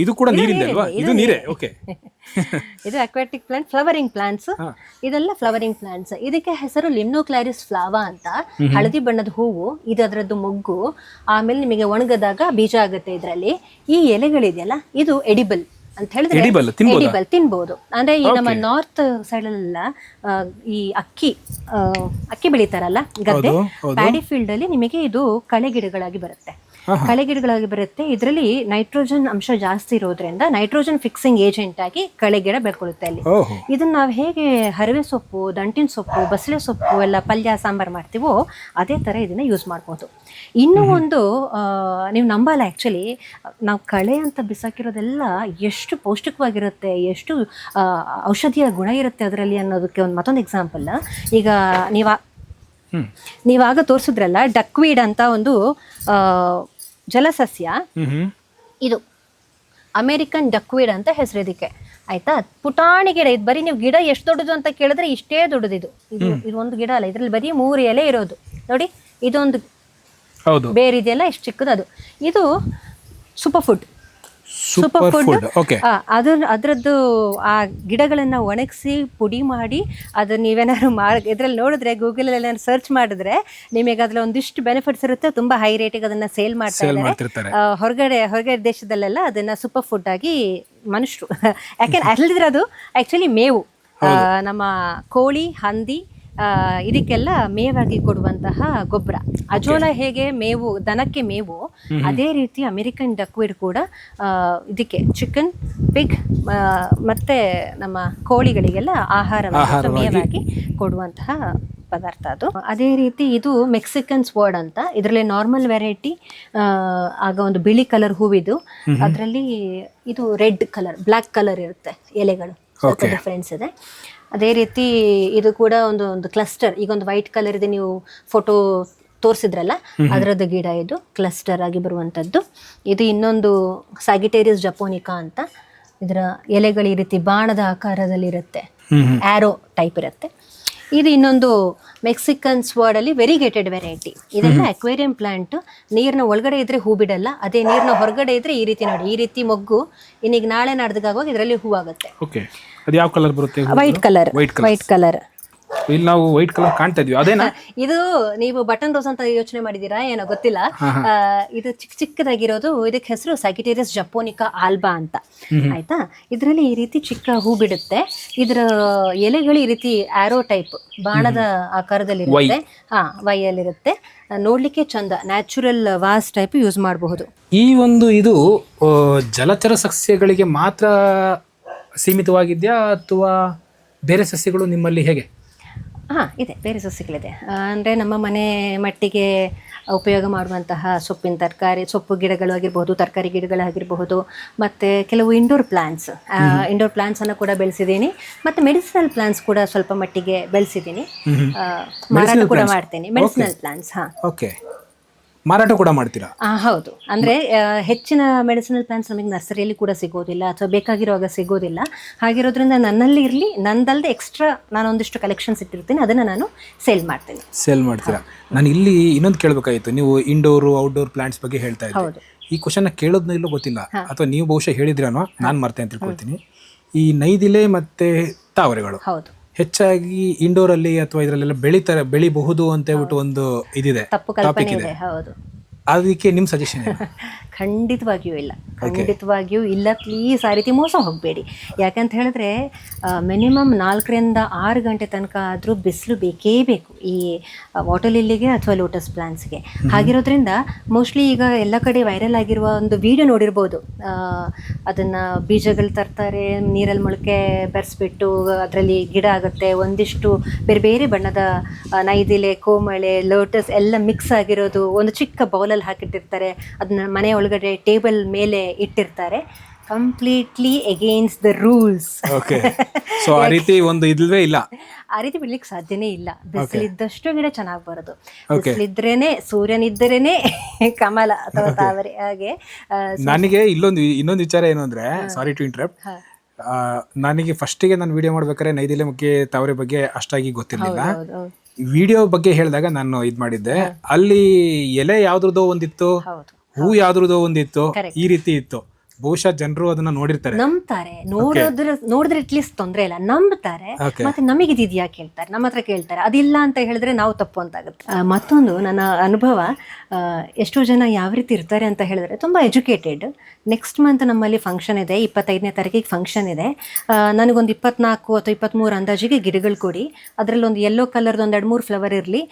ಇದು ಕೂಡ ನೀರಿದೆ ಅಲ್ವಾ? ಇದು ನೀರೇ. ಓಕೆ,
ಇದು ಅಕ್ವಾಟಿಕ್ ಪ್ಲಾಂಟ್, ಫ್ಲವರಿಂಗ್ ಪ್ಲಾಂಟ್ಸ್. ಇದೆಲ್ಲ ಫ್ಲವರಿಂಗ್ ಪ್ಲಾಂಟ್ಸ್. ಇದಕ್ಕೆ ಹೆಸರು ಲಿಮ್ನೋಕ್ಲಾರಿಸ್ ಫ್ಲಾವಾ ಅಂತ. ಹಳದಿ ಬಣ್ಣದ ಹೂವು, ಇದು ಅದರದ್ದು ಮೊಗ್ಗು. ಆಮೇಲೆ ನಿಮಗೆ ಒಣಗದಾಗ ಬೀಜ ಆಗುತ್ತೆ ಇದರಲ್ಲಿ. ಈ ಎಲೆಗಳಿದೆಯಲ್ಲ, ಇದು ಎಡಿಬಲ್ ಅಂತ ಹೇಳಿದ್ರೆ ಎಡಿಬಲ್ ತಿನ್ಬಹುದು. ಅಂದ್ರೆ ಈ ನಮ್ಮ ನಾರ್ತ್ ಸೈಡ್ ಅಲ್ಲೆಲ್ಲ ಈ ಅಕ್ಕಿ ಬೆಳೀತಾರಲ್ಲ ಗದ್ದೆ, ಪ್ಯಾಡಿ ಫೀಲ್ಡ್ ಅಲ್ಲಿ ನಿಮಗೆ ಇದು ಕಳೆ ಗಿಡಗಳಾಗಿ ಬರುತ್ತೆ. ಇದರಲ್ಲಿ ನೈಟ್ರೋಜನ್ ಅಂಶ ಜಾಸ್ತಿ ಇರೋದ್ರಿಂದ ನೈಟ್ರೋಜನ್ ಫಿಕ್ಸಿಂಗ್ ಏಜೆಂಟ್ ಆಗಿ ಕಳೆ ಗಿಡ ಬೆಳ್ಕೊಳ್ಳುತ್ತೆ ಅಲ್ಲಿ. ಇದನ್ನ ನಾವು ಹೇಗೆ ಹರವೆ ಸೊಪ್ಪು, ದಂಟಿನ ಸೊಪ್ಪು, ಬಸಳೆ ಸೊಪ್ಪು ಎಲ್ಲ ಪಲ್ಯ ಸಾಂಬಾರ್ ಮಾಡ್ತೀವೋ ಅದೇ ತರ ಇದನ್ನ ಯೂಸ್ ಮಾಡ್ಬೋದು. ಇನ್ನೂ ಒಂದು ನೀವು ನಂಬಲ್ಲ, ಆ್ಯಕ್ಚುಲಿ ನಾವು ಕಳೆ ಅಂತ ಬಿಸಾಕಿರೋದೆಲ್ಲ ಎಷ್ಟು ಪೌಷ್ಟಿಕವಾಗಿರುತ್ತೆ, ಎಷ್ಟು ಔಷಧೀಯ ಗುಣ ಇರುತ್ತೆ ಅದರಲ್ಲಿ ಅನ್ನೋದಕ್ಕೆ ಒಂದು ಮತ್ತೊಂದು ಎಕ್ಸಾಂಪಲ್. ಈಗ ನೀವಾಗ ತೋರಿಸಿದ್ರಲ್ಲ ಡಕ್ವೀಡ್ ಅಂತ ಒಂದು ಜಲಸಸ್ಯ, ಇದು ಅಮೇರಿಕನ್ ಡಕ್ವೀಡ್ ಅಂತ ಹೆಸರು ಇದಕ್ಕೆ, ಆಯ್ತಾ? ಪುಟಾಣಿ ಗಿಡ. ಇದು ಬರೀ ನೀವು ಗಿಡ ಎಷ್ಟು ದೊಡ್ಡದು ಅಂತ ಕೇಳಿದ್ರೆ ಇಷ್ಟೇ ದೊಡ್ಡದಿದು. ಇದು ಒಂದು ಗಿಡ ಅಲ್ಲ, ಇದ್ರಲ್ಲಿ ಬರೀ 3 ಎಲೆ ಇರೋದು ನೋಡಿ. ಇದೊಂದು ಬೇರೆ ಇದೆಯಲ್ಲ ಎಷ್ಟು ಚಿಕ್ಕದು, ಅದು. ಇದು ಸೂಪರ್ ಫುಡ್. ಅದರದ್ದು ಆ ಗಿಡಗಳನ್ನ ಒಣಗಿಸಿ ಪುಡಿ ಮಾಡಿ ಅದನ್ನ ನೀವೇನಾದ್ರು ಇದ್ರಲ್ಲಿ ನೋಡಿದ್ರೆ, ಗೂಗಲ್ ಅಲ್ಲಿ ಸರ್ಚ್ ಮಾಡಿದ್ರೆ ನಿಮಗೆ ಅದ್ರಲ್ಲಿ ಒಂದಿಷ್ಟು ಬೆನಿಫಿಟ್ಸ್ ಇರುತ್ತೆ. ತುಂಬಾ ಹೈ ರೇಟಿಗೆ ಅದನ್ನ ಸೇಲ್ ಮಾಡ್ತಾ ಇದ್ದಾರೆ. ಹೊರಗಡೆ ದೇಶದಲ್ಲೆಲ್ಲ ಅದನ್ನ ಸೂಪರ್ ಫುಡ್ ಆಗಿ ಮನುಷ್ಯರು, ಯಾಕೆಂದ್ರೆ ಅಲ್ಲಿದ್ರೆ ಅದು ಆಕ್ಚುಲಿ ಮೇವು. ನಮ್ಮ ಕೋಳಿ, ಹಂದಿ ಇದಕ್ಕೆಲ್ಲ ಮೇವಾಗಿ ಕೊಡುವಂತಹ ಗೊಬ್ಬರ. ಅಜೋಲಾ ಹೇಗೆ ಮೇವು, ದನಕ್ಕೆ ಮೇವು, ಅದೇ ರೀತಿ ಅಮೆರಿಕನ್ ಡಕ್ವಿಡ್ ಕೂಡ ಇದಕ್ಕೆ ಚಿಕನ್, ಪಿಗ್ ಮತ್ತೆ ನಮ್ಮ ಕೋಳಿಗಳಿಗೆಲ್ಲ ಆಹಾರವಾಗಿ ಮೇವಾಗಿ ಕೊಡುವಂತಹ ಪದಾರ್ಥ ಅದು. ಅದೇ ರೀತಿ ಇದು ಮೆಕ್ಸಿಕನ್ ಸ್ವರ್ಡ್ ಅಂತ, ಇದರಲ್ಲಿ ನಾರ್ಮಲ್ ವೆರೈಟಿ ಆಗ ಒಂದು ಬಿಳಿ ಕಲರ್ ಹೂವಿದು, ಅದರಲ್ಲಿ ಇದು ರೆಡ್ ಕಲರ್, ಬ್ಲ್ಯಾಕ್ ಕಲರ್ ಇರುತ್ತೆ ಎಲೆಗಳು, ಸ್ವಲ್ಪ ಡಿಫ್ರೆನ್ಸ್ ಇದೆ. ಅದೇ ರೀತಿ ಇದು ಕೂಡ ಒಂದು ಕ್ಲಸ್ಟರ್, ಈಗ ಒಂದು ವೈಟ್ ಕಲರ್ ಇದೆ, ನೀವು ಫೋಟೋ ತೋರಿಸಿದ್ರಲ್ಲ ಅದರದ್ದು ಗಿಡ, ಇದು ಕ್ಲಸ್ಟರ್ ಆಗಿ ಬರುವಂಥದ್ದು. ಇದು ಇನ್ನೊಂದು ಸ್ಯಾಗಿಟೇರಿಯಸ್ ಜಪೋನಿಕಾ ಅಂತ, ಇದರ ಎಲೆಗಳು ಈ ರೀತಿ ಬಾಣದ ಆಕಾರದಲ್ಲಿರುತ್ತೆ, ಆರೋ ಟೈಪ್ ಇರುತ್ತೆ. ಇದು ಇನ್ನೊಂದು ಮೆಕ್ಸಿಕನ್ ಸ್ವರ್ಡ್ ಅಲ್ಲಿ ವೆರಿಗೇಟೆಡ್ ವೆರೈಟಿ. ಇದೆಲ್ಲ ಅಕ್ವೇರಿಯಂ ಪ್ಲಾಂಟ್. ನೀರಿನ ಒಳಗಡೆ ಇದ್ರೆ ಹೂ ಬಿಡಲ್ಲ, ಅದೇ ನೀರಿನ ಹೊರಗಡೆ ಇದ್ರೆ ಈ ರೀತಿ ನೋಡಿ, ಈ ರೀತಿ ಮೊಗ್ಗು ಇನ್ನೀಗ ನಾಳೆ ನಾಡ್ದಾಗುವಾಗ ಇದರಲ್ಲಿ ಹೂ ಆಗುತ್ತೆ.
ಅದು ಯಾವ ಕಲರ್ ಬರುತ್ತೆ?
White colour. White colour.
ಇಲ್ಲಿ ನಾವು ವೈಟ್ ಕಲರ್ ಕಾಣ್ತಾ ಇದೀವಿ, ಅದೇನಾ? ಇದು
ನೀವು ಬಟನ್ ರೋಸ್ ಅಂತ ಯೋಚನೆ ಮಾಡಿದೀರಾ ಏನೋ ಗೊತ್ತಿಲ್ಲ. ಇದು ಚಿಕ್ಕದಾಗಿರೋದು, ಇದಕ್ಕೆ ಹೆಸರು ಸ್ಯಾಗಿಟೇರಿಯಸ್ ಜಪೋನಿಕಾ ಆಲ್ಬಾ ಅಂತ, ಆಯ್ತಾ. ಇದರಲ್ಲಿ ಈ ರೀತಿ ಚಿಕ್ಕ ಹೂ ಬಿಡುತ್ತೆ. ಇದರ ಎಲೆಗಳು ಈ ರೀತಿ ಆರೋ ಟೈಪ್, ಬಾಣದ ಆಕಾರದಲ್ಲಿ ಇರುತ್ತೆ. ವೈಯಲ್ಲಿರುತ್ತೆ, ನೋಡ್ಲಿಕ್ಕೆ ಚಂದ, ನ್ಯಾಚುರಲ್ ವಾಸ್ ಟೈಪ್ ಯೂಸ್ ಮಾಡಬಹುದು.
ಈ ಇದು ಜಲಚರ ಸಸ್ಯಗಳಿಗೆ ಮಾತ್ರ ಸೀಮಿತವಾಗಿದೆಯಾ ಅಥವಾ ಬೇರೆ ಸಸ್ಯಗಳು ನಿಮ್ಮಲ್ಲಿ ಹೇಗೆ?
ಇದೆ, ಬೇರೆ ಸಸ್ಯಗಳಿದೆ. ಅಂದರೆ ನಮ್ಮ ಮನೆ ಮಟ್ಟಿಗೆ ಉಪಯೋಗ ಮಾಡುವಂತಹ ಸೊಪ್ಪಿನ ತರಕಾರಿ, ಸೊಪ್ಪು ಗಿಡಗಳು ಆಗಿರಬಹುದು, ತರಕಾರಿ ಗಿಡಗಳಾಗಿರಬಹುದು, ಮತ್ತು ಕೆಲವು ಇಂಡೋರ್ ಪ್ಲಾಂಟ್ಸನ್ನು ಕೂಡ ಬೆಳೆಸಿದ್ದೀನಿ. ಮತ್ತು ಮೆಡಿಸಿನಲ್ ಪ್ಲಾಂಟ್ಸ್ ಕೂಡ ಸ್ವಲ್ಪ ಮಟ್ಟಿಗೆ ಬೆಳೆಸಿದ್ದೀನಿ, ಮಾರಾಟ ಕೂಡ ಮಾಡ್ತೀನಿ. Medicinal plants.
ಓಕೆ, ಮಾರಾಟ ಕೂಡ ಮಾಡ್ತೀರಾ?
ಹೌದು. ಅಂದರೆ ಹೆಚ್ಚಿನ ಮೆಡಿಸಿನಲ್ ಪ್ಲಾಂಟ್ಸ್ ನಮಗೆ ನರ್ಸರಿಯಲ್ಲಿ ಕೂಡ ಸಿಗೋದಿಲ್ಲ ಅಥವಾ ಬೇಕಾಗಿರುವಾಗ ಸಿಗೋದಿಲ್ಲ. ಹಾಗಿರೋದ್ರಿಂದ ನನ್ನಲ್ಲಿ ಇರಲಿ, ನಂದಲ್ಲದೆ ಎಕ್ಸ್ಟ್ರಾ ನಾನು ಒಂದಿಷ್ಟು ಕಲೆಕ್ಷನ್ಸ್ ಇಟ್ಟಿರ್ತೀನಿ, ಅದನ್ನು ನಾನು ಸೇಲ್ ಮಾಡ್ತೀರಾ?
ನಾನು ಇಲ್ಲಿ ಇನ್ನೊಂದು ಕೇಳಬೇಕಾಗಿತ್ತು. ನೀವು ಇಂಡೋರು ಔಟ್ಡೋರ್ ಪ್ಲಾಂಟ್ಸ್ ಬಗ್ಗೆ ಹೇಳ್ತಾ ಇದ್ದೀವಿ. ಈ ಕ್ವಶನ್ನ ಕೇಳೋದ್ನ ಇಲ್ಲೋ ಗೊತ್ತಿಲ್ಲ, ಅಥವಾ ನೀವು ಬಹುಶಃ ಹೇಳಿದ್ರಾನೋ ನಾನು ಮರ್ತೆ ಅಂತ ತಿಳ್ಕೊಳ್ತೀನಿ. ಈ ನೈದಿಲೆ ಮತ್ತೆ ತಾವರೆಗಳು ಹೆಚ್ಚಾಗಿ ಇಂಡೋರ್ ಅಲ್ಲಿ ಅಥವಾ ಇದರಲ್ಲೆಲ್ಲ ಬೆಳಿಬಹುದು ಅಂತ ಹೇಳ್ಬಿಟ್ಟು ಒಂದು ಇದಿದೆ, ಟಾಪಿಕ್ ಇದೆ. ಅದಕ್ಕೆ ನಿಮ್ಮ ಸಜೆಷನ್?
ಖಂಡಿತವಾಗಿಯೂ ಇಲ್ಲ, ಪ್ಲೀಸ್ ಆ ರೀತಿ ಮೋಸ ಹೋಗಬೇಡಿ. ಯಾಕಂತ ಹೇಳಿದ್ರೆ ಮಿನಿಮಮ್ 4 ರಿಂದ 6 ಗಂಟೆ ತನಕ ಆದರೂ ಬಿಸಿಲು ಬೇಕೇ ಬೇಕು ಈ ವಾಟರ್ ಲಿಲ್ಲಿಗೆ ಅಥವಾ ಲೋಟಸ್ ಪ್ಲಾಂಟ್ಸ್ಗೆ. ಹಾಗಿರೋದ್ರಿಂದ ಮೋಸ್ಟ್ಲಿ ಈಗ ಎಲ್ಲ ಕಡೆ ವೈರಲ್ ಆಗಿರುವ ಒಂದು ವಿಡಿಯೋ ನೋಡಿರ್ಬೋದು. ಅದನ್ನು ಬೀಜಗಳು ತರ್ತಾರೆ, ನೀರಲ್ಲಿ ಮೊಳಕೆ ಬೆರೆಸ್ಬಿಟ್ಟು ಅದರಲ್ಲಿ ಗಿಡ ಆಗುತ್ತೆ. ಒಂದಿಷ್ಟು ಬೇರೆ ಬೇರೆ ಬಣ್ಣದ ನೈದಿಲೆ, ಕೋಮಳೆ, ಲೋಟಸ್ ಎಲ್ಲ ಮಿಕ್ಸ್ ಆಗಿರೋದು ಒಂದು ಚಿಕ್ಕ ಬೌಲಲ್ಲಿ ಹಾಕಿಟ್ಟಿರ್ತಾರೆ. ಅದನ್ನ ಮನೆ ಒಳಗಡೆ ಟೇಬಲ್ ಮೇಲೆ ಇಟ್ಟಿರ್ತಾರೆ. Completely against the rules.
So ಆ ರೀತಿ ಒಂದು ಇಲ್ವೇ ಇಲ್ಲ,
ಆ ರೀತಿ ಬಿಡ್ಲಿಕ್ಕೆ ಸಾಧ್ಯನೇ ಇಲ್ಲ. ಬಿಸಿಲಿದ್ದಷ್ಟು ಗಿಡ ಚೆನ್ನಾಗಿ ಬರೋದು. ಬಿಸಿಲಿದ್ರೇನೆ, ಸೂರ್ಯನಿದ್ದರೇನೆ ಕಮಲ ಅಥವಾ ತಾವರೆ. ಹಾಗೆ
ನನಗೆ ಇನ್ನೊಂದು ವಿಚಾರ ಏನು ಅಂದ್ರೆ, ಸಾರಿ ಟು ಇಂಟರಪ್ಟ್, ನನಗೆ ಫಸ್ಟಿಗೆ ನಾನು ವಿಡಿಯೋ ಮಾಡ್ಬೇಕಾದ್ರೆ ನೈದಿಲೆ ಬಗ್ಗೆ ತಾವರೆ ಬಗ್ಗೆ ಅಷ್ಟಾಗಿ ಗೊತ್ತಿರಲಿಲ್ಲ. ವಿಡಿಯೋ ಬಗ್ಗೆ ಹೇಳಿದಾಗ ನಾನು ಇದ್ ಮಾಡಿದ್ದೆ, ಅಲ್ಲಿ ಎಲೆ ಯಾವ್ದ್ರದೋ ಒಂದಿತ್ತು, ಹೂ ಯಾವ್ದ್ರದೋ ಒಂದಿತ್ತು, ಈ ರೀತಿ ಇತ್ತು. ಬಹುಶಃ ಜನರು ಅದನ್ನ ನೋಡಿರ್ತಾರೆ,
ನಂಬ್ತಾರೆ. ನೋಡಿದ್ರೆ ಅಟ್ಲೀಸ್ಟ್ ತೊಂದ್ರೆ ಇಲ್ಲ, ನಂಬ್ತಾರೆ. ಮತ್ತೆ ನಮಗೆ ಇದೆಯಾ ಕೇಳ್ತಾರೆ, ನಮ್ಮ ಹತ್ರ ಕೇಳ್ತಾರೆ. ಅದಿಲ್ಲ ಅಂತ ಹೇಳಿದ್ರೆ ನಾವು ತಪ್ಪು ಅಂತಾಗುತ್ತೆ. ಮತ್ತೊಂದು ನನ್ನ ಅನುಭವ, ಎಷ್ಟೋ ಜನ ಯಾವ ರೀತಿ ಇರ್ತಾರೆ ಅಂತ ಹೇಳಿದ್ರೆ ತುಂಬಾ ಎಜುಕೇಟೆಡ್. ನೆಕ್ಸ್ಟ್ ಮಂತ್ ನಮ್ಮಲ್ಲಿ ಫಂಕ್ಷನ್ ಇದೆ, 25ನೇ ತಾರೀಕಿಗೆ ಫಂಕ್ಷನ್ ಇದೆ. ನನಗೊಂದು 24 ಅಥವಾ 23 ಅಂದಾಜಿಗೆ ಗಿಡಗಳು ಕೊಡಿ. ಅದರಲ್ಲಿ ಒಂದು ಯೆಲ್ಲೋ ಕಲರ್ದು ಒಂದು 2-3 ಫ್ಲವರ್ ಇರಲಿ,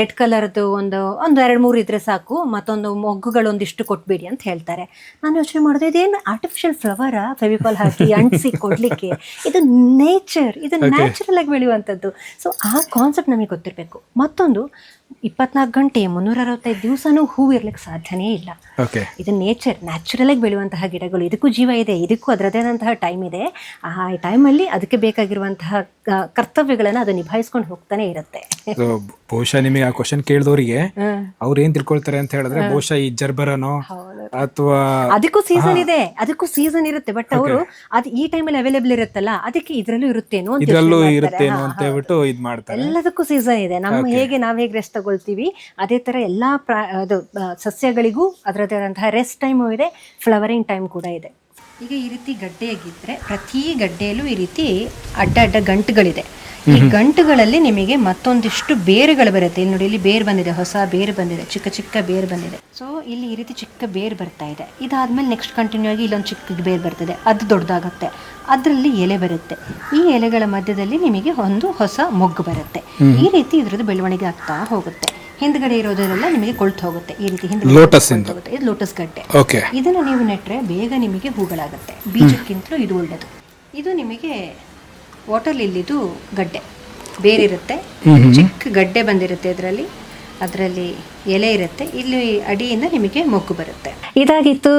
ರೆಡ್ ಕಲರ್ದು ಒಂದು 2-3 ಇದ್ರೆ ಸಾಕು, ಮತ್ತೊಂದು ಮೊಗ್ಗುಗಳು ಒಂದಿಷ್ಟು ಕೊಟ್ಬಿಡಿ ಅಂತ ಹೇಳ್ತಾರೆ. ನಾನು ಯೋಚನೆ ಮಾಡಿದೆ, ಇದೇನು ಆರ್ಟಿಫಿಷಿಯಲ್ ಫ್ಲವರ ಫೆವಿಕಾಲ್ ಹಾಕಿ ಅಂಟಿಸಿ ಕೊಡ್ಲಿಕ್ಕೆ? ಇದು ನೇಚರ್, ಇದು ನ್ಯಾಚುರಲ್ ಆಗಿ ಬೆಳೆಯುವಂಥದ್ದು. ಸೊ ಆ ಕಾನ್ಸೆಪ್ಟ್ ನಮಗೆ ಗೊತ್ತಿರಬೇಕು. ಮತ್ತೊಂದು, 24 ಗಂಟೆ 365 ದಿವಸನೂ ಹೂವು ಇರ್ಲಿಕ್ಕೆ ಸಾಧ್ಯನೇ ಇಲ್ಲ. ಇದು ನೇಚರ್, ನ್ಯಾಚುರಲ್ ಆಗಿ ಬೆಳೆಯುವಂತಹ ಗಿಡಗಳು. ಇದಕ್ಕೂ ಜೀವ ಇದೆ, ಇದಕ್ಕೂ ಅದರದೇ ಆದಂತಹ ಟೈಮ್ ಇದೆ. ಆ ಟೈಮಲ್ಲಿ ಅದಕ್ಕೆ ಬೇಕಾಗಿರುವಂತಹ ಕರ್ತವ್ಯಗಳನ್ನು ಅದು ನಿಭಾಯಿಸ್ಕೊಂಡು ಹೋಗ್ತಾನೆ ಇರುತ್ತೆ.
ಬಹುಶಃ ನಿಮಗೆ ಆ ಕ್ವಶನ್ ಕೇಳಿದವರಿಗೆ ಅವ್ರು ಏನ್ ತಿಳ್ಕೊಳ್ತಾರೆ ಅಂತ ಹೇಳಿದ್ರೆ, ಬಹುಶಃ ಈ ಜರ್ಬರನೋ ಅಥವಾ
ಅದಕ್ಕೂ ಸೀಸನ್ ಇದೆ, ಅದಕ್ಕೂ ಸೀಸನ್ ಇರುತ್ತೆ. ಬಟ್ ಅವರು ಅದು ಈ ಟೈಮಲ್ಲಿ ಅವೈಲೇಬಲ್ ಇರುತ್ತಲ್ಲ, ಅದಕ್ಕೆ ಇದ್ರಲ್ಲೂ ಇರುತ್ತೇನೋ ಅಂತ
ಇದ್ ಮಾಡ್ತಾರೆ.
ಎಲ್ಲದಕ್ಕೂ ಸೀಸನ್ ಇದೆ. ನಾವ್ ಹೇಗೆ ರೆಸ್ಟ್ ತಗೊಳ್ತೀವಿ, ಅದೇ ತರ ಎಲ್ಲಾ ಸಸ್ಯಗಳಿಗೂ ಅದರದೇ ಆದಂತಹ ರೆಸ್ಟ್ ಟೈಮು ಇದೆ, ಫ್ಲವರಿಂಗ್ ಟೈಮ್ ಕೂಡ ಇದೆ. ಈಗ ಈ ರೀತಿ ಗಡ್ಡೆಯಾಗಿದ್ರೆ ಪ್ರತಿ ಗಡ್ಡೆಯಲ್ಲೂ ಈ ರೀತಿ ಅಡ್ಡ ಗಂಟುಗಳಿದೆ. ಈ ಗಂಟುಗಳಲ್ಲಿ ನಿಮಗೆ ಮತ್ತೊಂದಿಷ್ಟು ಬೇರುಗಳು ಬರುತ್ತೆ. ಇಲ್ಲಿ ನೋಡಿ, ಇಲ್ಲಿ ಬೇರು ಬಂದಿದೆ, ಹೊಸ ಬೇರು ಬಂದಿದೆ, ಚಿಕ್ಕ ಚಿಕ್ಕ ಬೇರು ಬಂದಿದೆ. ಸೊ ಇಲ್ಲಿ ಈ ರೀತಿ ಚಿಕ್ಕ ಬೇರು ಬರ್ತಾ ಇದೆ. ಇದಾದ್ಮೇಲೆ ನೆಕ್ಸ್ಟ್ ಕಂಟಿನ್ಯೂ ಆಗಿ ಇಲ್ಲೊಂದು ಚಿಕ್ಕ ಬೇರು ಬರ್ತದೆ, ಅದು ದೊಡ್ಡದಾಗುತ್ತೆ, ಅದರಲ್ಲಿ ಎಲೆ ಬರುತ್ತೆ. ಈ ಎಲೆಗಳ ಮಧ್ಯದಲ್ಲಿ ನಿಮಗೆ ಒಂದು ಹೊಸ ಮೊಗ್ಗು ಬರುತ್ತೆ. ಈ ರೀತಿ ಇದ್ರದ್ದು ಬೆಳವಣಿಗೆ ಆಗ್ತಾ ಹೋಗುತ್ತೆ. ಹಿಂದ್ಗಡೆ ಇರೋದೆಲ್ಲ ನಿಮಗೆ ಕೊಳ್ತು ಹೋಗುತ್ತೆ. ಈ ರೀತಿ ಹಿಂದ್ಗಡೆ ಹೋಗುತ್ತೆ. ಇದು ಲೋಟಸ್ ಗಡ್ಡೆ. ಇದನ್ನ ನೀವು ನೆಟ್ರೆ ಬೇಗ ನಿಮಗೆ ಹೂಗಳಾಗುತ್ತೆ. ಬೀಜಕ್ಕಿಂತಲೂ ಇದು ಒಳ್ಳೆಯದು. ಇದು ನಿಮಗೆ ವಾಟರ್ ಲಿಲ್ಲಿದು ಗಡ್ಡೆ ಬೇರಿರುತ್ತೆ, ಚಿಕ್ಕ ಗಡ್ಡೆ ಬಂದಿರುತ್ತೆ, ಅದರಲ್ಲಿ ಎಲೆ ಇರುತ್ತೆ, ಇಲ್ಲಿ ಅಡಿಯಿಂದ ನಿಮಗೆ ಮೊಗ್ಗು ಬರುತ್ತೆ. ಇದಾಗಿತ್ತು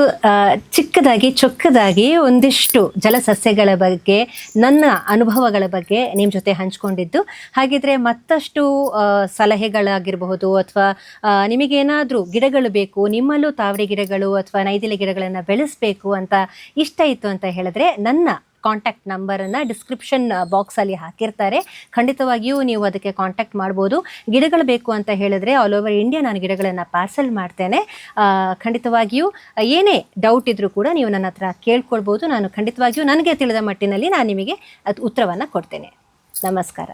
ಚಿಕ್ಕದಾಗಿ ಚೊಕ್ಕದಾಗಿ ಒಂದಿಷ್ಟು ಜಲಸಸ್ಯಗಳ ಬಗ್ಗೆ ನನ್ನ ಅನುಭವಗಳ ಬಗ್ಗೆ ನಿಮ್ಮ ಜೊತೆ ಹಂಚ್ಕೊಂಡಿದ್ದು. ಹಾಗಿದ್ರೆ ಮತ್ತಷ್ಟು ಸಲಹೆಗಳಾಗಿರಬಹುದು ಅಥವಾ ನಿಮಗೇನಾದರೂ ಗಿಡಗಳು ಬೇಕು, ನಿಮ್ಮಲ್ಲೂ ತಾವರೆ ಗಿಡಗಳು ಅಥವಾ ನೈದಿಲೆ ಗಿಡಗಳನ್ನು ಬೆಳೆಸಬೇಕು ಅಂತ ಇಷ್ಟ ಇತ್ತು ಅಂತ ಹೇಳಿದ್ರೆ ನನ್ನ ಕಾಂಟ್ಯಾಕ್ಟ್ ನಂಬರನ್ನು ಡಿಸ್ಕ್ರಿಪ್ಷನ್ ಬಾಕ್ಸಲ್ಲಿ ಹಾಕಿರ್ತಾರೆ. ಖಂಡಿತವಾಗಿಯೂ ನೀವು ಅದಕ್ಕೆ ಕಾಂಟ್ಯಾಕ್ಟ್ ಮಾಡ್ಬೋದು. ಗಿಡಗಳು ಬೇಕು ಅಂತ ಹೇಳಿದ್ರೆ ಆಲ್ ಓವರ್ ಇಂಡಿಯಾ ನಾನು ಗಿಡಗಳನ್ನು ಪಾರ್ಸಲ್ ಮಾಡ್ತೇನೆ. ಖಂಡಿತವಾಗಿಯೂ ಏನೇ ಡೌಟ್ ಇದ್ರೂ ಕೂಡ ನೀವು ನನ್ನ ಹತ್ರ ಕೇಳ್ಕೊಳ್ಬೋದು. ನಾನು ಖಂಡಿತವಾಗಿಯೂ ನನಗೆ ತಿಳಿದ ಮಟ್ಟಿನಲ್ಲಿ ನಾನು ನಿಮಗೆ ಅದು ಉತ್ತರವನ್ನು ಕೊಡ್ತೇನೆ. ನಮಸ್ಕಾರ.